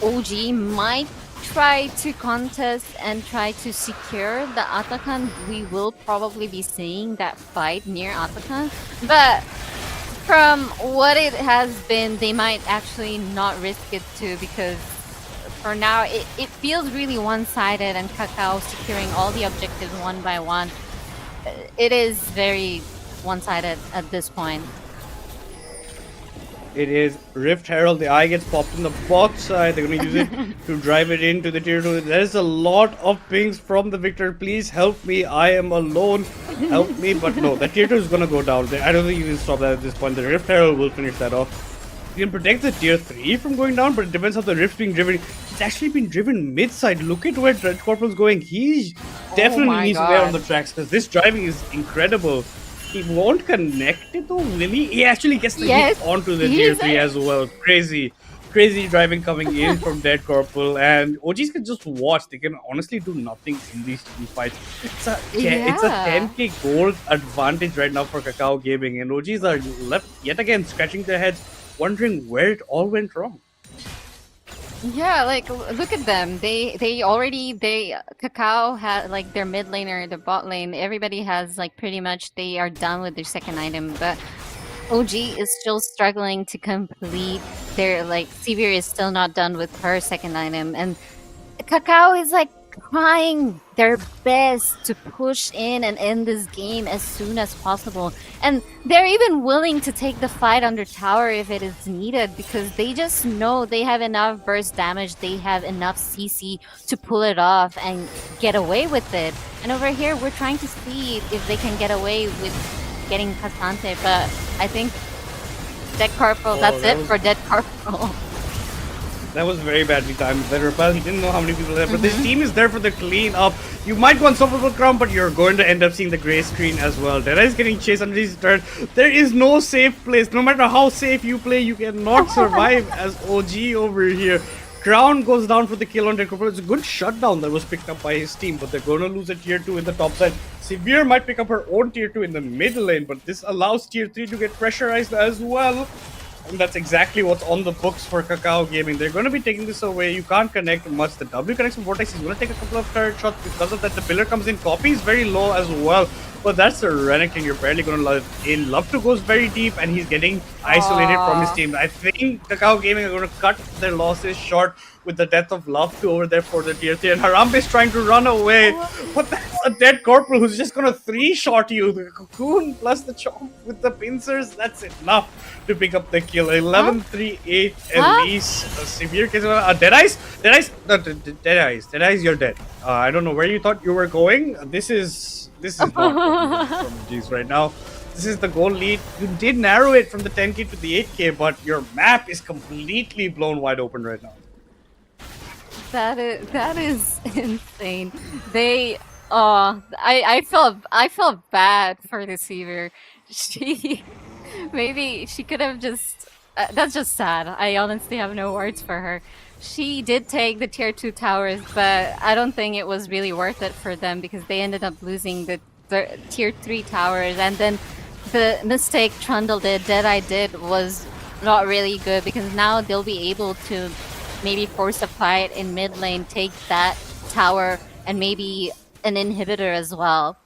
OG might try to contest and try to secure the Atakan. We will probably be seeing that fight near Atakan, but from what it has been, they might actually not risk it too, because for now it feels really one-sided, and Kakao securing all the objectives one by one. It is very one-sided at this point. It is Rift Herald. The eye gets popped on the bot side. They're going to use it to drive it into the tier 2. There's a lot of pings from the Victor. Please help me. I am alone. Help me. But no, the tier 2 is going to go down. I don't think you can stop that at this point. The Rift Herald will finish that off. You can protect the tier 3 from going down, but it depends on the Rift being driven. He's actually been driven mid-side. Look at where Dread Corporal's going. He definitely needs to wear on the tracks, because this driving is incredible. He won't connect it though, will he? He actually gets the hit onto the tier 3 as well. Crazy driving coming in from Dead Corporal, and OGs can just watch. They can honestly do nothing in these two fights. It's a 10k gold advantage right now for Kakao Gaming, and OGs are left yet again scratching their heads, wondering where it all went wrong. Yeah, like look at them. Kakao had like their mid laner, the bot lane. Everybody has like pretty much they are done with their second item, but OG is still struggling to complete their like Severe is still not done with her second item, and Kakao is like trying their best to push in and end this game as soon as possible. And they're even willing to take the fight under tower if it is needed, because they just know they have enough burst damage, they have enough CC to pull it off and get away with it. And over here, we're trying to see if they can get away with getting Cassante, but I think Dead Corporal, that's it for Dead Corporal. That was very badly timed. The Repel, he didn't know how many people there, but this team is there for the clean up. You might go unstoppable crown, but you're going to end up seeing the gray screen as well. Deadeye is getting chased under his turn. There is no safe place. No matter how safe you play, you cannot survive as OG over here. Crown goes down for the kill on Dead Corporal. It's a good shutdown that was picked up by his team, but they're going to lose a tier 2 in the top side. Severe might pick up her own tier 2 in the mid lane, but this allows tier 3 to get pressurized as well. And that's exactly what's on the books for Kakao Gaming. They're going to be taking this away. You can't connect much. The W connects from Vortex. He's going to take a couple of turret shots. Because of that, the pillar comes in. Copy is very low as well. But that's the Renekton. You're barely going to love in. Love to goes very deep, and he's getting isolated from his team. I think Kakao Gaming are going to cut their losses short with the death of Love to over there for the tier 3. And Harambe is trying to run away. But that's a dead Corporal who's just going to 3-shot you. The Cocoon plus the Chomp with the pincers. That's enough to pick up the kill. 11-3-8 Elise. A severe case of Deadies? Deadies? No, Deadies. Deadies, you're dead. I don't know where you thought you were going. This is not from G's right now. This is the goal lead. You did narrow it from the 10k to the 8k, but your map is completely blown wide open right now. That is insane. They I felt bad for the Seaver. Maybe she could have just that's just sad. I honestly have no words for her. She did take the tier 2 towers, but I don't think it was really worth it for them because they ended up losing the tier 3 towers, and then the mistake Trundle did, Deadeye did, was not really good because now they'll be able to maybe force a fight in mid lane, take that tower, and maybe an inhibitor as well.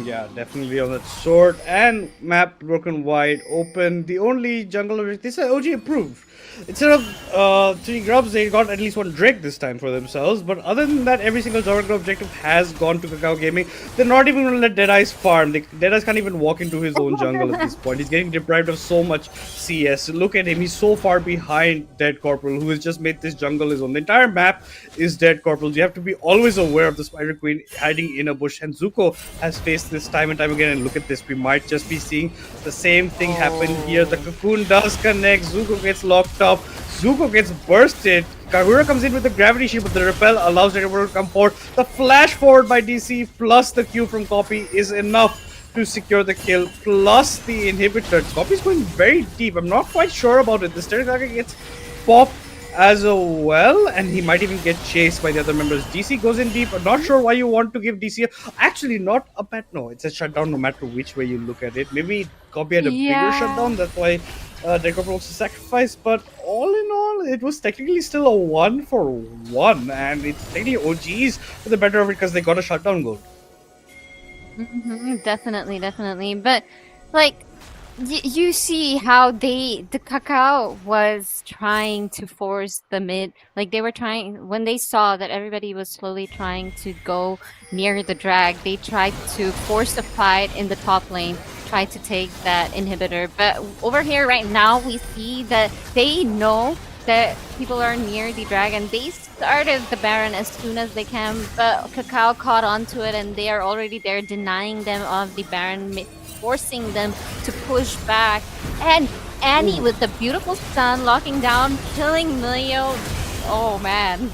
Yeah, definitely on that sword and map broken wide open. The only jungle of this OG approved. Instead of 3 grubs, they got at least 1 Drake this time for themselves. But other than that, every single jungle objective has gone to Kakao Gaming. They're not even going to let Deadies farm. Deadies can't even walk into his own jungle at this point. He's getting deprived of so much CS. Look at him. He's so far behind Dead Corporal, who has just made this jungle his own. The entire map is Dead Corporals. You have to be always aware of the Spider Queen hiding in a bush. And Zuko has faced this time and time again. And look at this. We might just be seeing the same thing happen here. The Cocoon does connect. Zuko gets locked up. Zuko gets bursted. Kahura comes in with the gravity shield, but the repel allows the to come forward. The flash forward by DC plus the Q from Copy is enough to secure the kill, plus the inhibitor. Copy's going very deep. I'm not quite sure about it. The Stereo gets popped as well, and he might even get chased by the other members. DC goes in deep. I'm not sure why you want to give DC actually not a bad. No, it's a shutdown no matter which way you look at it. Maybe Copy had a bigger shutdown, that's why Decoper wants to sacrifice, but all in all, it was technically still a 1-for-1, and it's technically OGs for the better of it because they got a shutdown goal. Definitely. But like, you see how the Kakao was trying to force the mid. Like they were trying when they saw that everybody was slowly trying to go near the drag. They tried to force the fight in the top lane. Try to take that inhibitor, but over here right now we see that they know that people are near the dragon. They started the Baron as soon as they can, but Kakao caught onto it and they are already there denying them of the Baron, forcing them to push back. And Annie with the beautiful stun locking down, killing Milio. Oh man.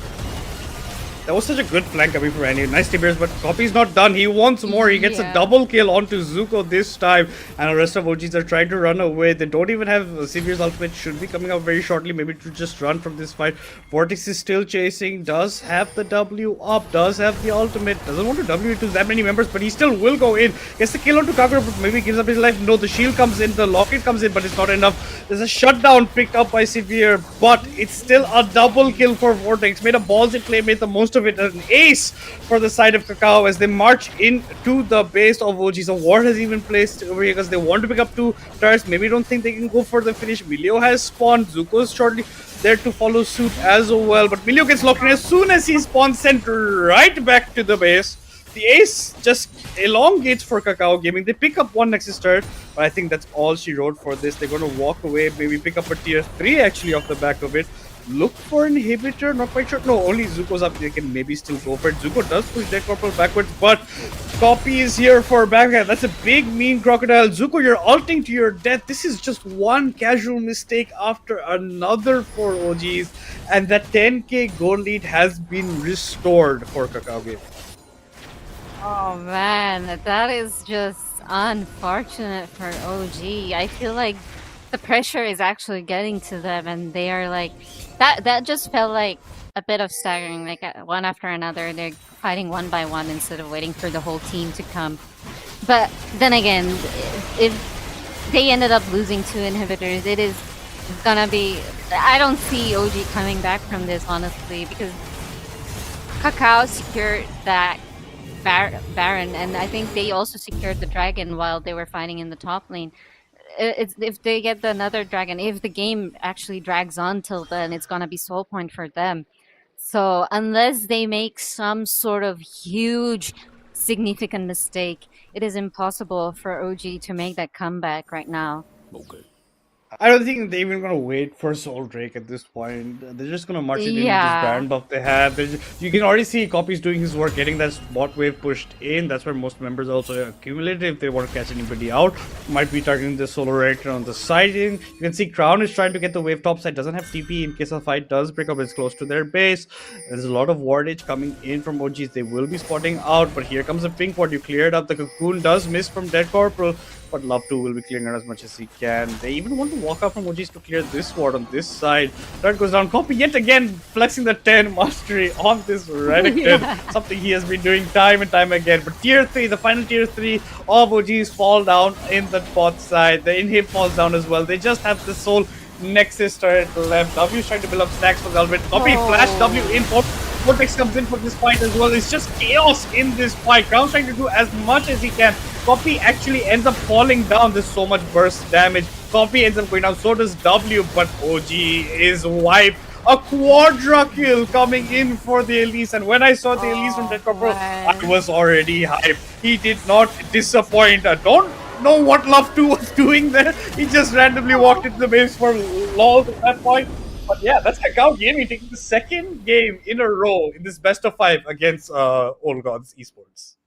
That was such a good flank coming from Annie. Nice TBRs, but Copy's not done. He wants more. He gets a double kill onto Zuko this time. And the rest of OGs are trying to run away. They don't even have Sevir's ultimate. Should be coming out very shortly. Maybe to just run from this fight. Vortex is still chasing. Does have the W up. Does have the ultimate. Doesn't want to W into that many members, but he still will go in. Gets the kill onto Kakura, but maybe gives up his life. No, the shield comes in. The locket comes in, but it's not enough. There's a shutdown picked up by Severe, but it's still a double kill for Vortex. Made a ballsy play, made the most of it. An ace for the side of Kakao as they march into the base of OG. So ward has even placed over here because they want to pick up 2 turrets. Maybe don't think they can go for the finish. Milio has spawned. Zuko is shortly there to follow suit as well. But Milio gets locked in as soon as he spawns, sent right back to the base. The ace just elongates for Kakao Gaming. They pick up 1 Nexus turret, but I think that's all she wrote for this. They're going to walk away, maybe pick up a tier 3 actually off the back of it. Look for inhibitor, not quite sure. No, only Zuko's up. They can maybe still go for it. Zuko does push Dead Corporal backwards, but Copy is here for backhand. That's a big, mean crocodile. Zuko, you're ulting to your death. This is just one casual mistake after another for OGs, and that 10k goal lead has been restored for Kakao Game. Oh man, that is just unfortunate for OG. I feel like the pressure is actually getting to them, and they are like that just felt like a bit of staggering, like one after another. They're fighting one by one instead of waiting for the whole team to come. But then again, if they ended up losing 2 inhibitors. It is gonna be. I don't see OG coming back from this, honestly, because Kakao secured that Baron, and I think they also secured the dragon while they were fighting in the top lane. If they get another dragon, if the game actually drags on till then, it's gonna be soul point for them. So unless they make some sort of huge, significant mistake, it is impossible for OG to make that comeback right now. I don't think they're even gonna wait for Soul Drake at this point. They're just gonna march it in with this Yeah. Baron buff they have. You can already see Copy's doing his work, getting that bot wave pushed in. That's where most members also accumulate if they want to catch anybody out. Might be targeting the Solar Reactor on the side. You can see Crown is trying to get the wave top side. Doesn't have TP in case a fight does break up. It's close to their base. There's a lot of wardage coming in from OGs. They will be spotting out, but here comes a pink ward. You cleared up. The cocoon does miss from Dead Corporal, but Love 2 will be clearing out as much as he can. They even want to walk out from OGs to clear this ward on this side. That goes down. Copy yet again flexing the 10 mastery on this Renekton. Something he has been doing time and time again. But tier 3, the final tier 3 of OGs fall down in the bot side. The inhib falls down as well. They just have the soul Nexus turret left. W is trying to build up stacks for the ultimate. Copy flash W in. Vortex comes in for this fight as well. It's just chaos in this fight. Crown's trying to do as much as he can. Copy actually ends up falling down. There's so much burst damage. Copy ends up going down. So does W, but OG is wiped. A quadra kill coming in for the Elise. And when I saw the Elise from Dead Corporal, I was already hyped. He did not disappoint. I don't know what Love 2 was doing there. He just randomly walked into the base for lols at that point. But yeah, that's Kakao Gaming taking the second game in a row in this best of 5 against Old Gods Esports.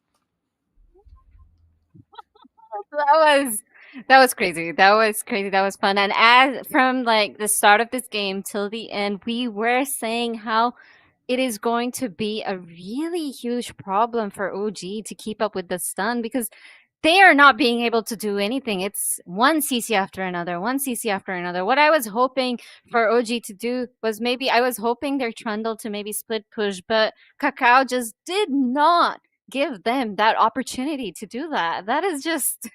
That was crazy. That was crazy. That was fun. And as from like the start of this game till the end, we were saying how it is going to be a really huge problem for OG to keep up with the stun because they are not being able to do anything. It's one CC after another, one CC after another. What I was hoping for OG to do was maybe I was hoping their Trundle to maybe split push, but Kakao just did not give them that opportunity to do that. That is just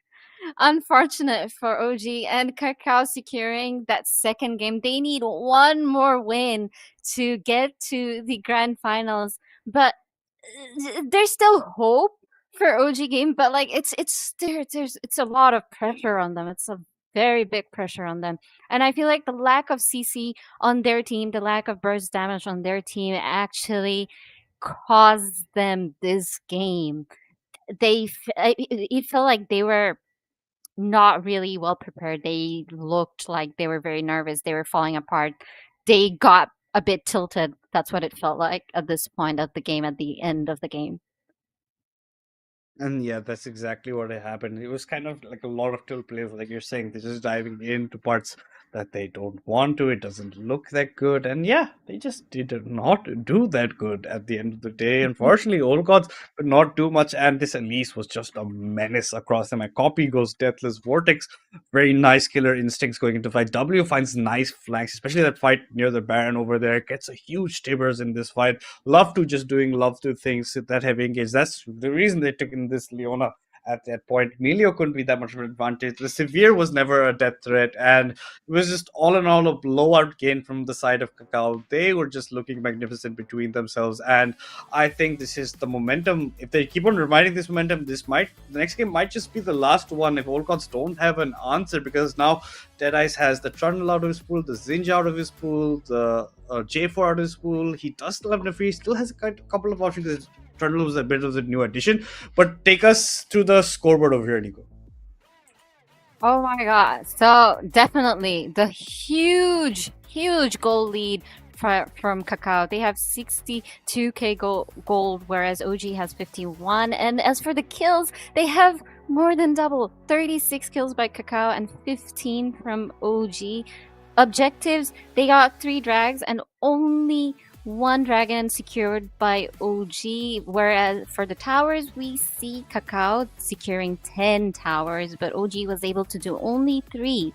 unfortunate for OG and Kakao securing that second game. They need one more win to get to the grand finals, but there's still hope for OG game, but like it's a lot of pressure on them. It's a very big pressure on them. And I feel like the lack of CC on their team, the lack of burst damage on their team actually caused them this game. It felt like they were not really well prepared. They looked like they were very nervous. They were falling apart. They got a bit tilted. That's what it felt like at this point of the game, at the end of the game. And yeah, that's exactly what happened. It was kind of like a lot of tilt plays, like you're saying. They're just diving into parts that they don't want to. It doesn't look that good. And yeah, they just did not do that good at the end of the day. Unfortunately, Old Gods could not do much. And this Elise was just a menace across them. A Copy goes Deathless. Vortex, very nice killer instincts going into fight. W finds nice flanks, especially that fight near the Baron over there. Gets a huge tibbers in this fight. Love to just doing Love to things that heavy engage. That's the reason they took in this Leona at that point. Melio couldn't be that much of an advantage. The Severe was never a death threat, and it was just all in all a blowout gain from the side of Kakao. They were just looking magnificent between themselves, and I think this is the momentum. If they keep on reminding this momentum, the next game might just be the last one if Old Gods don't have an answer, because now Deadice has the Trundle out of his pool, the Zinja out of his pool, the J4 out of his pool. He does still have Nefri, still has a couple of options. Trundle was a bit of a new addition, but take us to the scoreboard over here, Nico. Oh my god. So definitely the huge goal lead from Kakao. They have 62k gold, whereas OG has 51. And as for the kills, they have more than double. 36 kills by Kakao and 15 from OG. Objectives, they got 3 drags and only 1 dragon secured by OG, whereas for the towers, we see Kakao securing 10 towers, but OG was able to do only 3.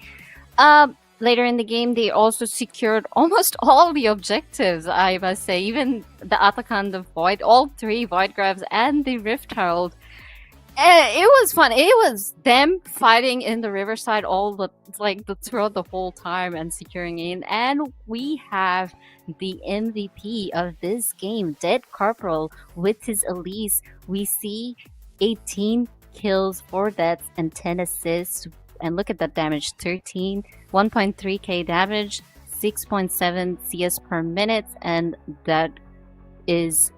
Later in the game, they also secured almost all the objectives, I must say. Even the Atakan, the Void, all 3 Void Grabs, and the Rift Herald. It was fun. It was them fighting in the riverside throughout the whole time and securing in. And we have the MVP of this game, Dead Corporal, with his Elise. We see 18 kills, 4 deaths, and 10 assists. And look at that damage: 1.3k damage, 6.7 CS per minute, and that is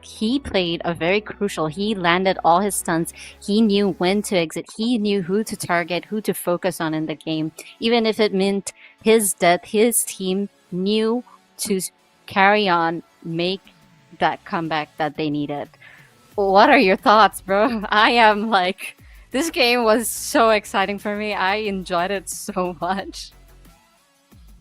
he played a very crucial. He landed all his stunts. He knew when to exit. He knew who to target, who to focus on in the game. Even if it meant his death, his team knew to carry on, make that comeback that they needed. What are your thoughts, bro? I am like, this game was so exciting for me. I enjoyed it so much.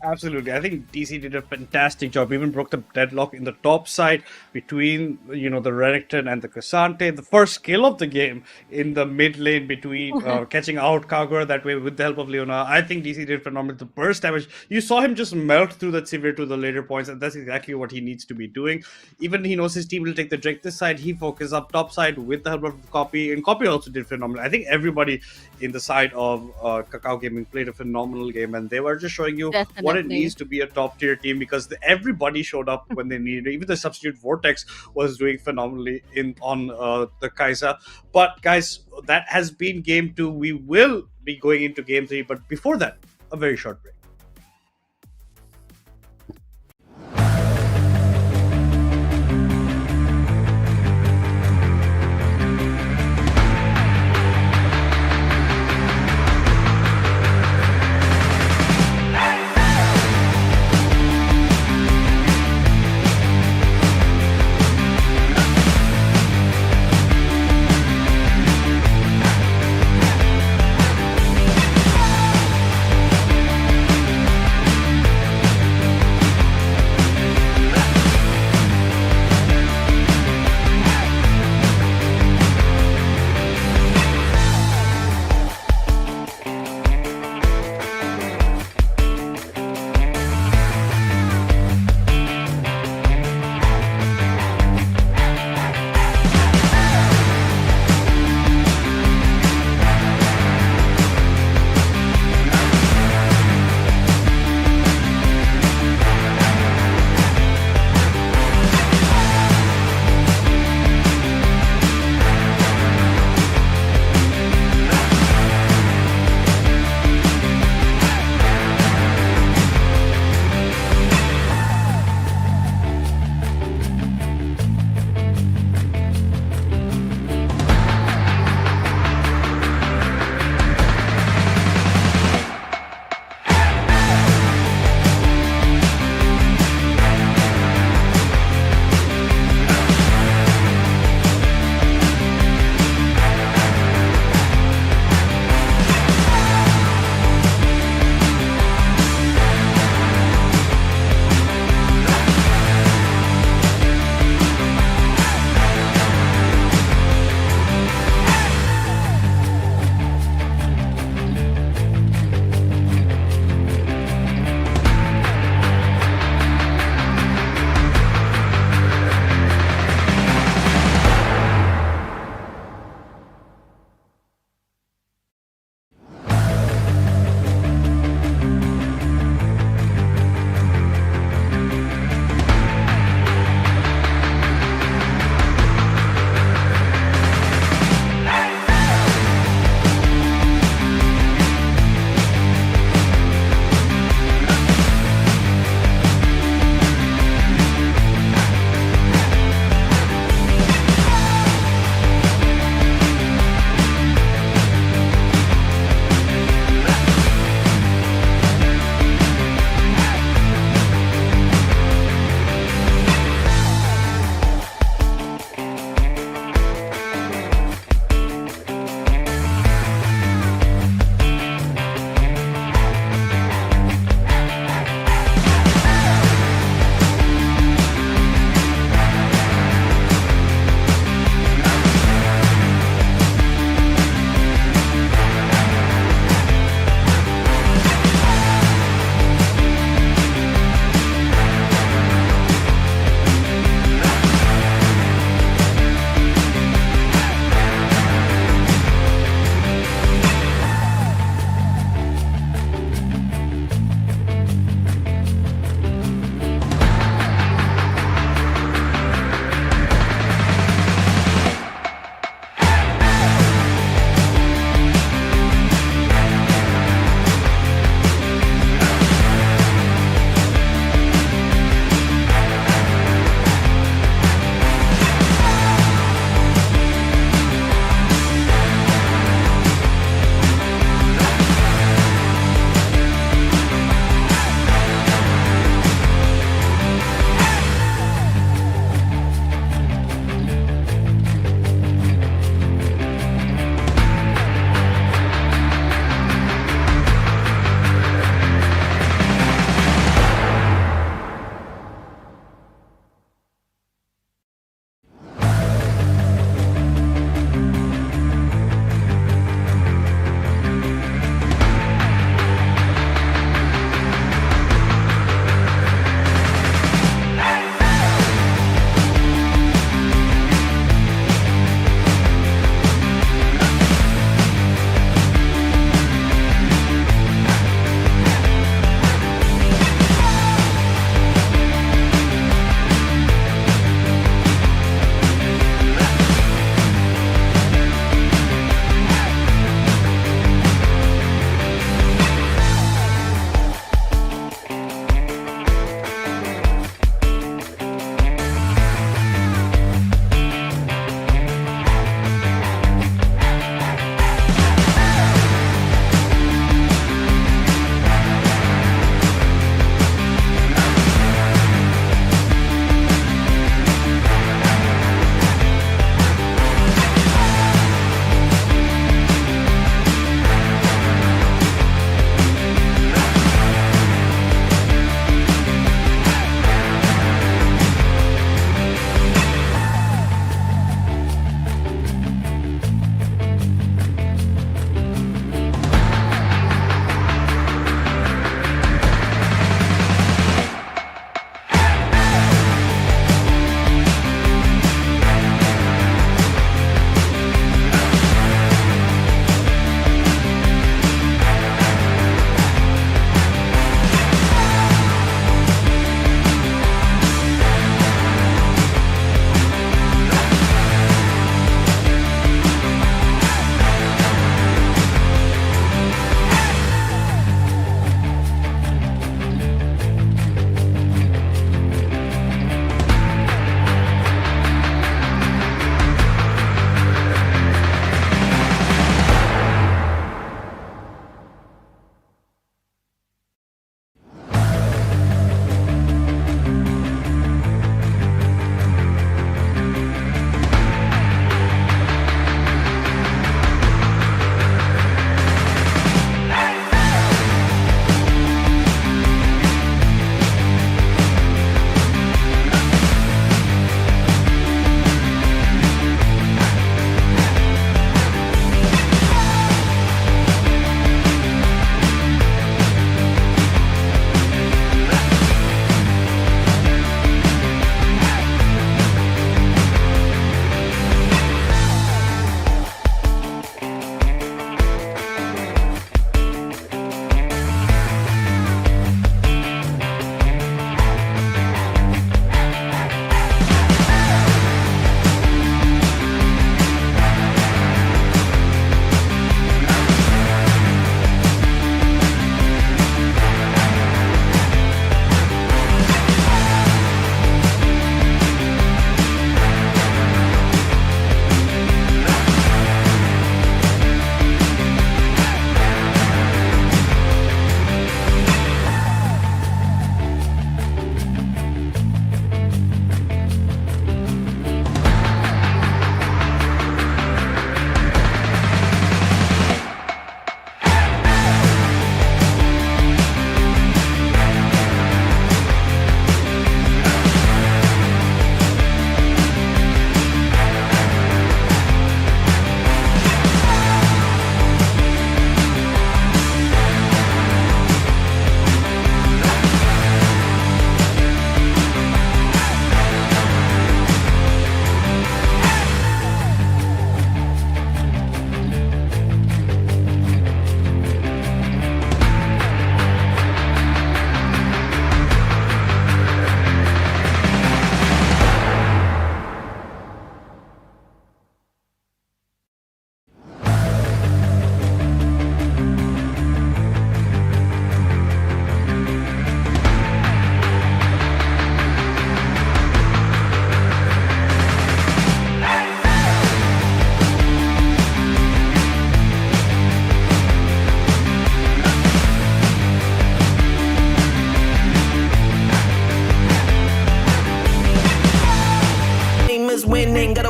Absolutely. I think DC did a fantastic job. Even broke the deadlock in the top side between, the Renekton and the Cassante. The first kill of the game in the mid lane between catching out Kagura that way with the help of Leona. I think DC did phenomenal. The burst damage, you saw him just melt through that Sivir to the later points, and that's exactly what he needs to be doing. Even he knows his team will take the Drake this side. He focused up top side with the help of Copy, and Copy also did phenomenal. I think everybody in the side of Kakao Gaming played a phenomenal game, and they were just showing you what it needs to be a top tier team, because everybody showed up when they needed it. Even the substitute Vortex was doing phenomenally on the Kai'Sa. But guys, that has been game 2. We will be going into game 3, but before that, a very short break.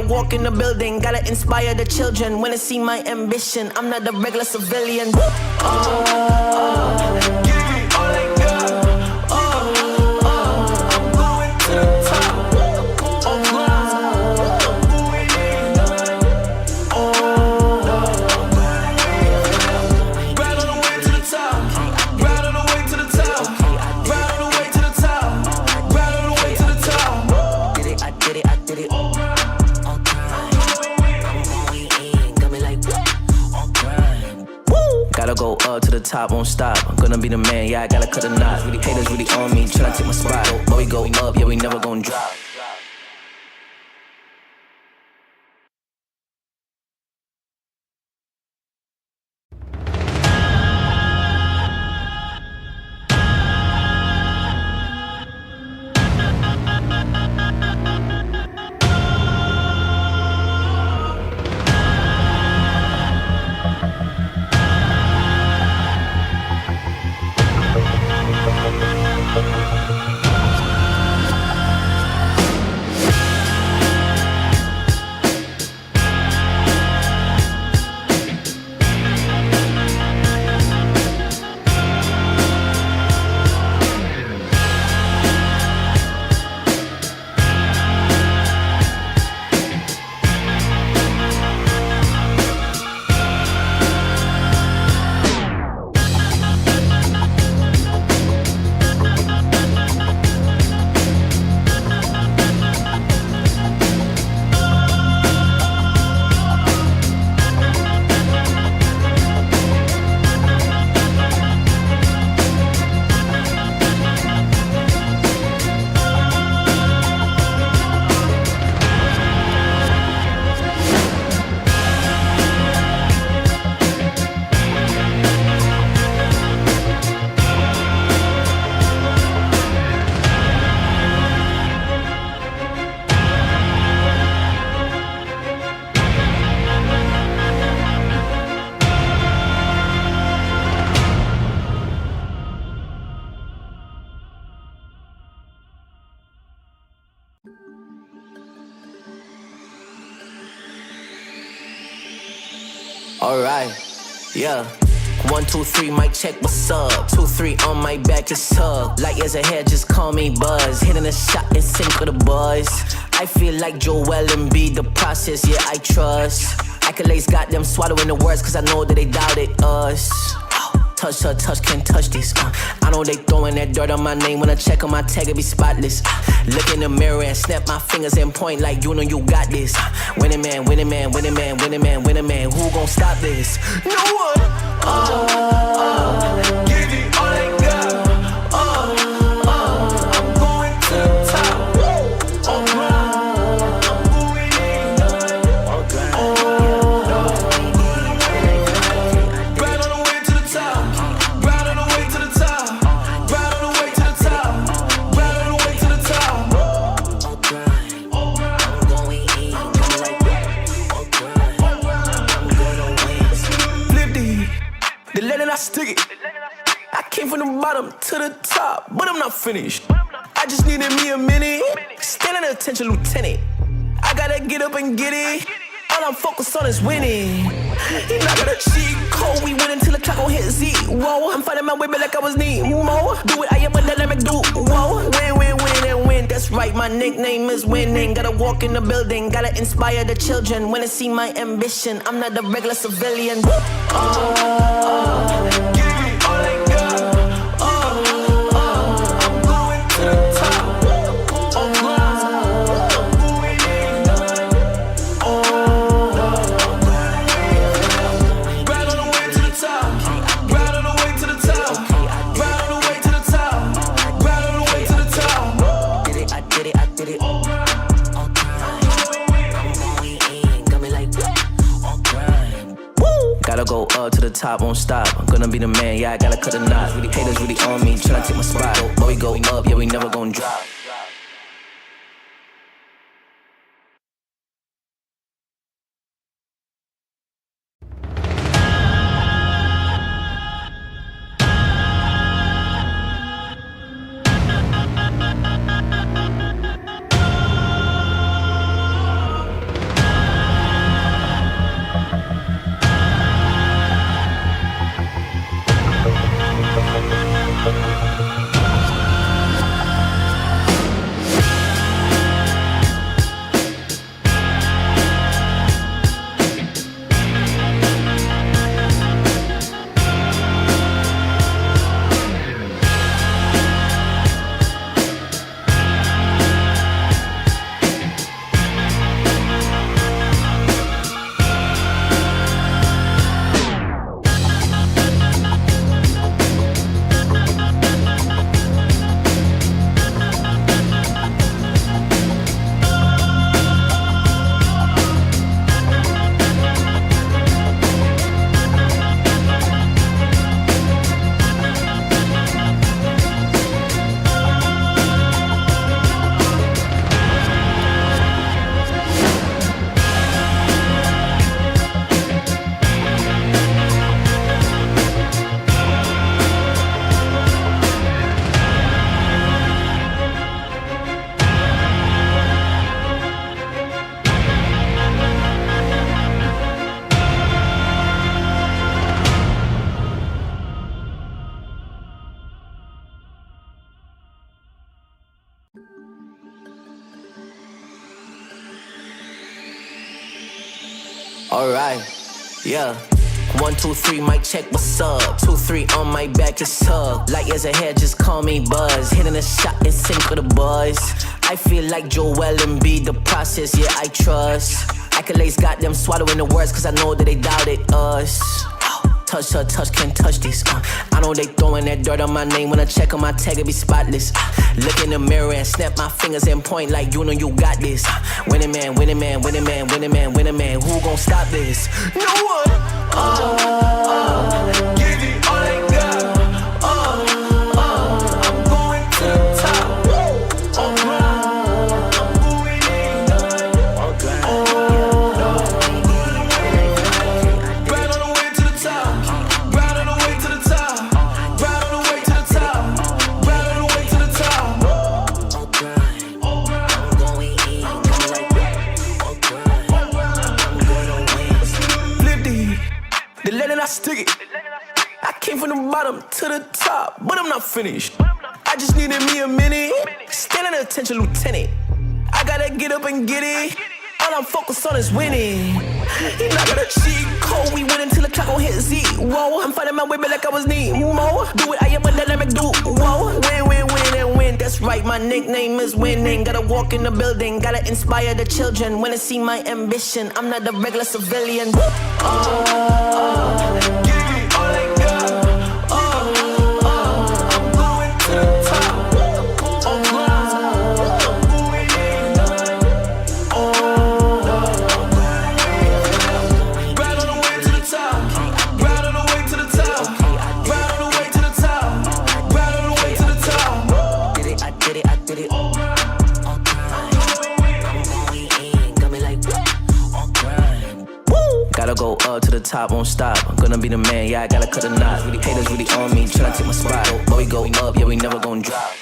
walk in the building, gotta inspire the children. Wanna see my ambition, I'm not a regular civilian. Gotta go up to the top, won't stop. I'm gonna be the man, yeah, I gotta cut the knot. Really haters really on me, tryna take my spot. But we go up, yeah, we never gon' drop. Alright, yeah. 1, 2, 3, mic check, what's up? 2, 3 on my back, it's up. Light years ahead, just call me Buzz. Hitting a shot in sync with the buzz. I feel like Joel Embiid, the process, yeah, I trust. Accolades got them swallowing the words, cause I know that they doubted us. Touch her, touch, can't touch this. I know they throwing that dirt on my name. When I check on my tag, it be spotless. Look in the mirror and snap my fingers and point like you know you got this. Winning man, winning man, winning man, winning man, winning man. Who gon' stop this? No one. Give it all I got. I'm going to the top. Stick it. I came from the bottom to the top, but I'm not finished. I just needed me a minute. Standing attention, lieutenant. I gotta get up and get it. All I'm focused on is winning. You not got a cheat code. We win until the clock gon' hit zero. I'm fighting my way back like I was Nemo. Do it, I am a dynamic duo. Win, win, win, and win. That's right, my nickname is winning. Gotta walk in the building, gotta inspire the children. Wanna see my ambition, I'm not a regular civilian. Gotta go up to the top, won't stop. I'm gonna be the man, yeah, I gotta cut the knot. Really haters really on me, tryna take my spot. But we go up, yeah, we never gon' drop. Alright, yeah. 1, 2, 3, mic check, what's up? 2, 3 on my back, it's up. Light years ahead, just call me Buzz. Hitting a shot in sync with the boys. I feel like Joel Embiid, the process, yeah, I trust. Accolades got them swallowing the words, cause I know that they doubted us. Touch her, touch, can't touch this. I know they throwing that dirt on my name. When I check on my tag, it be spotless. Look in the mirror and snap my fingers and point like you know you got this. Winning man, winning man, winning man, winning man, winning man. Who gon' stop this? No one. Give it all I got. I'm going to the top. I'm going in. Right on the way to the top. Right on the way to the top. Right on the way to the top. Right on the way to the top. I'm going in. Flip the letter I stick it. I came from the bottom to the top, but I'm not finished. I just needed me a minute. Standing attention, lieutenant. I gotta get up and get it. All I'm focused on is winning. You not got a cheat code. We win until the clock gon' hit zero. I'm fighting my way back like I was Nemo. Do it, I am a dynamic duo. Win, win, win, and win. That's right, my nickname is winning. Gotta walk in the building, gotta inspire the children. Wanna see my ambition. I'm not a regular civilian. Give it all I got. I'm going to the top. I'm going in. Right on the way to the top. Right on the way to the top. Right on the way to the top. Right on the way to the top. Did it, I did it, I did it. I'm going in. Got me like, on grind. Woo! Gotta go up to the top, won't stop. I'm gonna be the man, yeah, I gotta cut a knot. Haters really on me, tryna take my spot. But we go up, yeah, we never gon' drop.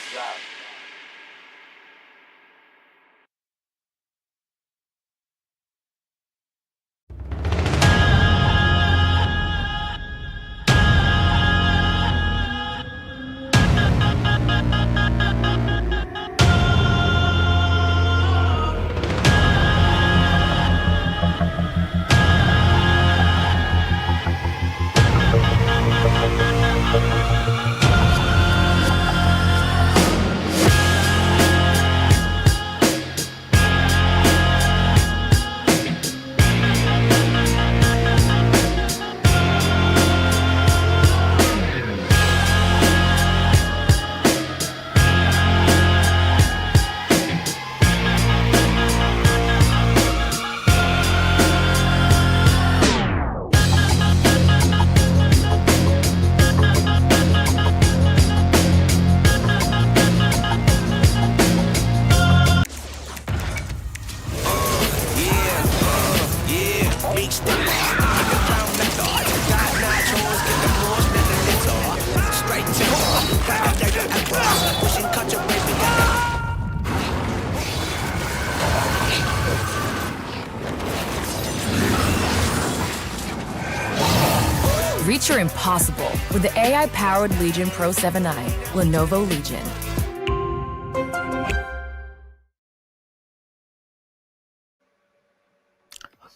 Reach your impossible with the AI-powered Legion Pro 7i, Lenovo Legion.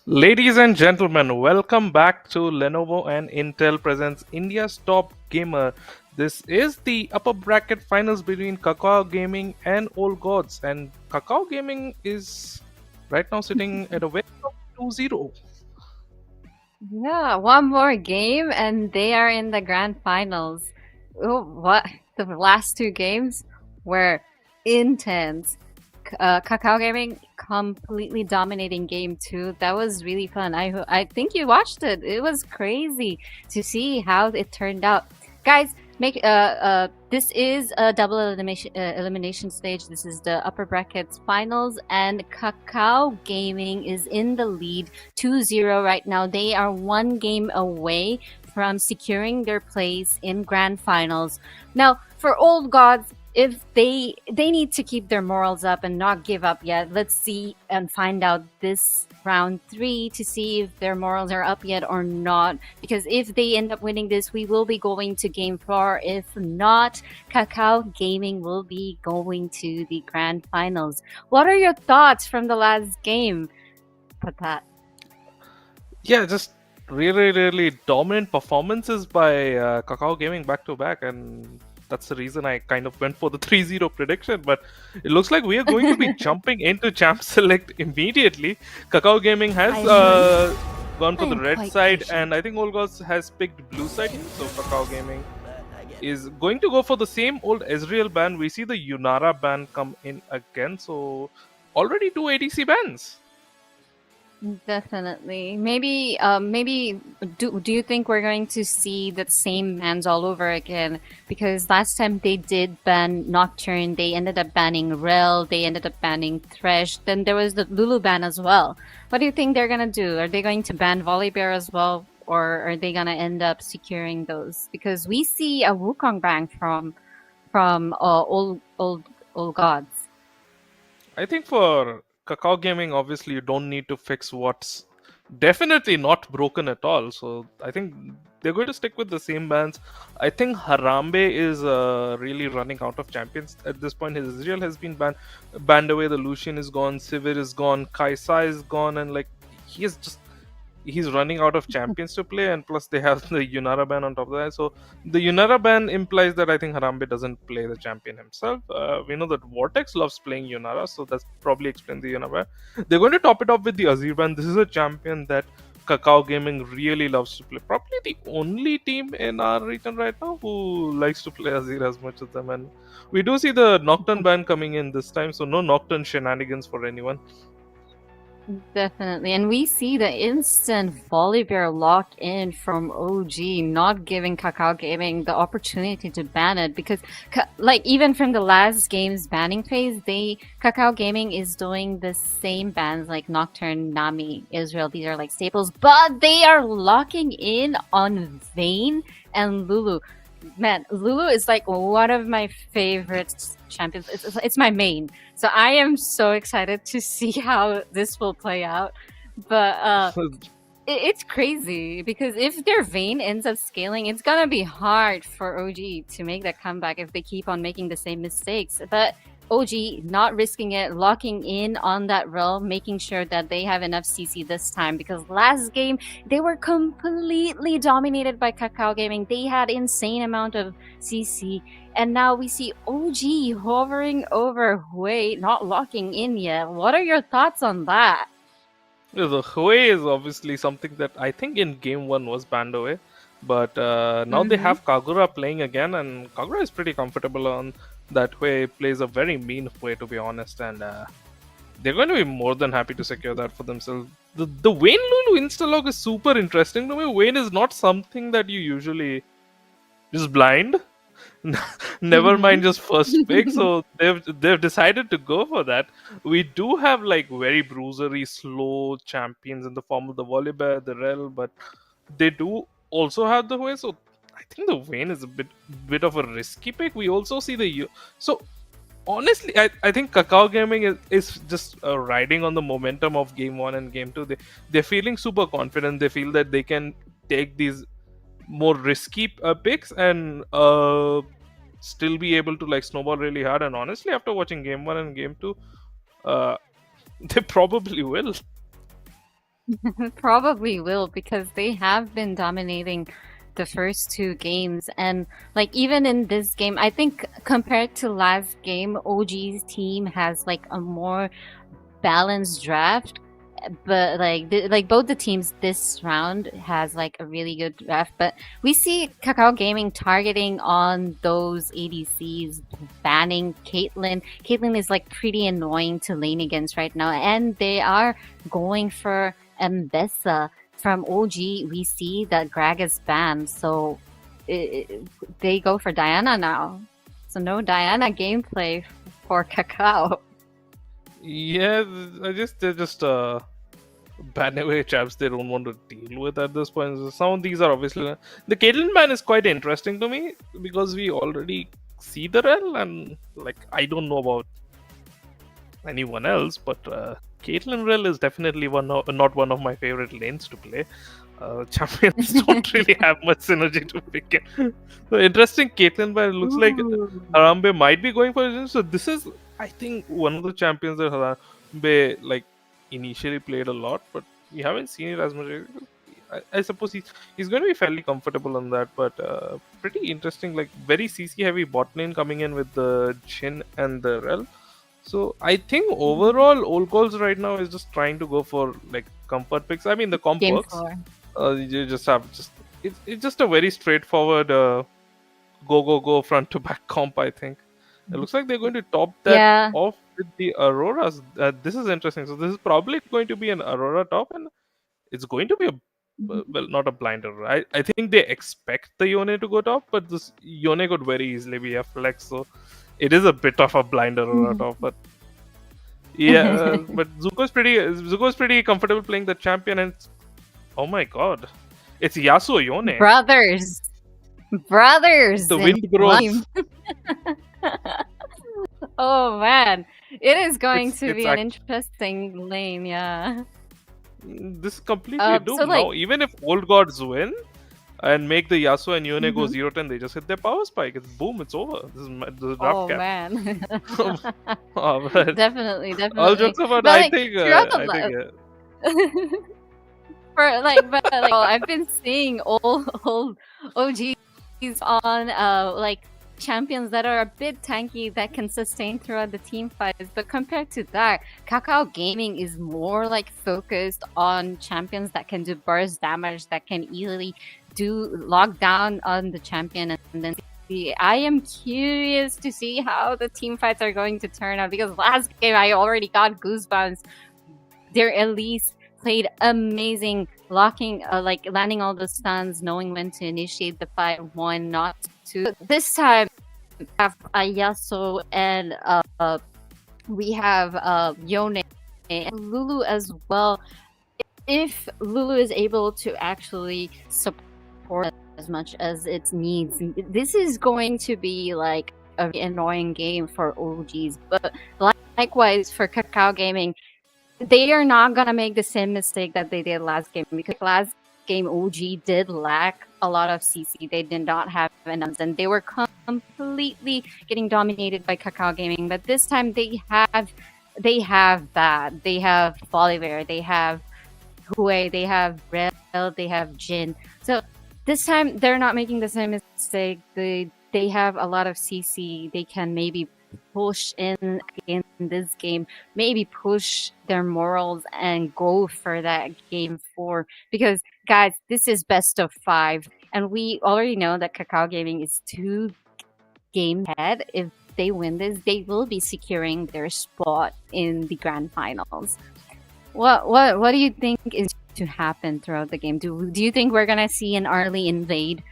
Ladies and gentlemen, welcome back to Lenovo and Intel presents India's Top Gamer. This is the upper bracket finals between Kakao Gaming and Old Gods, and Kakao Gaming is right now sitting at a win of 2-0. Yeah, one more game and they are in the grand finals. Oh, what? The last two games were intense. Kakao Gaming completely dominating game 2. That was really fun. I think you watched it. It was crazy to see how it turned out. Guys, this is a double elimination stage. This is the upper brackets finals, and Kakao Gaming is in the lead 2-0 right now. They are one game away from securing their place in grand finals. Now, for Old Gods, if they need to keep their morals up and not give up yet. Let's see and find out this round 3 to see if their morals are up yet or not. Because if they end up winning this, we will be going to game 4. If not, Kakao Gaming will be going to the grand finals. What are your thoughts from the last game, Mythpat? Yeah, just really dominant performances by Kakao Gaming back to back, and that's the reason I kind of went for the 3-0 prediction. But it looks like we are going to be jumping into Champ Select immediately. Kakao Gaming has I agree. gone for the I'm red quite side, patient. and I think Olgos has picked blue side here. So Kakao Gaming is going to go for the same old Ezreal ban. We see the Yunara ban come in again, so already two ADC bans. Definitely. Maybe do you think we're going to see the same bans all over again? Because last time they did ban Nocturne, they ended up banning Rel, they ended up banning Thresh, then there was the Lulu ban as well. What do you think they're gonna do? Are they going to ban Volibear as well? Or are they gonna end up securing those? Because we see a Wukong ban from old gods. I think for Kakao Gaming, obviously, you don't need to fix what's definitely not broken at all. So I think they're going to stick with the same bans. I think Harambe is really running out of champions at this point. His Israel has been banned away. The Lucian is gone. Sivir is gone. Kaisa is gone, and like he is just he's running out of champions to play, and plus they have the Yunara ban on top of that. So the Yunara ban implies that I think Harambe doesn't play the champion himself. We know that Vortex loves playing Yunara, so that's probably explains the Yunara ban. They're going to top it off with the Azir ban. This is a champion that Kakao Gaming really loves to play. Probably the only team in our region right now who likes to play Azir as much as them. And we do see the Nocturne ban coming in this time, so no Nocturne shenanigans for anyone. Definitely. And we see the instant Volibear lock in from OG, not giving Kakao Gaming the opportunity to ban it because, like, even from the last game's banning phase, Kakao Gaming is doing the same bans like Nocturne, Nami, Israel. These are like staples, but they are locking in on Vayne and Lulu. Man, Lulu is like one of my favorite champions. It's my main. So I am so excited to see how this will play out. But it's crazy because if their Vayne ends up scaling, it's gonna be hard for OG to make that comeback if they keep on making the same mistakes. But OG not risking it, locking in on that role, making sure that they have enough CC this time because last game they were completely dominated by Kakao Gaming. They had insane amount of CC, and now we see OG hovering over Hui, not locking in yet. What are your thoughts on that? Yeah, the Hui is obviously something that I think in game one was banned away, but now they have Kagura playing again, and Kagura is pretty comfortable on that Hui. Plays a very mean Hui, to be honest, and they're going to be more than happy to secure that for themselves. The Wayne Lulu Instalog is super interesting to me. Wayne is not something that you usually just blind. Never mind just first pick, so they've decided to go for that. We do have like very bruisery slow champions in the form of the Volibear, the Rel, but they do also have the Hui, so I think the Vayne is a bit of a risky pick. We also see so honestly, I think Kakao Gaming is just riding on the momentum of game one and game two. They're feeling super confident. They feel that they can take these more risky picks and still be able to like snowball really hard. And honestly, after watching game one and game two, uh, they probably will. Probably will because they have been dominating the first two games. And like even in this game, I think compared to last game, OG's team has like a more balanced draft. But like both the teams this round has like a really good draft. But we see Kakao Gaming targeting on those ADCs, banning Caitlyn. Caitlyn is like pretty annoying to lane against right now, and they are going for Mbessa from OG. We see that Greg is banned, so they go for Diana now. So no Diana gameplay for Kakao. Yeah, they're just ban away chaps they don't want to deal with at this point. So some of these are obviously the Caitlyn ban is quite interesting to me because we already see the Rel, and like I don't know about anyone else, but Caitlyn Rel is definitely not one of my favorite lanes to play. Champions don't really have much synergy to pick in. So interesting Caitlyn ban. It looks like Harambe might be going for it. So this is, I think, one of the champions that Harambe like initially played a lot, but you haven't seen it as much. I suppose he's going to be fairly comfortable on that, but pretty interesting. Like very CC heavy bot lane coming in with the Jhin and the Rel. So I think overall, Old Calls right now is just trying to go for like comfort picks. I mean, the comp Game works. 4. You just have it's just a very straightforward go front to back comp. I think it looks like they're going to top that Yeah. off with the Auroras. This is interesting. So this is probably going to be an Aurora top, and it's going to be a well, not a blind Aurora. I think they expect the Yone to go top, but this Yone could very easily be a flex. So it is a bit of a blind Aurora top, but. Yeah, but Zuko's pretty comfortable playing the champion, and oh my god, it's Yasuo Yone. Brothers. The in wind grows. flame. Oh man, it is going to be an interesting lane. Yeah. This is completely doomed So, like- now. Even if old gods win and make the Yasuo and Yone go 0-10, they just hit their power spike. It's boom. It's over. This is draft Oh cap. man. Oh, man. Definitely. All jokes about, But, I like, think. throughout the I think I've been seeing old OGs on like champions that are a bit tanky that can sustain throughout the team fights. But compared to that, Kakao Gaming is more like focused on champions that can do burst damage, that can easily do lockdown on the champion, and then I am curious to see how the team fights are going to turn out, because last game I already got goosebumps. Their Elise played amazing, locking, like landing all the stuns, knowing when to initiate the fight, one, not two. This time, we have Yasuo and we have Yone and Lulu as well. If Lulu is able to actually support as much as it needs, this is going to be like an annoying game for OGs. But likewise for Kakao Gaming, they are not gonna make the same mistake that they did last game, because last game OG did lack a lot of CC. They did not have enough, and they were completely getting dominated by Kakao Gaming. But this time they have that. They have Bolivar, they have Hue, they have Rel, they have Jhin. So this time they're not making the same mistake. They have a lot of CC. They can maybe push in this game, maybe push their morals and go for that game 4, because guys, this is best of 5, and we already know that Kakao Gaming is 2 game ahead. If they win this, they will be securing their spot in the grand finals. What do you think is to happen throughout the game? Do you think we're gonna see an early invade?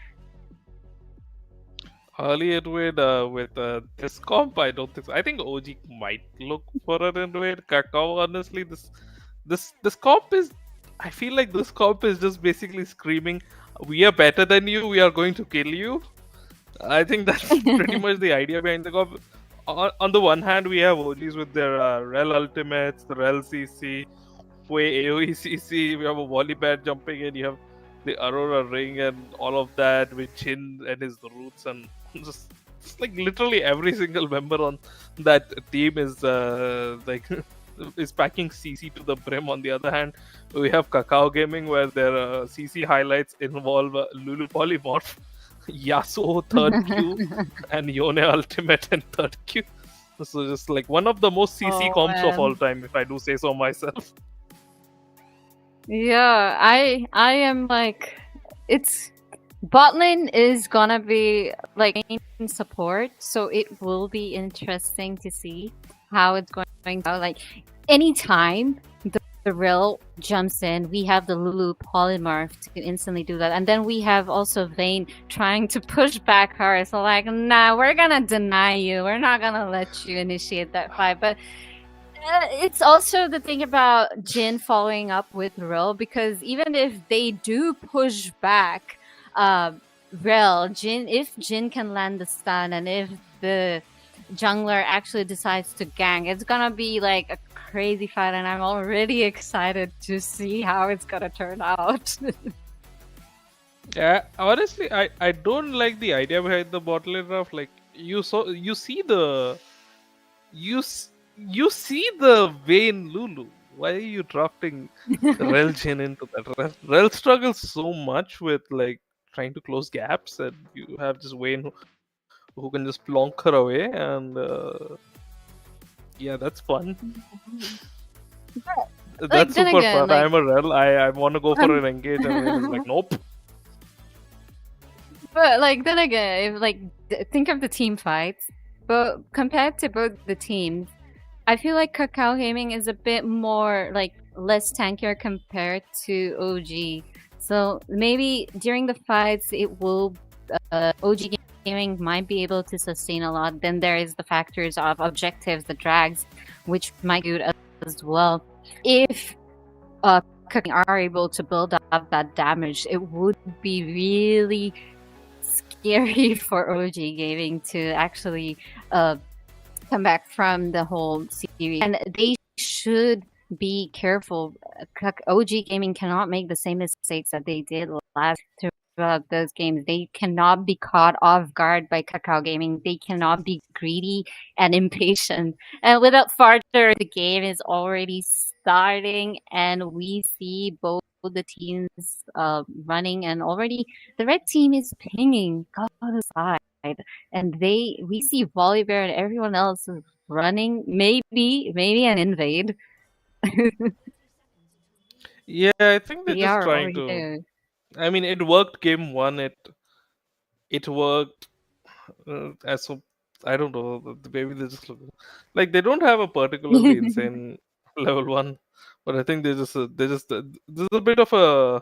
early invade with this comp, I don't think so. I think OG might look for an invade. Kakao, honestly, this comp is. I feel like this comp is just basically screaming, "We are better than you. We are going to kill you." I think that's pretty much the idea behind the comp. On the one hand, we have OGs with their Rel ultimates, the Rel CC, Fue AoE CC. We have a Volibear jumping in. You have the Aurora Ring and all of that with Jhin and his roots, and just like literally every single member on that team is is packing CC to the brim. On the other hand, we have Kakao Gaming, where their CC highlights involve Lulu Polymorph, Yasuo 3rd Q, and Yone Ultimate and 3rd Q. So just like one of the most CC comps of all time, if I do say so myself. Yeah, I am like, it's bot lane is gonna be like in support, so it will be interesting to see how it's going to, like, anytime the Rel jumps in, we have the Lulu Polymorph to instantly do that, and then we have also Vayne trying to push back her. So like, nah, we're gonna deny you. We're not gonna let you initiate that fight. But it's also the thing about Jhin following up with Rel, because even if they do push back Rel, if Jhin can land the stun, and if the jungler actually decides to gank, it's gonna be like a crazy fight, and I'm already excited to see how it's gonna turn out. Yeah, honestly, I don't like the idea behind the bot lane draft. Like you see the Vayne Lulu. why are you drafting Relchin into that? Rel struggles so much with like trying to close gaps, and you have just Wayne who can just plonk her away, and yeah, that's fun. Like, That's then super again, fun. like, I'm a Rel. I want to go for um, an engage, and Wayne is like, nope. but like then again, if like think of the team fights, but compared to both the teams, I feel like Kakao Gaming is a bit more like less tankier compared to OG. So maybe during the fights, it will OG Gaming might be able to sustain a lot. Then there is the factors of objectives, the drags, which might be good as well. If Cooking are able to build up that damage, it would be really scary for OG Gaming to actually come back from the whole series. And they should be careful. OG Gaming cannot make the same mistakes that they did last throughout those games. They cannot be caught off guard by Kakao Gaming. They cannot be greedy and impatient. And without further, the game is already starting, and we see both the teams running, and already the red team is pinging God aside, and we see Volibear and everyone else is running, maybe an invade. Yeah, I think they're They just are trying already to. there. I mean, it worked game one. It worked as so. I don't know. Maybe they just look like they don't have a particularly insane level one, but I think there's a bit of a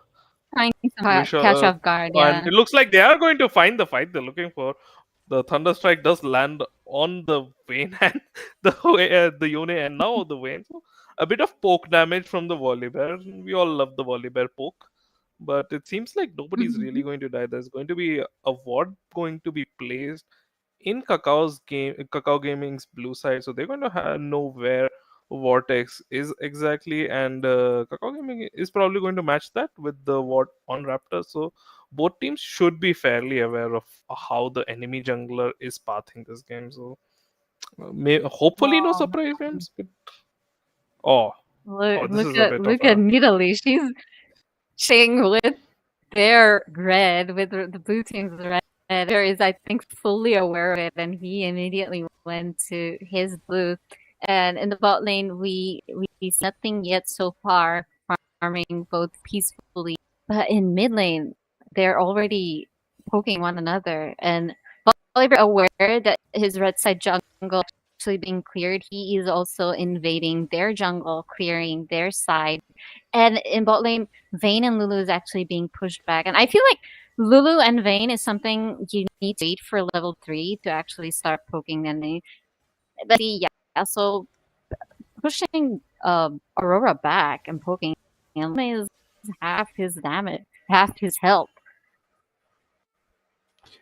Trying to wish, catch off guard, and yeah. it looks like they are going to find the fight they're looking for. The thunder strike does land on the Vayne and the Yone, and now the Vayne. So a bit of poke damage from the Volibear. We all love the Volibear poke, but it seems like nobody's really going to die. There's going to be a ward going to be placed in Kakao Gaming's blue side, so they're going to know where Vortex is exactly, and Kakao Gaming is probably going to match that with the ward on Raptor. So both teams should be fairly aware of how the enemy jungler is pathing this game. So hopefully no Oh, surprise events. But oh, look, this look is a at bit of look at a Nidalee. She's shading with their red, with the blue team's red. There is, I think, fully aware of it, and he immediately went to his blue. And in the bot lane, we see nothing yet so far, farming both peacefully. But in mid lane, they're already poking one another. And Oliver, aware that his red side jungle actually being cleared, he is also invading their jungle, clearing their side. And in bot lane, Vayne and Lulu is actually being pushed back. And I feel like Lulu and Vayne is something you need to wait for level 3 to actually start poking them. But yeah, so pushing Aurora back and poking him is half his damage, half his health.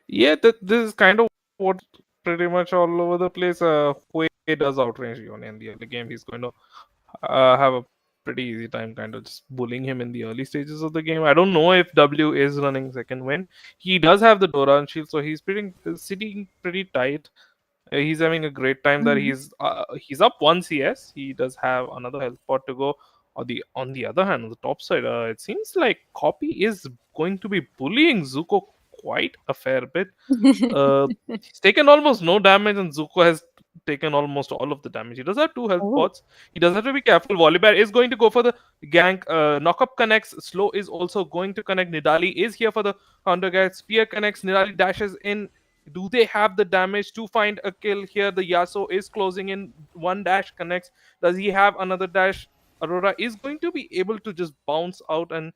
yeah. This is kind of what pretty much all over the place. Hui does outrange Yone in the early game. He's going to have a pretty easy time kind of just bullying him in the early stages of the game. I don't know if W is running second win. He does have the Doran shield, so he's sitting pretty tight. He's having a great time there. He's up one CS. He does have another health pot to go. On the other hand, on the top side, it seems like Copy is going to be bullying Zuko quite a fair bit. He's taken almost no damage, and Zuko has taken almost all of the damage. He does have two health Oh. pots. He does have to be careful. Volibear is going to go for the gank. Knockup connects. Slow is also going to connect. Nidali is here for the counter guy. Spear connects. Nidali dashes in. Do they have the damage to find a kill here? The Yasuo is closing in. One dash connects. Does he have another dash? Aurora is going to be able to just bounce out, and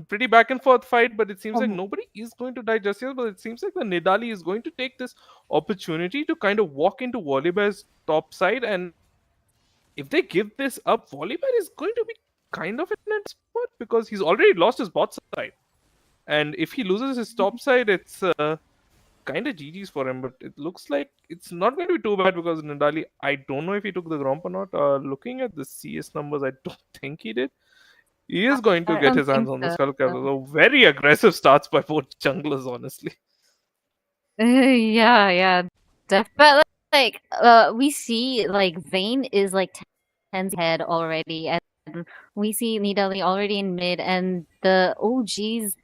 pretty back and forth fight, but it seems like nobody is going to die just yet. But it seems like the Nidali is going to take this opportunity to kind of walk into Volibear's top side, and if they give this up, Volibear is going to be kind of in a spot because he's already lost his bot side, and if he loses his top side, it's kind of GG's for him. But it looks like it's not going to be too bad because Nidali, I don't know if he took the Gromp or not. Looking at the CS numbers, I don't think he did. He is going to I get don't his hands think on the so. Skull Capture. So very aggressive starts by both junglers, honestly. Yeah, but like we see like Vayne is like 10 head already, and we see Nidalee already in mid, and the OGs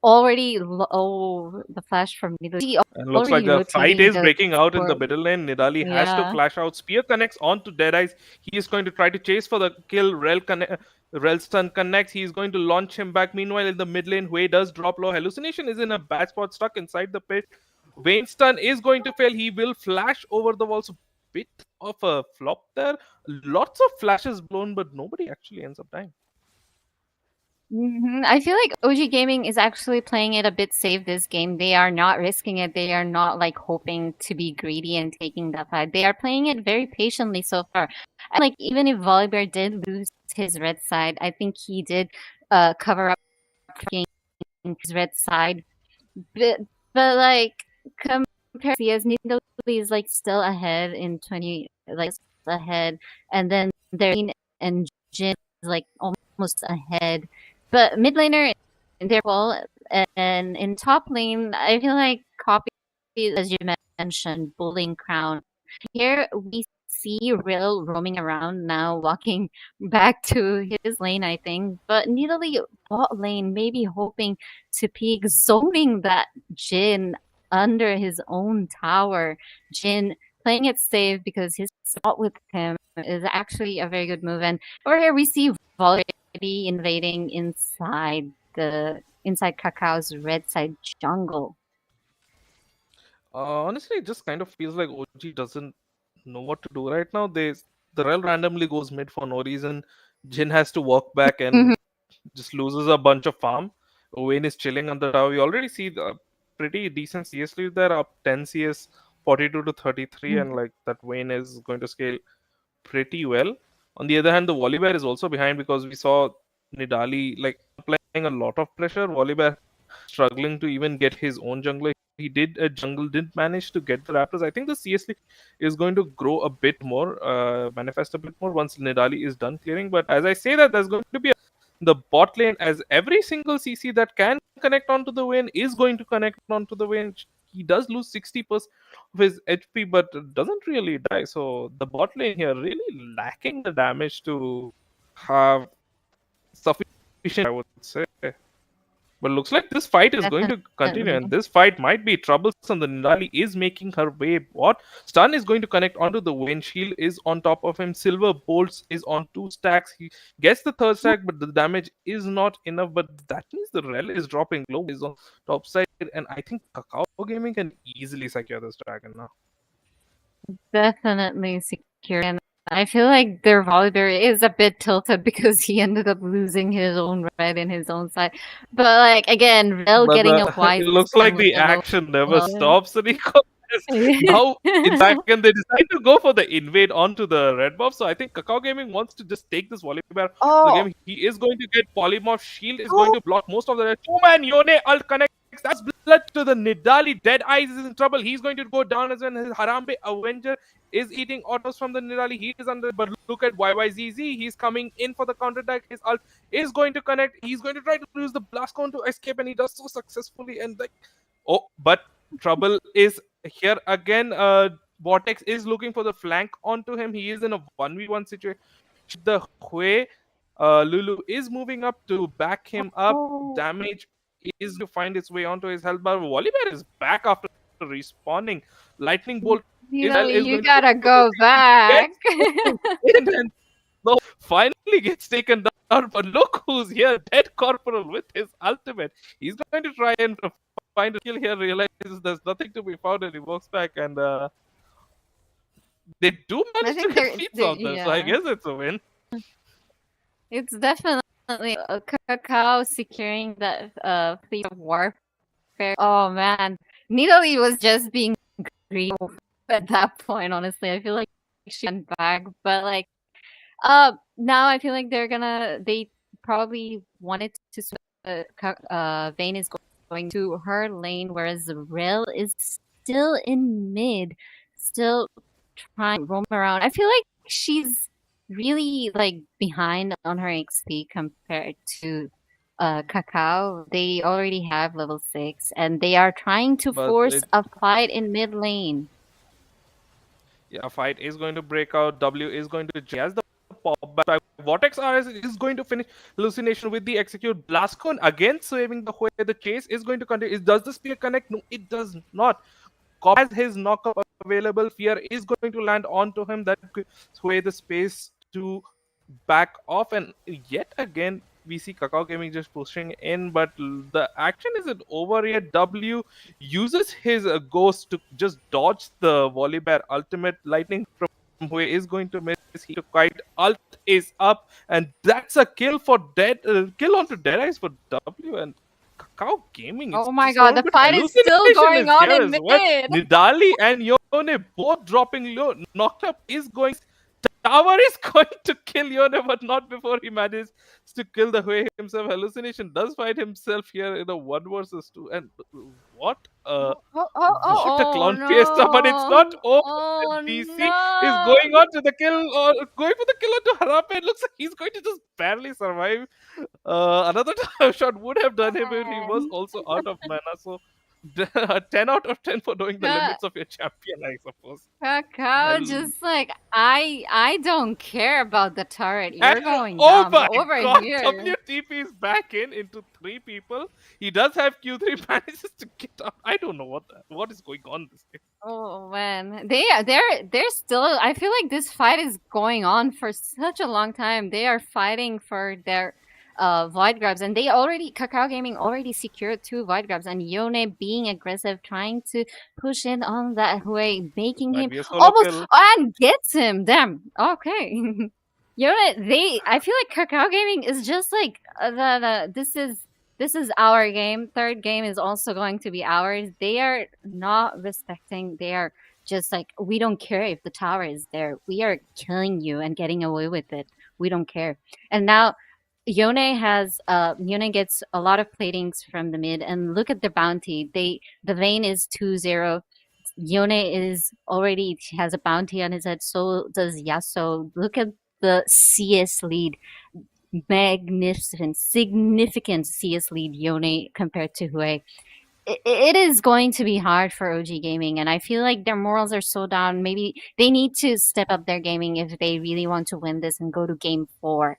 already. The flash from Nidalee. And looks like Already the fight rotating is the breaking out in the support. middle lane. Nidalee has to Yeah. flash out. Spear connects onto Deadeyes. He is going to try to chase for the kill. Relstun connects. He's going to launch him back. Meanwhile, in the mid lane, Hui does drop low. Hallucination is in a bad spot, stuck inside the pit. Vayne's stun is going to fail. He will flash over the wall. So bit of a flop there. Lots of flashes blown, but nobody actually ends up dying. I feel like OG Gaming is actually playing it a bit safe this game. They are not risking it. They are not like hoping to be greedy and taking that fight. They are playing it very patiently so far. And like even if Volibear did lose his red side, I think he did cover up his red side. But like compared to CS, Nidalee is like still ahead in 20 like ahead, and then Darlene and Jin is like almost ahead. But mid laner, they're well, and in top lane, I feel like copy, as you mentioned, Bullying Crown. Here we see Rill roaming around now, walking back to his lane, I think. But Nidalee bot lane, maybe hoping to peek, zoning that Jin under his own tower. Jin playing it safe because his spot with him is actually a very good move. And over here we see Vol invading inside Kakao's red side jungle. Honestly, it just kind of feels like OG doesn't know what to do right now. The Rel randomly goes mid for no reason. Jin has to walk back and just loses a bunch of farm. Wayne is chilling on the tower. We already see the pretty decent CS lead there, up 10 CS, 42 to 33, and like that Wayne is going to scale pretty well. On the other hand, the Volibear is also behind because we saw Nidalee like applying a lot of pressure. Volibear struggling to even get his own jungler. He didn't manage to get the Raptors. I think the CS league is going to grow a bit more, manifest a bit more once Nidalee is done clearing. But as I say that, there's going to be the bot lane, as every single CC that can connect onto the Vayne is going to connect onto the Vayne. He does lose 60% of his HP, but doesn't really die. So the bot lane here really lacking the damage to have sufficient, I would say. But looks like this fight is going to continue, and this fight might be troublesome. The Nidalee is making her way. What? Stun is going to connect onto the Vayne. Shield is on top of him. Silver Bolts is on 2 stacks. He gets the 3rd stack, but the damage is not enough. But that means the Rel is dropping low, is on top side, and I think Kakao Gaming can easily secure this dragon now. Definitely secure. And I feel like their Volibear is a bit tilted because he ended up losing his own red in his own side. But like again, Rel getting a wise. It looks like the action never stops, Rico. Now in second they decide to go for the invade onto the red buff. So I think Kakao Gaming wants to just take this Volibear to the game. He is going to get polymorph. Shield is going to block most of the red. 2-man Yone ult connects. That's blood to the Nidalee. Deadeyes is in trouble. He's going to go down as well. His Harambe Avenger is eating autos from the Nidalee. He is under, but look at YYZZ. He's coming in for the counter attack. His ult is going to connect. He's going to try to use the blast cone to escape, and he does so successfully. And like, but trouble is here again. Vortex is looking for the flank onto him. He is in a 1v1 situation. The Hui Lulu is moving up to back him up. Damage is to find its way onto his health bar. Volibear is back after respawning. Lightning bolt. You gotta go back. And finally gets taken down. But look who's here, Dead Corporal with his ultimate. He's going to try and find a kill here. Realizes there's nothing to be found, and he walks back. And they do manage to get feats out there, so I guess it's a win. It's definitely Kakao securing that fleet of warfare. Oh man, Nidalee was just being greedy at that point. Honestly, I feel like she went back, but like, now I feel like they probably wanted to. Vayne is going to her lane, whereas Rel is still in mid, still trying to roam around. I feel like she's really like behind on her XP compared to Kakao. They already have level 6 and they are trying to force a fight in mid lane. Yeah, a fight is going to break out. W is going to, he has the pop back. Vortex RS is going to finish Hallucination with the execute. Blascone again saving the way. The chase is going to continue. Does the spear connect? No, it does not. Cop has his knockup available. Fear is going to land onto him. That way the space to back off, and yet again we see Kakao Gaming just pushing in, but the action isn't over yet. W uses his ghost to just dodge the volley bear ultimate. Lightning from Hue is going to miss. He took kite. Ult is up, and that's a kill for kill onto Dead Eyes for W. And Kakao Gaming. It's Oh my just god, all the good. fight is still Hallucination going is on here in as well. mid. Nidali and Yone both dropping low. Knockup is going. Tower is going to kill Yone, but not before he manages to kill the Hui himself. Hallucination does find himself here in a 1 versus 2. And what a what a clown fiesta, but it's not No. over. Oh DC is going no. on to the kill, or going for the kill onto Harape. It looks like he's going to just barely survive. Another shot would have done him if he was also out of mana. So 10 out of 10 for knowing the Ka- limits of your champion, I suppose. Kakao And just like I don't care about the turret. You're And going oh down, my but over god, here. WTP is back into 3 people. He does have Q3, manages to get up. I don't know what is going on this game. Oh man, they're still. I feel like this fight is going on for such a long time. They are fighting for their void grabs, and Kakao Gaming already secured 2 void grabs, and Yone being aggressive, trying to push in on that way, making Might him be a solo almost kill. and gets him. Damn. Okay. Yone, I feel like Kakao Gaming is just like this is our game. Third game is also going to be ours. They are not respecting. They are just like, we don't care if the tower is there. We are killing you and getting away with it. We don't care. And now Yone gets a lot of platings from the mid, and look at the bounty. The lane is 2-0. Yone is already has a bounty on his head, so does Yasuo. Look at the CS lead. Magnificent, significant CS lead Yone compared to Hue. It is going to be hard for OG Gaming, and I feel like their morals are so down. Maybe they need to step up their gaming if they really want to win this and go to game 4.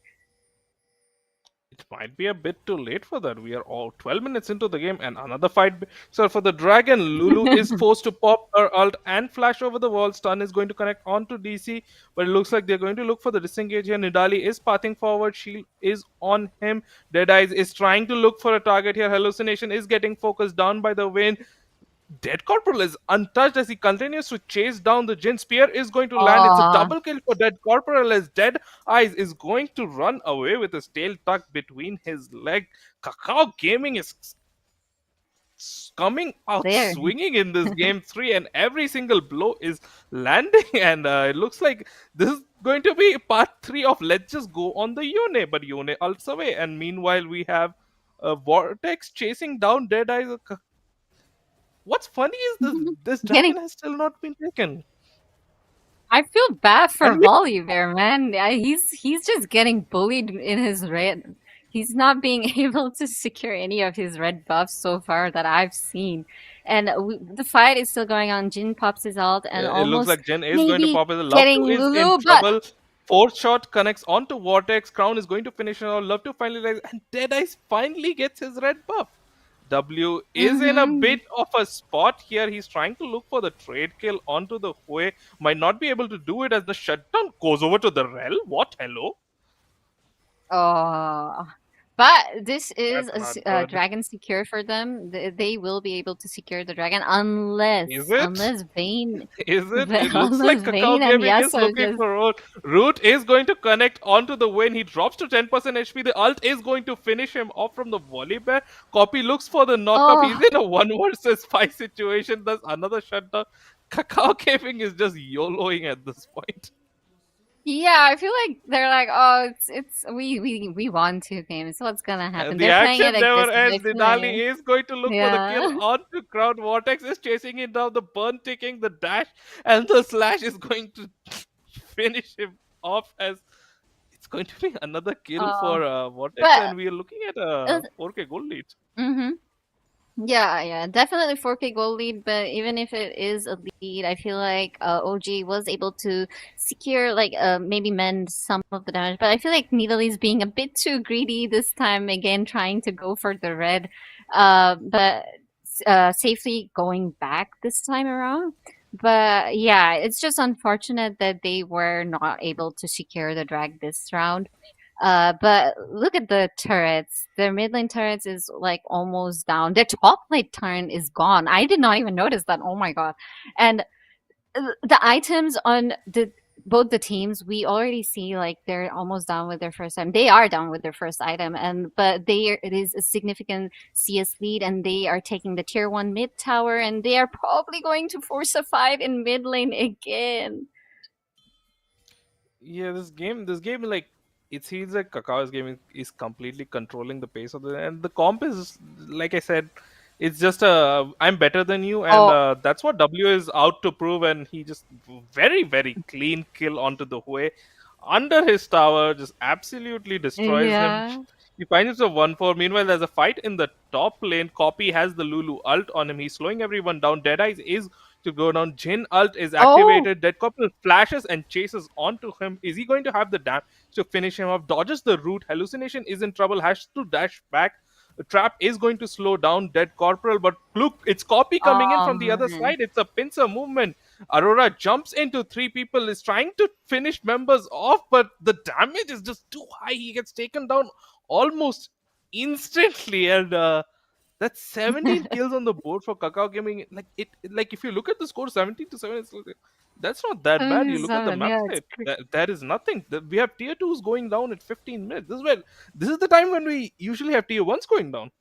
It might be a bit too late for that. We are all 12 minutes into the game, and another fight. So for the Dragon, Lulu is forced to pop her ult and flash over the wall. Stun is going to connect onto DC, but it looks like they're going to look for the disengage here. Nidali is pathing forward. Shield is on him. Deadeyes is trying to look for a target here. Hallucination is getting focused down by the wind. Dead Corporal is untouched as he continues to chase down the Jin. Spear is going to land. It's a double kill for Dead Corporal as Dead Eyes is going to run away with his tail tucked between his leg. Kakao Gaming is coming out There. swinging in this game 3, and every single blow is landing. And it looks like this is going to be part 3 of Let's Just Go on the Yone, but Yone ults away. And meanwhile, we have Vortex chasing down Dead Eyes. What's funny is this Getting- dragon has still not been taken. I feel bad for And we- Volley there, man. He's just getting bullied in his red. He's not being able to secure any of his red buffs so far that I've seen. And the fight is still going on. Jin pops his ult, and It almost looks like Jen is going to maybe pop his Love getting 2 is Lulu, in trouble. Fourth shot connects onto Vortex. Crown is going to finish it all. Love to finally rise, and Deadeyes finally gets his red buff. W is in a bit of a spot here. He's trying to look for the trade kill onto the Hue. Might not be able to do it as the shutdown goes over to the Rel. What? Hello? Oh, but this is That's a not good. dragon secure for them. They will be able to secure the dragon unless Is it? Vayne. Is it? Well, It looks like Vayne Kakao and Gaming is Yasuo looking just- for Root. Root is going to connect onto the win. He drops to 10% HP. The ult is going to finish him off from the volley bear. Copy looks for the knockup. Oh. He's in a 1 versus 5 situation. That's another shutdown. Kakao Gaming is just YOLOing at this point. Yeah, I feel like they're like, oh, we won 2 games. What's gonna happen? The They're playing action it never ends. aggressively. Nidali is going to look for the Yeah. kill onto Crown. Vortex is chasing it down. The burn ticking, the dash, and the slash is going to finish him off as it's going to be another kill for Vortex, but- and we are looking at a 4K goal lead. Mm-hmm. Yeah, definitely 4K goal lead, but even if it is a lead, I feel like OG was able to secure, like, maybe mend some of the damage. But I feel like Nidalee's being a bit too greedy this time, again, trying to go for the red, but safely going back this time around. But yeah, it's just unfortunate that they were not able to secure the drag this round. But look at the turrets. Their mid lane turrets is like almost down. Their top lane turn is gone. I did not even notice that. Oh my god! And the items on the both the teams, we already see like they're almost done with their first item. They are done with their first item, and but it is a significant CS lead, and they are taking the tier 1 mid tower, and they are probably going to force a fight in mid lane again. Yeah, this game, like it seems like Kakao's game is completely controlling the pace of and the comp is like I said, it's just I'm better than you, and Oh, that's what W is out to prove. And he just very clean kill onto the Hue under his tower, just absolutely destroys him. yeah. He finds himself 1-4. Meanwhile, there's a fight in the top lane. Copy has the Lulu ult on him. He's slowing everyone down. Deadeye is to go down. Jin ult is Oh, activated. Dead Couple flashes and chases onto him. Is he going to have the damage to finish him off? Dodges the root. Hallucination is in trouble. Has to dash back. The trap is going to slow down Dead Corporal, but look, it's Copy coming in from the other man. side. It's a pincer movement. Aurora jumps into three people, is trying to finish members off, but the damage is just too high. He gets taken down almost instantly, and that's 17 kills on the board for Kakao Gaming. Like if you look at the score, 17-7, it's like, that's not that bad. You look at the 77, map yeah, state, that is nothing. We have tier twos going down at 15 minutes. This is the time when we usually have tier ones going down.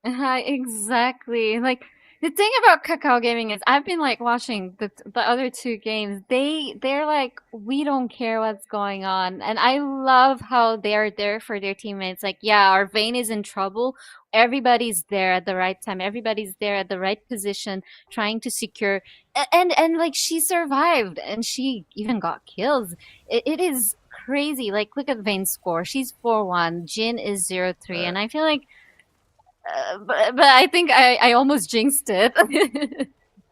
exactly. Like the thing about Kakao Gaming is I've been like watching the other two games. They're like we don't care what's going on, and I love how they're there for their teammates. Like yeah, our Vayne is in trouble. Everybody's there at the right time. Everybody's there at the right position, trying to secure. And like she survived, and she even got kills. It is crazy. Like look at Vayne's score. She's 4-1. Jin is 0-3, Uh, and I feel like but I think I almost jinxed it.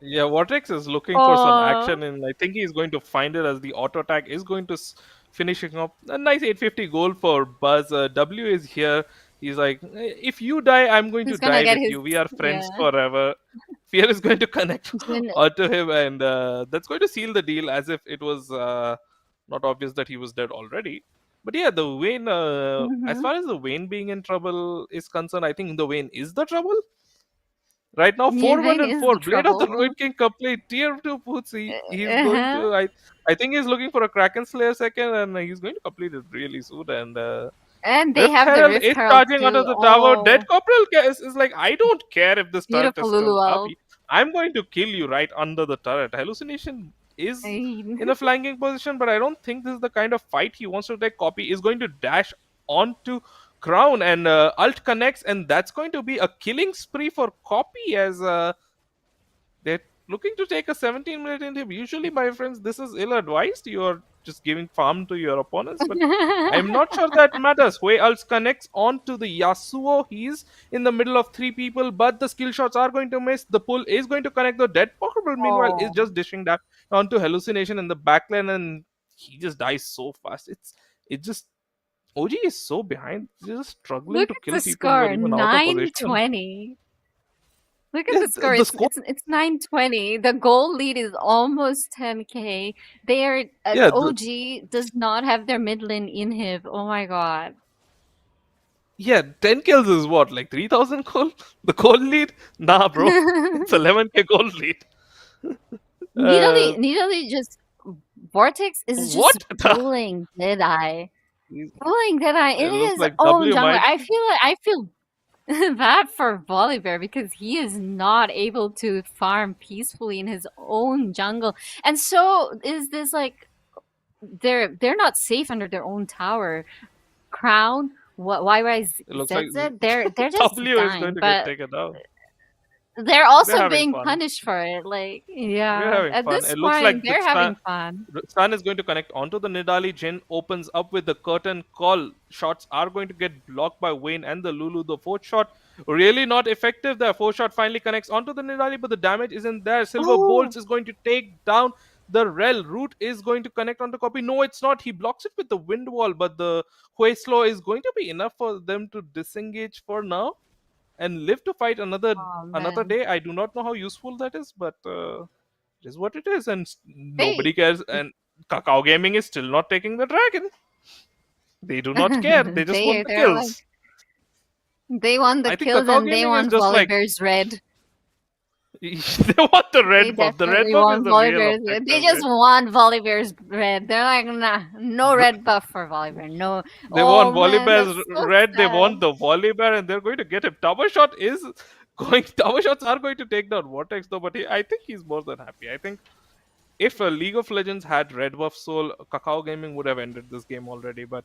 Yeah, Vortex is looking for some Oh. action, and I think he's going to find it as the auto attack is going to finishing up a nice 850 goal for Buzz. W is here. He's like, if you die, I'm going to Who's gonna die get with his you. We are friends yeah. forever. Fear is going to connect Jin onto him, and that's going to seal the deal as if it was not obvious that he was dead already. But yeah, the Wayne, as mhm. far as the Wayne being in trouble is concerned, I think the Wayne is the trouble. Right now, Yeah, 4-1 Vayne and is the 4. Blade of the trouble. Druid King complete. Tier 2 puts. He's going Uh-huh. to. I think he's looking for a Kraken Slayer second, and he's going to complete it really soon. And And they Rift have the Herald Rift is Herald charging onto too. the tower. Dead Oh, Corporal is like, I don't care if this turret beautiful is still up. Lulual. I'm going to kill you right under the turret. Hallucination is in a flanking position, but I don't think this is the kind of fight he wants to take. Copy is going to dash onto Crown, and Alt connects, and that's going to be a killing spree for Copy as. They're looking to take a 17-minute inhib. Usually, my friends, this is ill advised. You're just giving farm to your opponents, but I'm not sure that matters. Hui Ults connects onto the Yasuo. He's in the middle of three people, but the skill shots are going to miss. The pull is going to connect. The dead Pokeball, meanwhile, is Oh, just dishing that onto Hallucination in the backline, and he just dies so fast. It just OG is so behind, just struggling look to at kill the people who are score, even out of position. 920. Look at Yeah, the score. the score. It's 920. The goal lead is almost 10K. They are Yeah, OG does not have their mid lane inhib. Oh my god. Yeah, 10 kills is what, like 3,000 goal? The goal lead? Nah, bro. It's 11k goal lead. Uh, Nearly just Vortex is what? just bullying Deadeye. It Bullying Deadeye in looks his like own W jungler. might. I feel bad for Volibear because he is not able to farm peacefully in his own jungle. And so is this like they're not safe under their own tower. Crown, what It looks like YYZZ, they're just W is going dying, to get but taken down. they're We're also having being fun. punished for it. Like, We're yeah, having at fun. this It looks like point, the they're having fun. Sun is going to connect onto the Nidali. Jin opens up with the curtain call. Shots are going to get blocked by Wayne and the Lulu. The fourth shot Really not effective. The 4-shot finally connects onto the Nidali, but the damage isn't there. Silver Oh, Bolts is going to take down the Rel. Root is going to connect onto Copy. No, it's not. He blocks it with the Wind Wall, but the Hueslo is going to be enough for them to disengage for now and live to fight oh another man. day. I do not know how useful that is, but it is what it is, and They nobody cares. And Kakao Gaming is still not taking the dragon. They do not care. They just want the they're like kills. they want the I think kills Kakao and they Gaming is want just like Volibear's red. they want the They red buff. The red definitely buff is want the real Volibear's red. They objective just here. want Volibear's red. They're like, nah, no The- red buff for Volibear. No. They want Oh man, Volibear's that's so red. They sad. want the Volibear, and they're going to get him. Tower shot is going. Tower shots are going to take down Vortex though, but I think he's more than happy. I think if League of Legends had red buff soul, Kakao Gaming would have ended this game already. But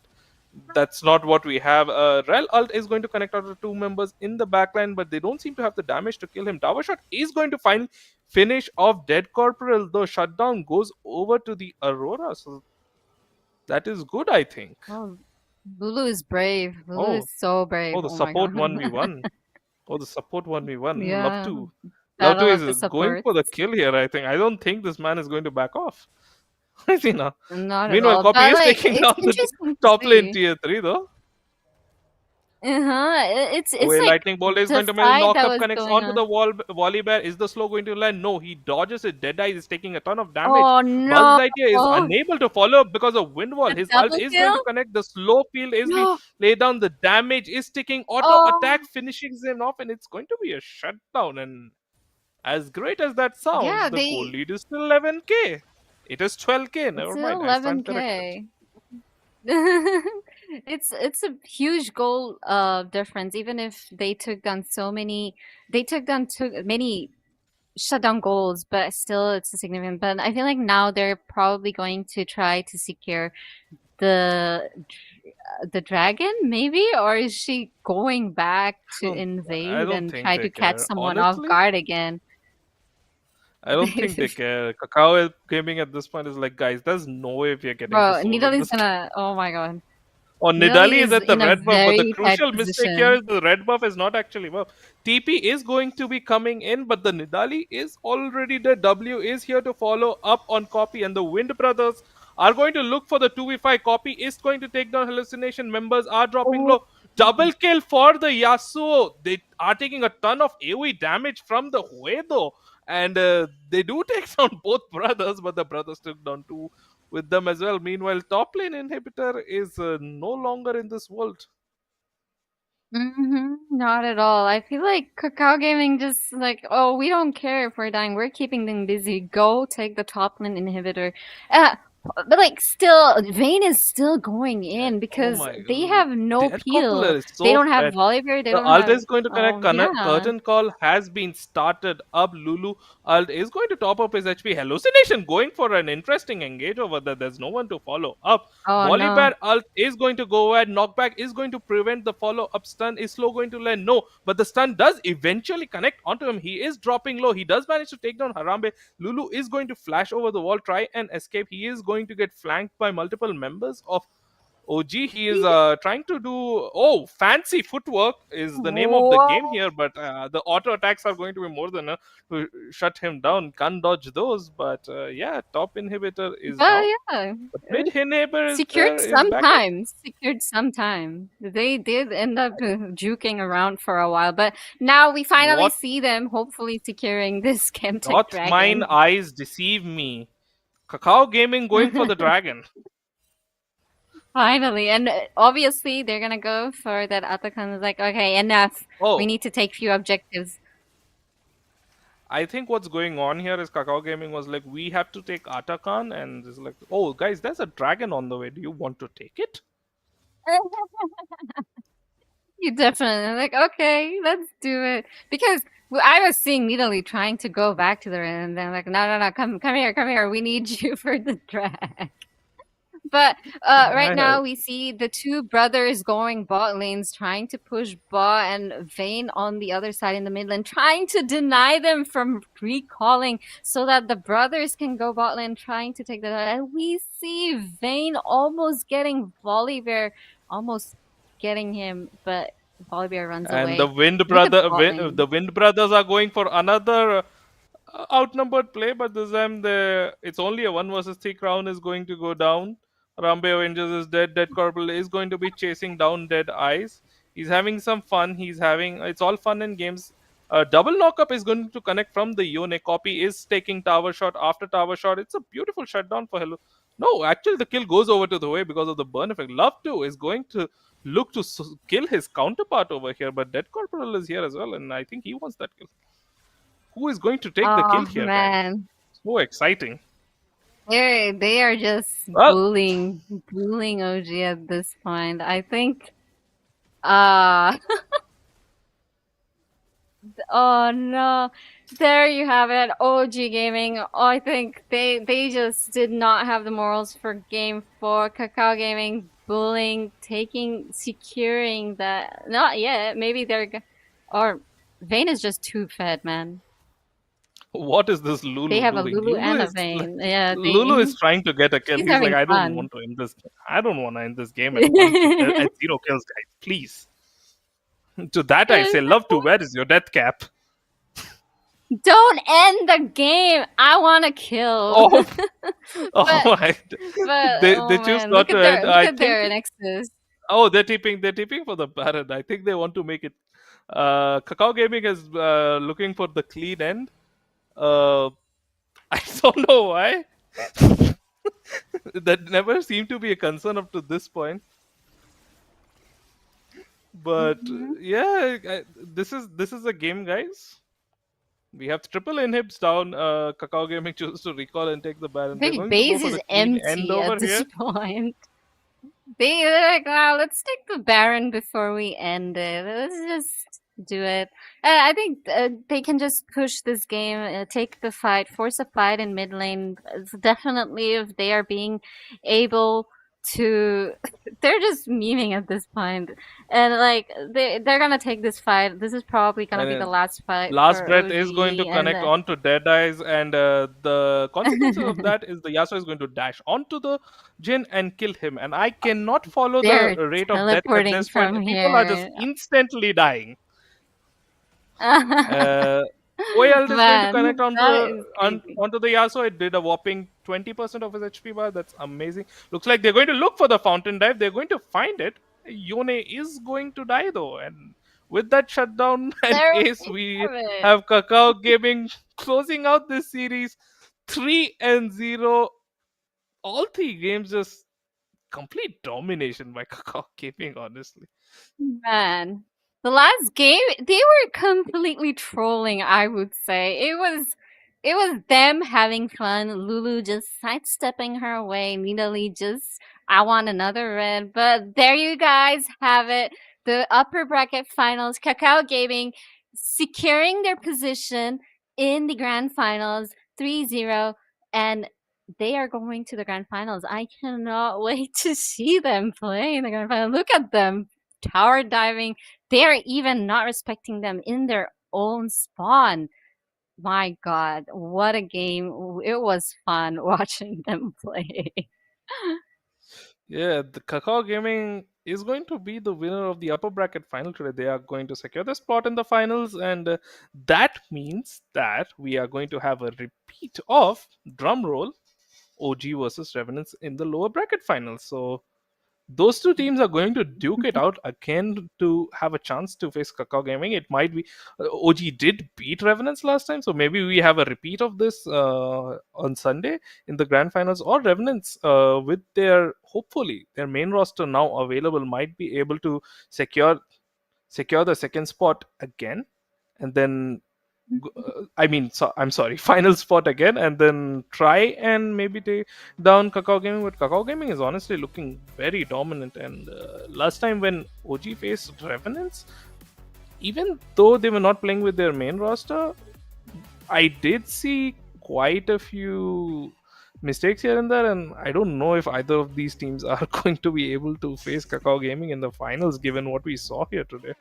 that's not what we have. Rel ult is going to connect out to two members in the backline, but they don't seem to have the damage to kill him. Tower shot is going to find finish off Dead Corporal, though shutdown goes over to the Aurora. So that is good, I think. Oh, Lulu is brave. Lulu Oh, is so brave. oh, the Oh my support god. 1v1. Oh, the support 1v1. Yeah. Love to Battle of the is going for the supports. kill here, I think. I don't think this man is going to back off. I see now. Not at Meanwhile, all. Copy But is like, taking it's down the interesting to top lane see. tier 3, though. It's Away like lightning bolt is the going to mill. fight Knock that up was connects going onto on. the wall. Volley bear. Is the slow going to land? No, he dodges it. Deadeye is taking a ton of damage. Oh Buzz no! Lightyear is unable to follow up because of wind wall. A His ult double is going to kill? connect. The slow field is being No! laid down. The damage is ticking. Auto Oh attack finishes him off, and it's going to be a shutdown. And as great as that sounds, yeah, the goal they lead is still 11k. It is 12k. it's Never mind. still I stand corrected. 11K. It's a huge goal difference. Even if they took down too many shutdown goals, but still it's significant. But I feel like now they're probably going to try to secure the the dragon, maybe, or is she going back to I invade don't and think try they to catch care. someone off Honestly, guard again? I don't think they care. Kakao Gaming at this point is like, guys, there's no way we are getting the Bro, soul in Nidalee's this game. gonna. Oh my god, Or Nidale Nidali is is at the in a red buff, but the very tight crucial mistake here position. is the red buff is not actually buff. TP is going to be coming in, but the Nidali is already dead. W is here to follow up on Copy, and the Wind Brothers are going to look for the 2v5. Copy is going to take down Hallucination. Members are dropping Oh, low. Double kill for the Yasuo. They are taking a ton of AoE damage from the Huedo. And they do take down both brothers, but the brothers took down two with them as well. Meanwhile, top lane inhibitor is no longer in this world. not at all. I feel like Kakao Gaming just like, oh, we don't care if we're dying. We're keeping them busy. Go take the top lane inhibitor. But like, still, Vayne is still going in Oh because my they god. have no Dead Corporal peel. is They so don't have fed. Volibear. They The don't ult have. is going to connect. Oh yeah. Curtain call has been started up. Lulu ult is going to top up his HP. Hallucination going for an interesting engage over there. There's no one to follow up. Oh no. Volibear ult is going to go ahead. Knockback is going to prevent the follow up stun. Is slow going to land? No, but the stun does eventually connect onto him. He is dropping low. He does manage to take down Harambe. Lulu is going to flash over the wall, try and escape. He is going to get flanked by multiple members of OG. He is trying to do fancy footwork is the name of the game Whoa. here, but the auto attacks are going to be more than enough to shut him down. Can't dodge those, but yeah, top inhibitor is But down. yeah. But mid inhibitor is Secured there, is back up. sometimes. Secured sometime. They did end up juking around for a while, but now we finally What see them hopefully securing this Chemtech doth mine dragon. eyes deceive me? Kakao Gaming going for the dragon. Finally, and obviously they're gonna go for that Atakan is like, okay, enough. We Oh, need to take few objectives. I think what's going on here is Kakao Gaming was like, we have to take Atakan, and it's like, oh guys, there's a dragon on the way. Do you want to take it? You definitely like, okay, let's do it. Because I was seeing Nidalee trying to go back to the ring, and then like, no, come here. We need you for the drag. But right now we see the two brothers going bot lanes, trying to push bot, and Vayne on the other side in the mid lane, trying to deny them from recalling so that the brothers can go bot lane, trying to take the. And we see Vayne almost getting Volibear, almost getting him, but Volibear runs And away. Look at bot lane. The Wind Brothers are going for another outnumbered play, but this time it's only a 1 versus 3 crown is going to go down. Rambe Avengers is dead. Dead Corporal is going to be chasing down Dead Eyes. He's having some fun. It's all fun and games. Double knockup is going to connect from the Yone. Copy is taking tower shot after tower shot. It's a beautiful shutdown for Hello. No, actually, the kill goes over to the way because of the burn effect. Love 2 is going to look to kill his counterpart over here, but Dead Corporal is here as well, and I think he wants that kill. Who is going to take the kill Oh here, guys? man, So exciting. they are just Well- bullying OG at this point. I think. Uh oh no, there you have it. OG Gaming. Oh, I think they just did not have the morals for game 4. Kakao Gaming bullying, securing that. Not yet. Maybe or Vayne is just too fed, man. What is this Lulu They have a doing? Lulu and a is Vayne. Yeah, Lulu is trying to get a kill. He's He's like, having I don't fun. want to end this. I don't want to end this game at 0 kills, guys. Please. To that I say, Love to, where is your death cap? Don't end the game. I want to kill. Oh, oh But- my! But They oh choose man, not look to at their, end. look I at their think. Nexus. Oh, they're tipping for the Baron. I think they want to make it. Kakao Gaming is looking for the clean end. I don't know why. That never seemed to be a concern up to this point. But yeah, this is a game, guys. We have triple inhibs down. Kakao Gaming chooses to recall and take the Baron. They're Big going to go base for is the clean end empty over at this here. point. They're like, wow, let's take the Baron before we end it. Let's just do it. I think they can just push this game, take the fight, force a fight in mid lane. It's definitely, if they are being able to, they're just memeing at this point, and like they're gonna take this fight. This is probably gonna be And the last fight. Last for breath is going to OG, connect and, onto Dead Eyes, and the consequences of that is the Yasuo is going to dash onto the Jin and kill him. And I cannot follow They're the rate of death at teleporting this point. from People are just here. instantly dying. Oyald is going to Man, connect that is crazy. onto the Yasuo. It did a whopping 20% of his HP bar. That's amazing. Looks like they're going to look for the fountain dive. They're going to find it. Yone is going to die though, and with that shutdown and There we ace, we have it. have Kakao Gaming closing out this series 3-0. All 3 games just complete domination by Kakao Gaming, honestly. Man, the last game they were completely trolling. I would say it was them having fun. Lulu just sidestepping her away. Nidalee just, I want another red. But there you guys have it. The upper bracket finals. Kakao Gaming securing their position in the grand finals 3-0, and they are going to the grand finals. I cannot wait to see them play in the grand final. Look at them tower diving. They are even not respecting them in their own spawn. My god, what a game. It was fun watching them play. Yeah, the Kakao Gaming is going to be the winner of the upper bracket final today. They are going to secure the spot in the finals, and that means that we are going to have a repeat of drumroll OG versus Revenants in the lower bracket finals. So those 2 teams are going to duke it out again to have a chance to face Kakao Gaming. It might be OG did beat Revenants last time, so maybe we have a repeat of this on Sunday in the grand finals, or Revenants with their, hopefully their main roster now available, might be able to secure the second spot again, and then I'm sorry, final spot again, and then try and maybe take down Kakao Gaming. But Kakao Gaming is honestly looking very dominant. And last time when OG faced Revenants, even though they were not playing with their main roster, I did see quite a few mistakes here and there, and I don't know if either of these teams are going to be able to face Kakao Gaming in the finals, given what we saw here today.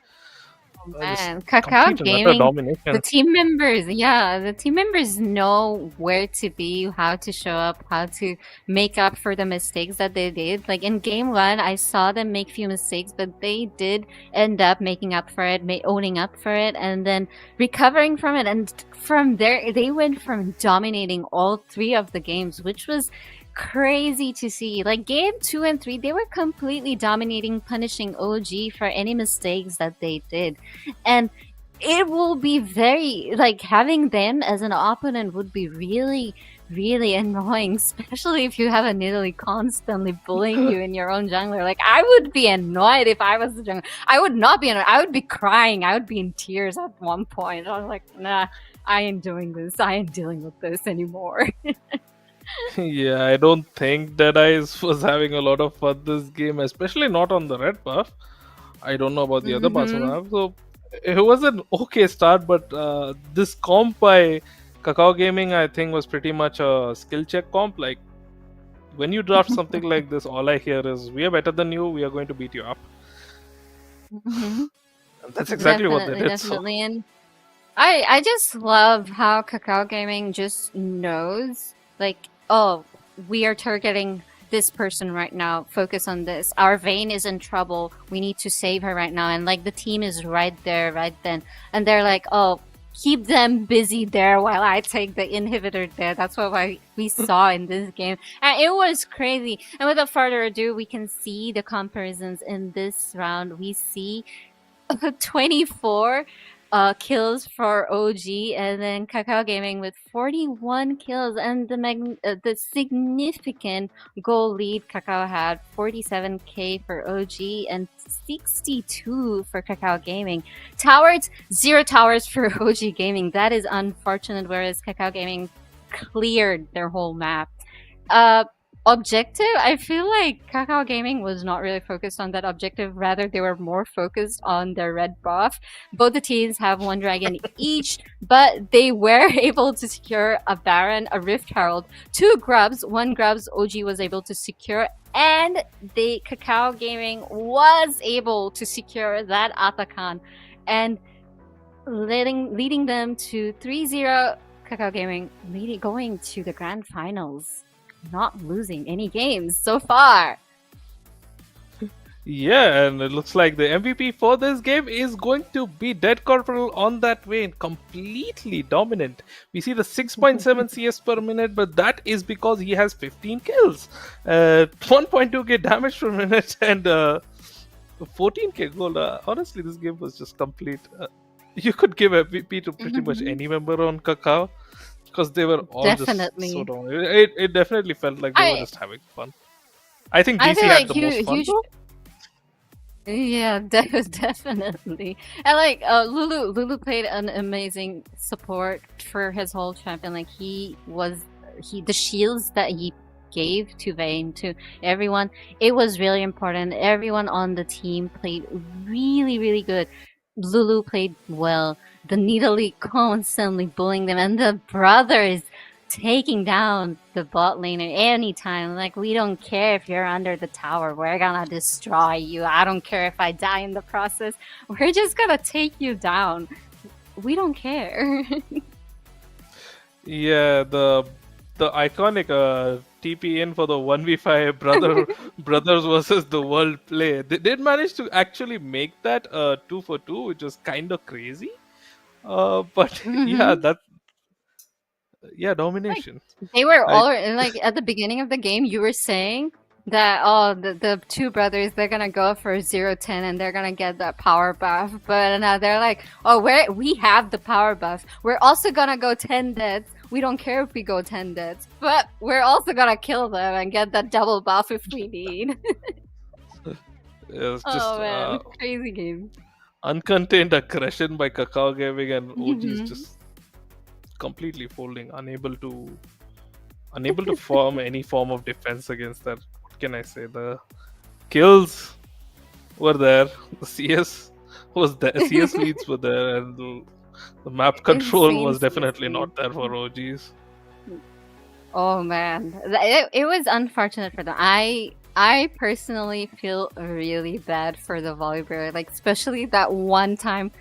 Just Man, Kakao complete and utter Gaming, domination. the team members know where to be, how to show up, how to make up for the mistakes that they did. Like in game one, I saw them make few mistakes, but they did end up making up for it, owning up for it, and then recovering from it. And from there, they went from dominating all three of the games, which was crazy to see. Like game 2 and 3, they were completely dominating, punishing OG for any mistakes that they did. And it will be very, like, having them as an opponent would be really, really annoying, especially if you have an Italy constantly bullying you in your own jungler. Like, I would be annoyed if I was the jungler. I would not be annoyed. I would be crying. I would be in tears at one point. I was like, nah, I ain't doing this. I ain't dealing with this anymore. Yeah, I don't think Deadeyes was having a lot of fun this game, especially not on the red buff. I don't know about the other parts of the map. So it was an okay start, but this comp by Kakao Gaming, I think, was pretty much a skill check comp. Like, when you draft something like this, all I hear is, we are better than you, we are going to beat you up. And that's exactly what they did. So. Definitely. And I just love how Kakao Gaming just knows, like, oh, we are targeting this person right now. Focus on this. Our Vayne is in trouble. We need to save her right now. And like the team is right there, right then. And they're like, oh, keep them busy there while I take the inhibitor there. That's what we saw in this game. And it was crazy. And without further ado, we can see the comparisons in this round. We see 24 kills for OG, and then Kakao Gaming with 41 kills, and the significant goal lead Kakao had, 47k for OG and 62 for Kakao Gaming. Towers, 0 towers for OG Gaming. That is unfortunate, whereas Kakao Gaming cleared their whole map. Objective, I feel like Kakao Gaming was not really focused on that objective. Rather, they were more focused on their red buff. Both the teams have 1 dragon each, but they were able to secure a Baron, a Rift Herald, 2 grubs. 1 grubs OG was able to secure, and the Kakao Gaming was able to secure that Atakan, and leading them to 3-0. Kakao Gaming going to the grand finals, not losing any games so far. Yeah, and it looks like the MVP for this game is going to be Dead Corporal on that Vayne, completely dominant. We see the 6.7 CS per minute, but that is because he has 15 kills, 1.2k damage per minute, and 14k gold. Honestly, this game was just complete. You could give MVP to pretty much any member on Kakao, because they were all Definitely. just so dominant. It definitely felt like they were just having fun. I think DC feel had like the most fun though. Yeah, definitely. And like Lulu played an amazing support for his whole champion. Like the shields that he gave to Vayne, to everyone, it was really important. Everyone on the team played really, really good. Lulu played well. The Nidalee constantly bullying them, and the brothers taking down the bot lane at any time. Like, we don't care if you're under the tower. We're gonna destroy you. I don't care if I die in the process. We're just gonna take you down. We don't care. Yeah, the iconic TP in for the 1v5 brothers versus the world play. They did manage to actually make that 2-for-2, which is kind of crazy. But yeah, domination. Like, they were all like at the beginning of the game. You were saying that the 2 brothers, they're gonna go for 0-10 and they're gonna get that power buff. But now they're like, oh, we have the power buff. We're also gonna go 10 deaths. We don't care if we go 10 deaths, but we're also gonna kill them and get that double buff if we need. It's just man, crazy game. Uncontained aggression by Kakao Gaming, and OG is just completely folding, unable to form any form of defense against that. What can I say? The kills were there, the CS was there, CS leads were there, and the map control was definitely not there for OGs. Oh man, it was unfortunate for them. I personally feel really bad for the volleyball, like especially that one time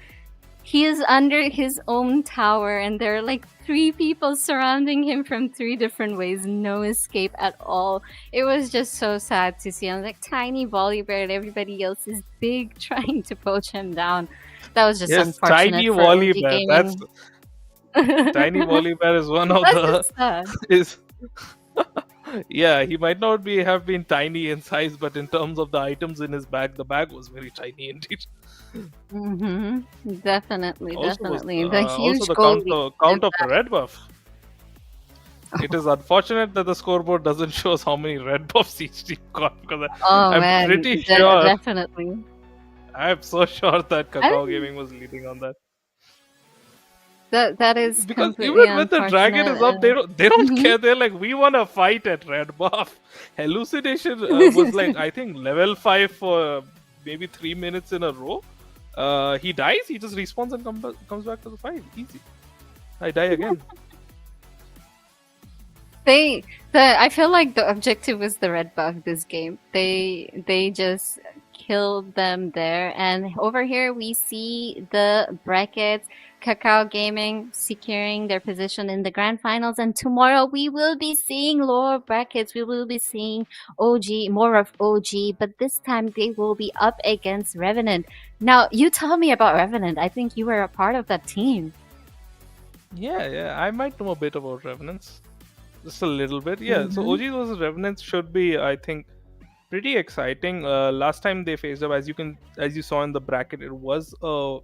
he is under his own tower, and there are like 3 people surrounding him from 3 different ways. No escape at all. It was just so sad to see. I'm like tiny volley bear, and everybody else is big, trying to poach him down. That was just Yes, unfortunate tiny for volley OG bear. That's Gaming. tiny volley bear is one of That's the just sad. is. Yeah, he might not have been tiny in size, but in terms of the items in his bag, the bag was very tiny indeed. Definitely, Also, was, definitely. The also huge the goal. count of the red buff. It is unfortunate that the scoreboard doesn't show us how many red buffs each team got, because Oh I'm man, pretty sure. definitely. I'm so sure that Kakao don't- Gaming was leading on that. That is Because completely even when the dragon is up, unfortunate. they don't Mhm. care. They're like, we want to fight at red buff. Hallucination was like, I think level 5 for maybe 3 minutes in a row. He dies, he just respawns and comes back to the fight. Easy. I die again. I feel like the objective was the red buff this game. They just killed them there, and over here we see the brackets. Kakao Gaming securing their position in the grand finals, and tomorrow we will be seeing lower brackets. We will be seeing more of OG, but this time they will be up against Revenant. Now, you tell me about Revenant. I think you were a part of that team. Yeah, I might know a bit about Revenants. Just a little bit. Yeah, so OG versus Revenants should be, I think, pretty exciting. Last time they faced up, as you saw in the bracket, it was a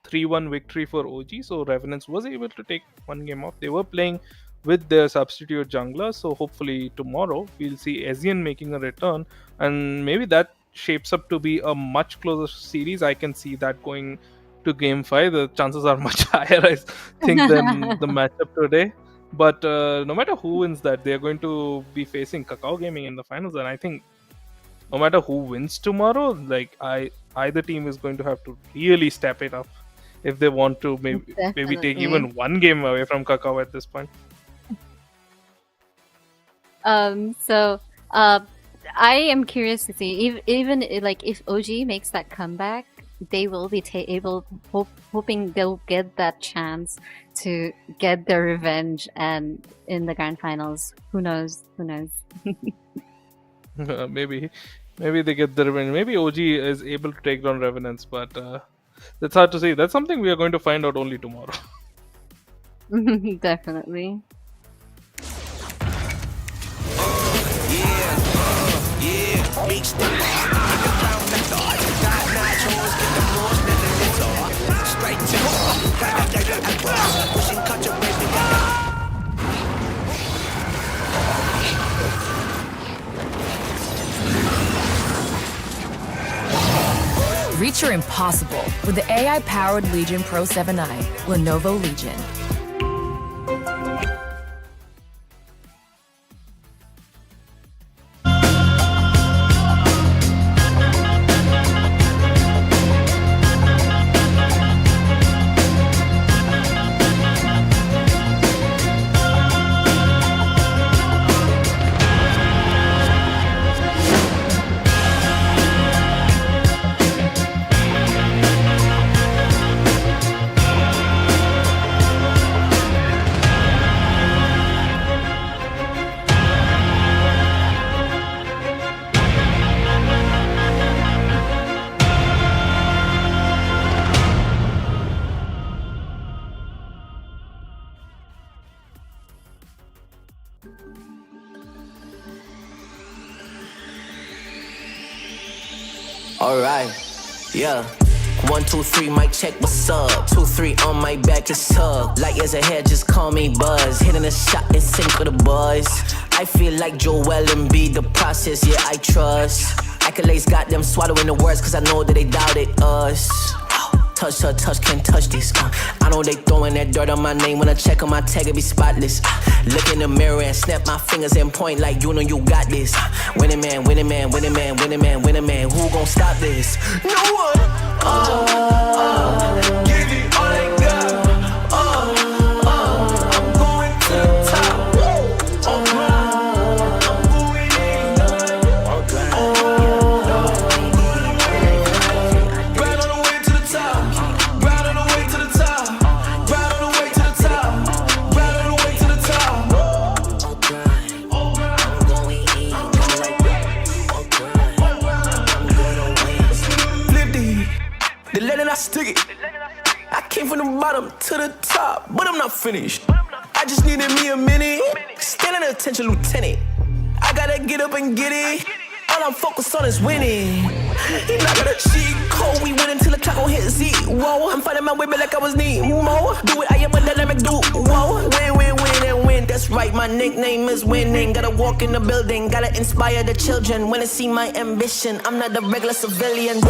3-1 victory for OG, so Revenants was able to take one game off. They were playing with their substitute jungler, so hopefully tomorrow we'll see Ezian making a return, and maybe that shapes up to be a much closer series. I can see that going to game 5. The chances are much higher, I think, than the matchup today. But no matter who wins that, they're going to be facing Kakao Gaming in the finals, and I think no matter who wins tomorrow, like either team is going to have to really step it up if they want to maybe take Definitely. even one game away from Kakao at this point. So I am curious to see even like if OG makes that comeback, they will be hoping they'll get that chance to get their revenge and in the grand finals. Who knows? Maybe they get the revenge. Maybe OG is able to take down Revenants, but that's hard to say. That's something we are going to find out only tomorrow. Definitely. Reach your impossible with the AI-powered Legion Pro 7i, Lenovo Legion. Alright, yeah. 1, 2, 3, mic check, what's up? 2, 3 on my back, it's tug. Light years ahead, just call me Buzz. Hitting a shot in sync with the boys. I feel like Joel Embiid, the process, yeah, I trust. Accolades got them swallowing the words, cause I know that they doubted us. Touch her, touch, can't touch this. I know they throwing that dirt on my name. When I check on my tag, it be spotless. Look in the mirror and snap my fingers and point like you know you got this. Winning man, winning man, winning man, winning man, winning man. Who gon' stop this? No one. Give it all I got. I'm going to the top. I'm going in. Right on the way to the top. Right on the way to the The lead and I stick it. I came from the bottom to the top, but I'm not finished. I just needed me a minute. Standing attention, lieutenant. I gotta get up and get it. All I'm focused on is winning. He not got a cheat code. We win until the clock gon' hit zero. I'm fighting my way back like I was Nemo. Do it, I am a dynamic duo. Win, win, win, and win. That's right, my nickname is winning. Gotta walk in the building, gotta inspire the children. When they see my ambition, I'm not a regular civilian.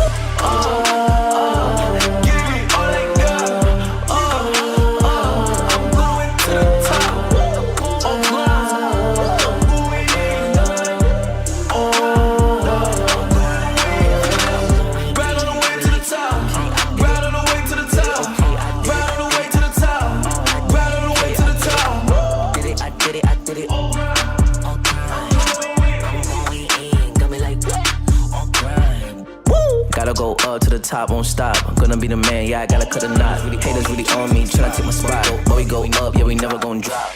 Gotta go up to the top, won't stop. I'm gonna be the man, yeah, I gotta cut a knot. Really haters really on me, tryna take my spot. But we go up, yeah, we never gon' drop.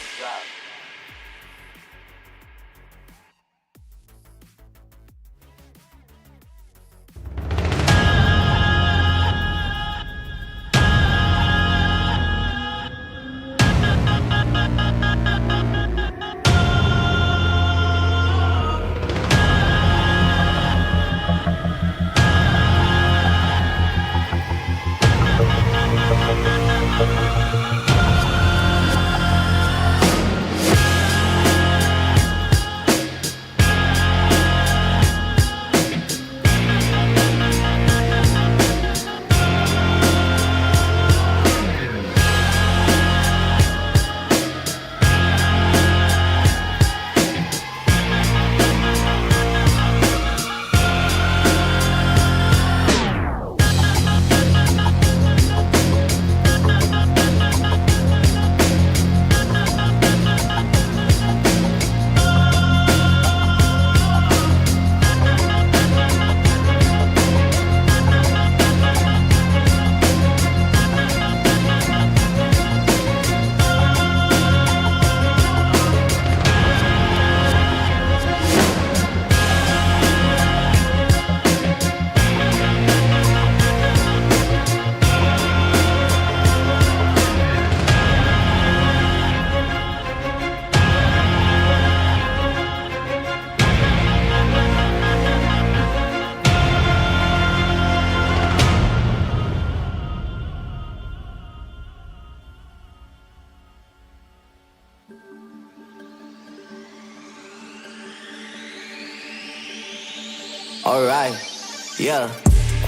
Alright, yeah.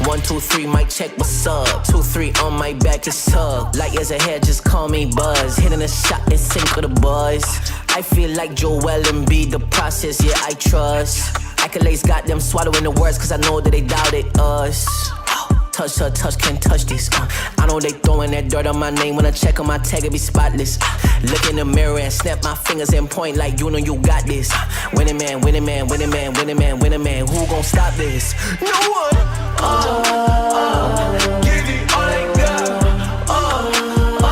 1, 2, 3, mic check, what's up? 2, 3 on my back, it's up. Light years ahead, just call me Buzz. Hitting a shot in sync with the buzz. I feel like Joel Embiid, the process, yeah, I trust. Accolades got them swallowing the words, cause I know that they doubted us. Touch her, touch, can't touch this. I know they throwing that dirt on my name. When I check on my tag, it be spotless. Look in the mirror and snap my fingers and point like you know you got this. Winning man, winning man, winning man, winning man, winning man. Who gon' stop this? No one.